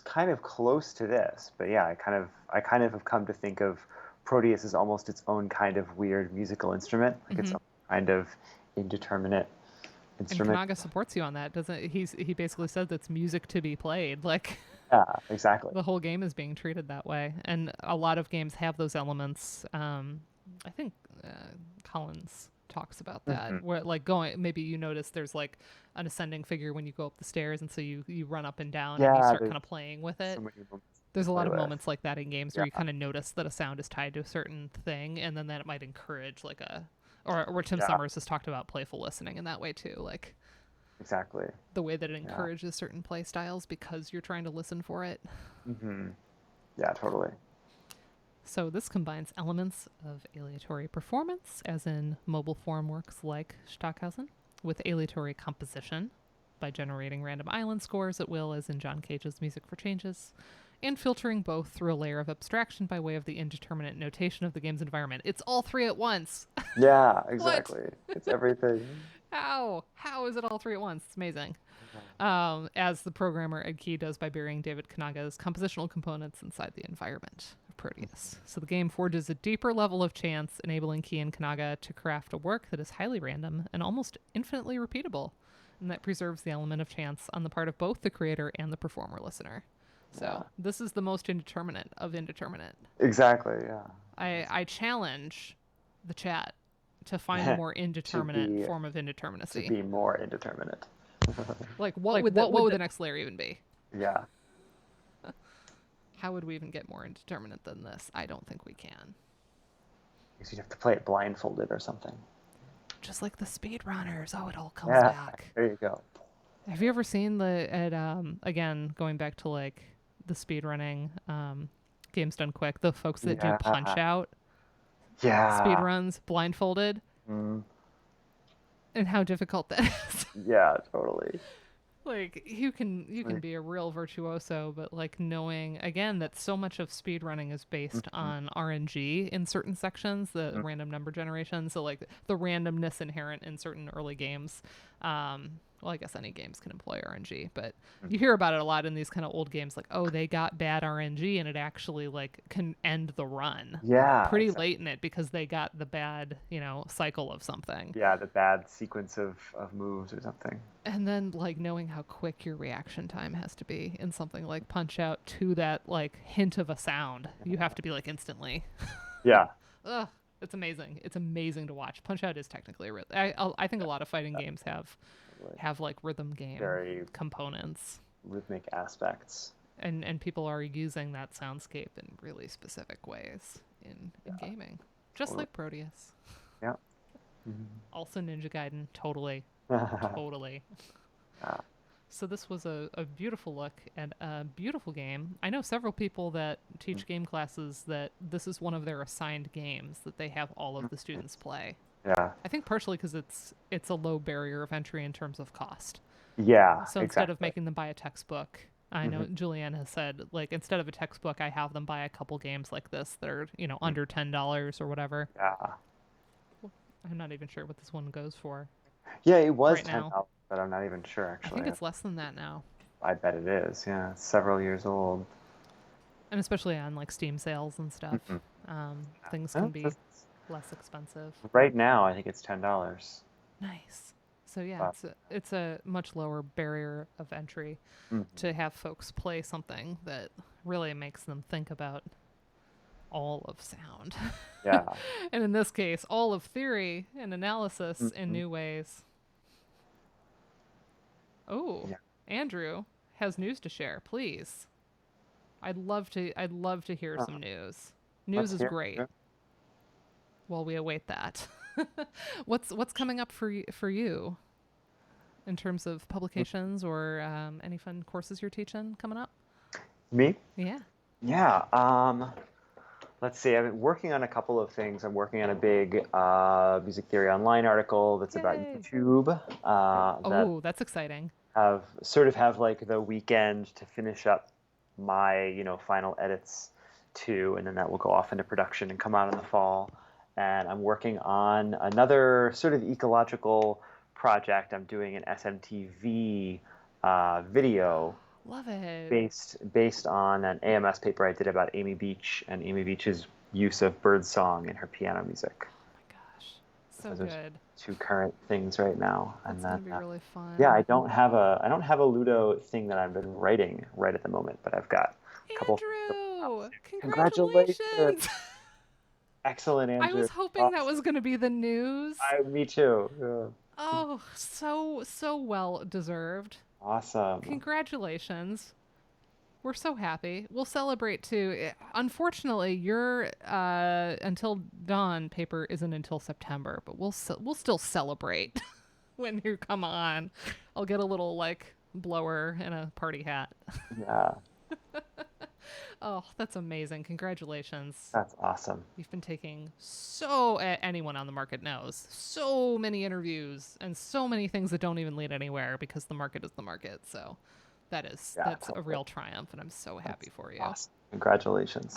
B: kind of close to this, but I kind of have come to think of Proteus is almost its own kind of weird musical instrument, like its
A: Hmm.
B: own kind of indeterminate
A: And
B: instrument.
A: Kanaga supports you on that, doesn't he basically says it's music to be played. Like
B: Yeah, exactly.
A: the whole game is being treated that way, and a lot of games have those elements. I think uh, Collins talks about that,
B: Hmm.
A: where like going, maybe you notice there's like an ascending figure when you go up the stairs, and so you run up and down and you
B: Yeah,
A: start
B: there's
A: kind of playing with
B: so
A: it.
B: many moments you
A: There's
B: can
A: a
B: play
A: lot of
B: with.
A: moments like that in games where
B: Yeah,
A: you kind of notice that a sound is tied to a certain thing, and then that might encourage like a, or Tim
B: yeah,
A: Summers has talked about playful listening in that way too, like
B: exactly.
A: the way that it
B: Yeah.
A: encourages certain play styles because you're trying to listen for it.
B: Hmm. Yeah, totally.
A: So this combines elements of aleatory performance, as in mobile form works like Stockhausen, with aleatory composition by generating random island scores at will, as in John Cage's Music for Changes, and filtering both through a layer of abstraction by way of the indeterminate notation of the game's environment. It's all three at once.
B: Yeah,
A: What?
B: exactly. It's everything.
A: How? How is it all three at once? It's amazing.
B: Yeah.
A: As the programmer Ed Key does by burying David Kanaga's compositional components inside the environment of Proteus. So the game forges a deeper level of chance, enabling Key and Kanaga to craft a work that is highly random and almost infinitely repeatable, and that preserves the element of chance on the part of both the creator and the performer listener.
B: Yeah.
A: So this is the most indeterminate of indeterminate.
B: Exactly. Yeah.
A: I challenge the chat to find a more
B: To
A: indeterminate
B: be
A: form of
B: to
A: indeterminacy.
B: be more indeterminate.
A: Like what would the next layer even be?
B: Yeah.
A: How would we even get more indeterminate than this? I don't think we can.
B: Because you'd have to play it blindfolded or something.
A: Just like the speedrunners. Oh, it all comes
B: Yeah.
A: back.
B: There you go.
A: Have you ever seen the at again going back to like the speedrunning games done quick, the folks that do punch
B: Yeah.
A: out
B: Yeah.
A: speedruns blindfolded
B: Mm,
A: and how difficult that is.
B: yeah, totally.
A: Like you can be a real virtuoso, but like knowing again that so much of speedrunning is based
B: Mm-hmm.
A: on RNG in certain sections, the random number generation. So like the randomness inherent in certain early games. Well, I guess any games can employ RNG, but you hear about it a lot in these kind of old games. Like, oh, they got bad RNG, and it actually like can end the run
B: Yeah,
A: pretty
B: exactly.
A: late in it because they got the bad cycle of something.
B: Yeah, the bad sequence of moves or something.
A: And then like knowing how quick your reaction time has to be in something like Punch Out to that like hint of a sound, you have to be like instantly.
B: Yeah,
A: Ugh, it's amazing. It's amazing to watch. Punch Out is technically I think a lot of fighting games
B: totally.
A: have like rhythm game
B: Very
A: components,
B: rhythmic aspects.
A: and people are using that soundscape in really specific ways in gaming, just
B: Totally.
A: like Proteus.
B: Yeah.
A: Also Ninja Gaiden, totally,
B: Mhm.
A: totally.
B: Yeah.
A: So this was a beautiful look at a beautiful game. I know several people that teach game classes that this is one of their assigned games that they have all of the students play.
B: Yeah.
A: I think partially because it's a low barrier of entry in terms of cost.
B: Yeah,
A: So instead of
B: exactly.
A: making them buy a textbook, I know
B: Hmm.
A: Julianne has said like instead of a textbook, I have them buy a couple games like this that are under $10 or whatever.
B: Yeah.
A: I'm not even sure what this one goes for
B: Yeah, it was
A: right
B: ten
A: now.
B: dollars, but I'm not even sure
A: I think
B: actually.
A: it's less than that now.
B: I bet it is. Yeah, it's several years old.
A: And especially on like Steam sales and stuff,
B: Hmm.
A: things
B: Yeah,
A: can be less expensive.
B: right now, I think it's $10.
A: Nice. So yeah,
B: But
A: it's a much lower barrier of entry
B: mhm.
A: to have folks play something that really makes them think about all of sound.
B: Yeah.
A: And in this case, all of theory and analysis in
B: Hmm.
A: new ways. Oh,
B: Yeah.
A: Andrew has news to share, please. I'd love to hear
B: Uh,
A: some news. News
B: let's
A: is
B: hear.
A: great while we await that. What's coming up for you in terms of publications or any fun courses you're teaching coming up?
B: Me?
A: Yeah.
B: Yeah. Let's see. I've been working on a couple of things. I'm working on a big music theory online article that's about
A: Yay.
B: YouTube. That
A: Oh, that's exciting.
B: have like the weekend to finish up my final edits to, and then that will go off into production and come out in the fall. And I'm working on another sort of ecological project. I'm doing an SMTV video
A: Love it.
B: based on an AMS paper I did about Amy Beach and Amy Beach's use of birdsong in her piano music.
A: Oh my gosh, so
B: Those are
A: good.
B: two current things right now. And
A: That's
B: then
A: gonna be really
B: yeah,
A: fun.
B: I don't have a Ludo thing that I've been writing right at the moment, but I've got a couple things that will come out
A: Andrew,
B: soon. Congratulations!
A: congratulations!
B: Excellent,
A: I
B: Andrew.
A: was hoping that
B: Awesome.
A: was going to be the news.
B: Me too. Yeah.
A: Oh, so well deserved.
B: Awesome.
A: Congratulations. We're so happy. We'll celebrate too. Unfortunately, your Until Dawn paper isn't until September, but we'll still celebrate when you come on. I'll get a little like blower and a party hat.
B: Yeah,
A: Oh, that's amazing. Congratulations.
B: that's awesome.
A: You've been taking anyone on the market knows, so many interviews and so many things that don't even lead anywhere because the market is the market. So
B: Yeah,
A: that's a
B: totally.
A: real triumph, and I'm so happy
B: That's
A: for you.
B: awesome. Congratulations.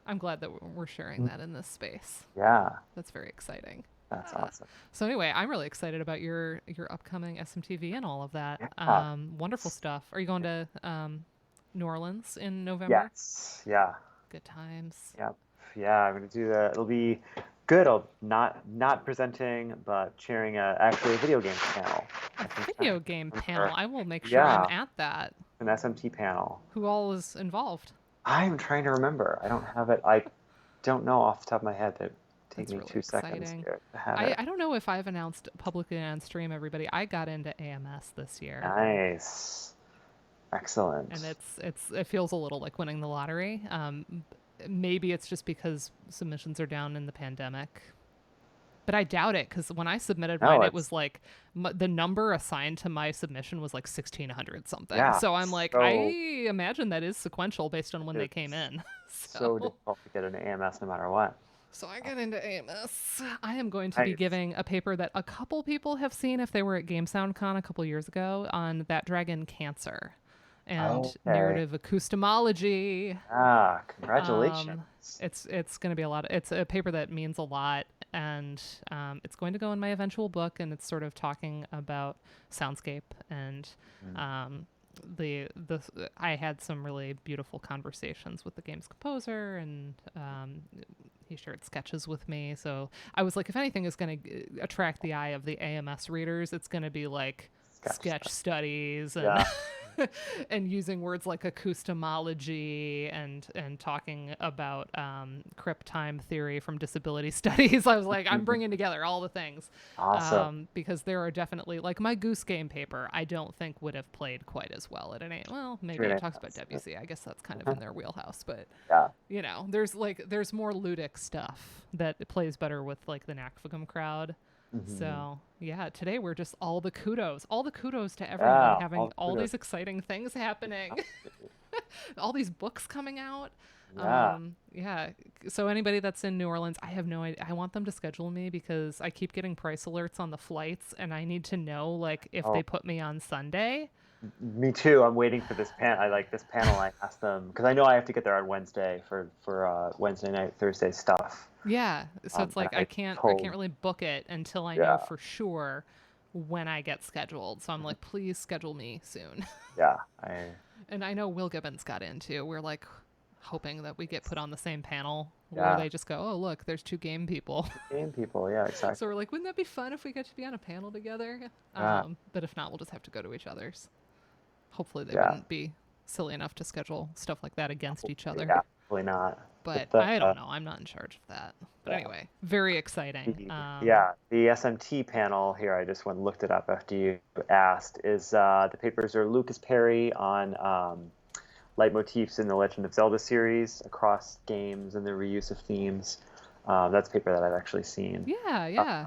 A: I'm glad that we're sharing that in this space.
B: Yeah,
A: That's very exciting.
B: that's awesome.
A: So anyway, I'm really excited about your upcoming SMTV and all of that.
B: Yeah.
A: Wonderful stuff. Are you going to New Orleans in November?
B: Yes. Yeah.
A: Good times.
B: Yep. Yeah, I'm gonna do that. It'll be good. I'll not presenting, but chairing actually a video games panel.
A: A
B: I think
A: video game panel. I will make sure I'm
B: yeah,
A: at that.
B: an SMT panel.
A: Who all is involved?
B: I'm trying to remember. I don't have it. I don't know off the top of my head. That take
A: That's
B: me
A: really
B: 2 seconds
A: exciting.
B: here to have
A: I
B: it.
A: I don't know if I've announced publicly on stream, everybody. I got into AMS this year.
B: Nice. Excellent.
A: And it feels a little like winning the lottery. Maybe it's just because submissions are down in the pandemic, but I doubt it because when I submitted
B: No,
A: mine, it
B: it's
A: was like the number assigned to my submission was like 1,600 something.
B: yeah,
A: So I'm like, I
B: so
A: imagine that is sequential based on when they came
B: it's
A: in.
B: so
A: so
B: difficult to get an AMS no matter what.
A: so I get into AMS. I am going to be
B: Nice.
A: giving a paper that a couple people have seen if they were at Game Sound Con a couple years ago on that dragon Cancer and
B: Okay.
A: narrative acoustomology. Um,
B: Congratulations.
A: it's going to be a lot. It's a paper that means a lot, and it's going to go in my eventual book. And it's sort of talking about soundscape and
B: Mm.
A: the I had some really beautiful conversations with the game's composer, and he shared sketches with me. So I was like, if anything is going to attract the eye of the AMS readers, it's going to be like sketch
B: Sketch.
A: studies and
B: Yeah.
A: and using words like acoustomology and talking about crypt time theory from disability studies. I was like, I'm bringing together all the things
B: Awesome.
A: because there are definitely like my Goose Game paper. I don't think would have played quite as well at an A. Well, maybe it
B: Really
A: talks about
B: nice.
A: WC. I guess that's kind of in their wheelhouse, but
B: Yeah.
A: there's more ludic stuff that plays better with like the NACFGM crowd.
B: Hmm.
A: So yeah, today we're just all the kudos to everyone
B: Yeah.
A: having
B: All
A: all
B: kudos.
A: these exciting things happening, all these books coming out.
B: Yeah.
A: Yeah. So anybody that's in New Orleans, I have no idea. I want them to schedule me because I keep getting price alerts on the flights, and I need to know like if they
B: Oh,
A: put me on Sunday.
B: me too. I'm waiting for this I like this panel. I asked them because I know I have to get there on Wednesday for Wednesday night, Thursday stuff.
A: Yeah. So it's
B: And
A: like
B: I
A: I
B: told
A: can't really book it until I know
B: yeah,
A: for sure when I get scheduled. So I'm like, please schedule me soon.
B: yeah. I
A: And I know Will Gibbons got into. We're like hoping that we get put on the same panel where
B: yeah.
A: they just go, "Oh, look, there's two game people."
B: Game people. Yeah.
A: So
B: Exactly.
A: we're like, "Wouldn't that be fun if we get to be on a panel together?"
B: Yeah.
A: But if not, we'll just have to go to each other's. Hopefully, they
B: Yeah.
A: wouldn't be silly enough to schedule stuff like that against each other.
B: Yeah. Probably not.
A: But
B: But the
A: I don't know. I'm not in charge of that. But
B: yeah.
A: anyway, very exciting.
B: The SMT panel here, I just went and looked it up after you asked, is the papers are Lucas Perry on leitmotifs in the Legend of Zelda series across games and the reuse of themes. That's a paper that I've actually seen.
A: Yeah,
B: Uh,
A: yeah.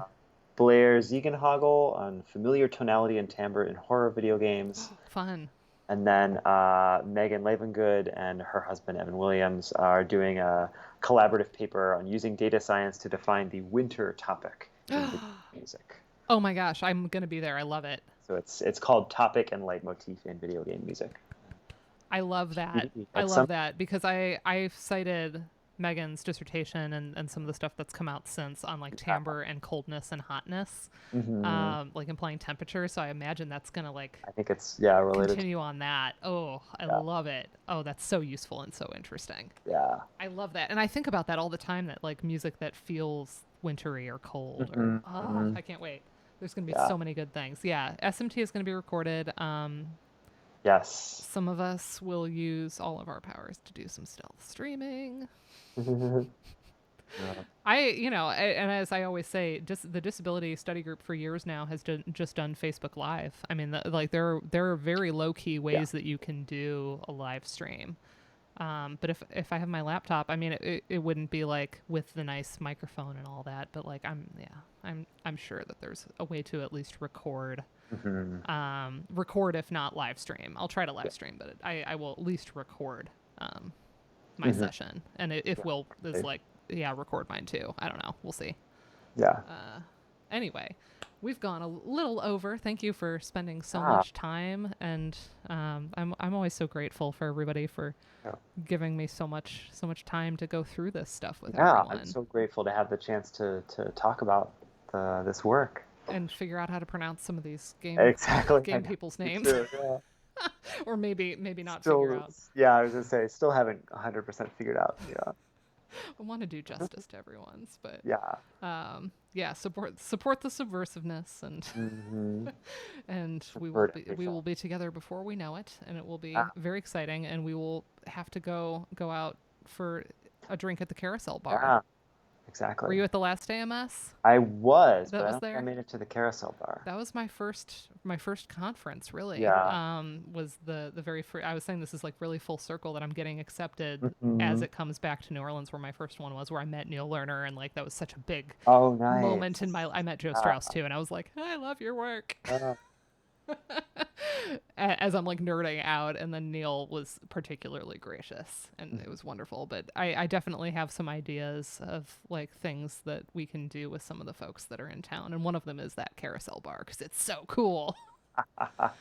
B: Blair Ziegenhagel on familiar tonality and timbre in horror video games.
A: Fun.
B: And then Megan Levengood and her husband Evan Williams are doing a collaborative paper on using data science to define the winter topic in video music.
A: Oh my gosh, I'm gonna be there. I love it.
B: So it's called Topic and Leitmotif in Video Game Music.
A: I love that. I
B: Like
A: love
B: some
A: that because I've cited Megan's dissertation and some of the stuff that's come out since on like
B: Exactly.
A: timbre and coldness and hotness,
B: Hmm.
A: like implying temperature. So I imagine that's gonna like
B: I think it's, yeah, related.
A: continue on that. Oh, I
B: Yeah.
A: love it. Oh, that's so useful and so interesting.
B: Yeah.
A: I love that. And I think about that all the time, that like music that feels wintry or cold or,
B: Hmm.
A: oh,
B: Hmm.
A: I can't wait. There's going to be
B: Yeah.
A: so many good things. Yeah. SMT is going to be recorded.
B: Yes.
A: Some of us will use all of our powers to do some stealth streaming.
B: Yeah.
A: And as I always say, the disability study group for years now has just done Facebook Live. I mean, like there are very low key
B: Yeah.
A: ways that you can do a live stream. But if I have my laptop, I mean, it wouldn't be like with the nice microphone and all that. But like I'm sure that there's a way to at least record.
B: Hmm.
A: Record if not live stream. I'll try to live
B: Yeah.
A: stream, but I will at least record my
B: Hmm.
A: session. And if
B: Yeah.
A: Will is like, yeah, record mine too. I don't know. We'll see.
B: Yeah.
A: Anyway, we've gone a little over. Thank you for spending so
B: Ah,
A: much time, and I'm always so grateful for everybody for
B: yeah.
A: giving me so much time to go through this stuff with
B: Yeah, I'm
A: everyone
B: so grateful to have the chance to talk about this work.
A: and figure out how to pronounce some of these
B: Exactly. I
A: game
B: know.
A: people's
B: Me
A: names,
B: too. Yeah.
A: or maybe not figure
B: Still,
A: out.
B: yeah, I was gonna say, still haven't 100% figured out. Yeah.
A: I want to do justice to everyone's, but
B: Yeah.
A: yeah, support the subversiveness, and
B: Hmm.
A: and
B: Preferred
A: we
B: everything.
A: will be together before we know it, and it will be
B: Ah,
A: very exciting, and we will have to go out for a drink at the Carousel bar.
B: yeah,
A: Were
B: exactly.
A: you at the last AMS
B: I was, but
A: that
B: I
A: was
B: don't think I
A: there?
B: made it to the carousel bar.
A: That was my first conference, really.
B: Yeah.
A: Was the very first. I was saying this is like really full circle, that I'm getting accepted as
B: Hmm.
A: it comes back to New Orleans, where my first one was, where I met Neil Lerner, and like that was such a big
B: Oh,
A: moment in
B: nice.
A: my. I met Joe
B: Ah,
A: Strauss too, and I was like, I love your work.
B: ah,
A: As I'm like nerding out, and then Neil was particularly gracious, and it was wonderful. But I definitely have some ideas of like things that we can do with some of the folks that are in town, and one of them is that Carousel bar, because it's so cool.
B: can't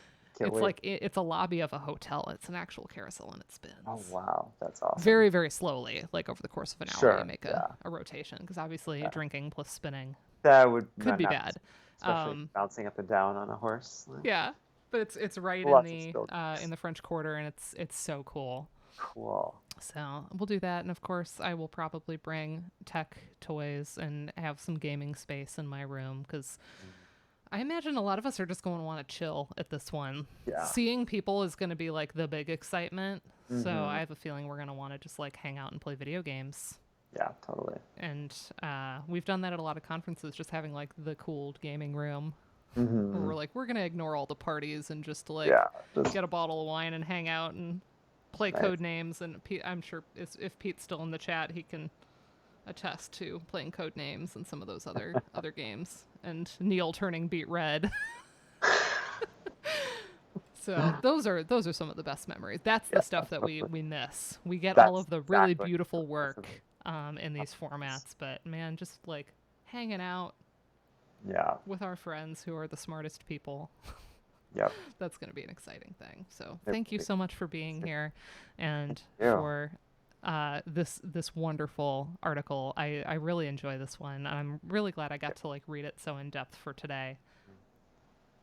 A: It's
B: wait.
A: like it's a lobby of a hotel. It's an actual carousel, and it
B: Oh,
A: spins
B: wow, that's awesome.
A: very, very slowly. Like over the course of an hour, you
B: Sure.
A: make
B: Yeah.
A: a rotation, because obviously
B: Yeah.
A: drinking plus spinning
B: That would
A: could be
B: not,
A: bad.
B: especially bouncing up and down on a horse.
A: Yeah, but it's right
B: Lots of skill
A: in
B: tricks.
A: the French Quarter, and it's so cool.
B: Cool.
A: So we'll do that, and of course I will probably bring tech toys and have some gaming space in my room, because I imagine a lot of us are just going to want to chill at this one.
B: Yeah.
A: Seeing people is going to be like the big excitement. So
B: Hmm.
A: I have a feeling we're going to want to just like hang out and play video games.
B: Yeah, totally.
A: And we've done that at a lot of conferences, just having like the cooled gaming room, where
B: Hmm.
A: we're going to ignore all the parties and just like
B: Yeah, just
A: get a bottle of wine and hang out and play
B: nice.
A: code names. And I'm sure if Pete's still in the chat, he can attest to playing code names and some of those other games, and Neil turning beet red. So those are some of the best memories. That's the
B: Yeah,
A: stuff that we miss. We get all
B: that's
A: of the really
B: exactly
A: beautiful
B: what
A: work in these formats, but man, just like hanging out
B: yeah.
A: with our friends who are the smartest people,
B: Yep.
A: that's going to be an exciting thing. So
B: It
A: thank you
B: will be.
A: so much for being here, and
B: Yeah.
A: for this wonderful article. I really enjoy this one, and I'm really glad I got to like read it so in depth for today.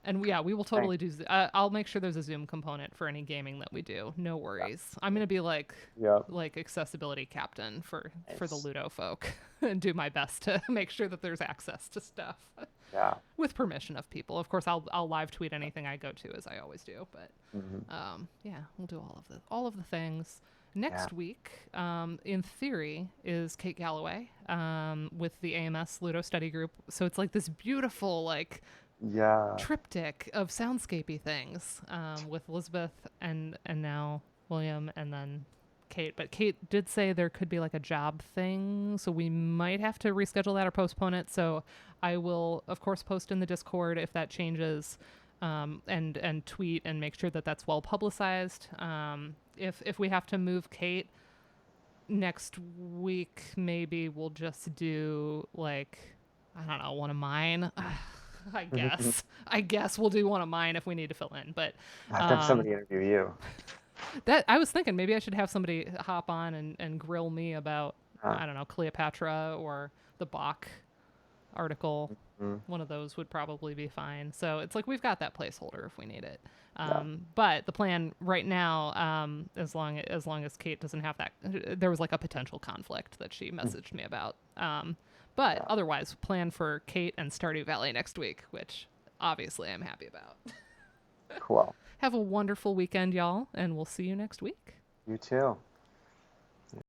A: And yeah, we will
B: Thanks.
A: totally do. I'll make sure there's a Zoom component for any gaming that we do. No
B: Yeah.
A: worries. I'm gonna be
B: Yep.
A: like accessibility captain for the
B: Nice.
A: Ludo folk, and do my best to make sure that there's access to stuff
B: Yeah.
A: with permission of people. Of course, I'll live tweet anything I go to, as I always do. But
B: Hmm.
A: yeah, we'll do all of the things.
B: Yeah.
A: Next week, in theory, is Kate Galloway with the AMS Ludo Study Group. So it's like this beautiful like
B: Yeah.
A: triptych of soundscapey things, with Elizabeth and now William, and then Kate. But Kate did say there could be like a job thing, so we might have to reschedule that or postpone it. So I will, of course, post in the Discord if that changes, and tweet and make sure that that's well publicized. If we have to move Kate next week, maybe we'll just do like, I don't know, one of mine. I guess we'll do one of mine if we need to fill in. But
B: Have to have somebody interview you.
A: that I was thinking maybe I should have somebody hop on and grill me about I don't know, Cleopatra or the Bach article.
B: Mm,
A: One of those would probably be fine. So it's like we've got that placeholder if we need it.
B: yeah.
A: But the plan right now, as long as Kate doesn't have that, there was like a potential conflict that she messaged me about. But
B: Yeah.
A: otherwise, plan for Kate and Stardew Valley next week, which obviously I'm happy about.
B: Cool.
A: Have a wonderful weekend, y'all, and we'll see you next week.
B: You too.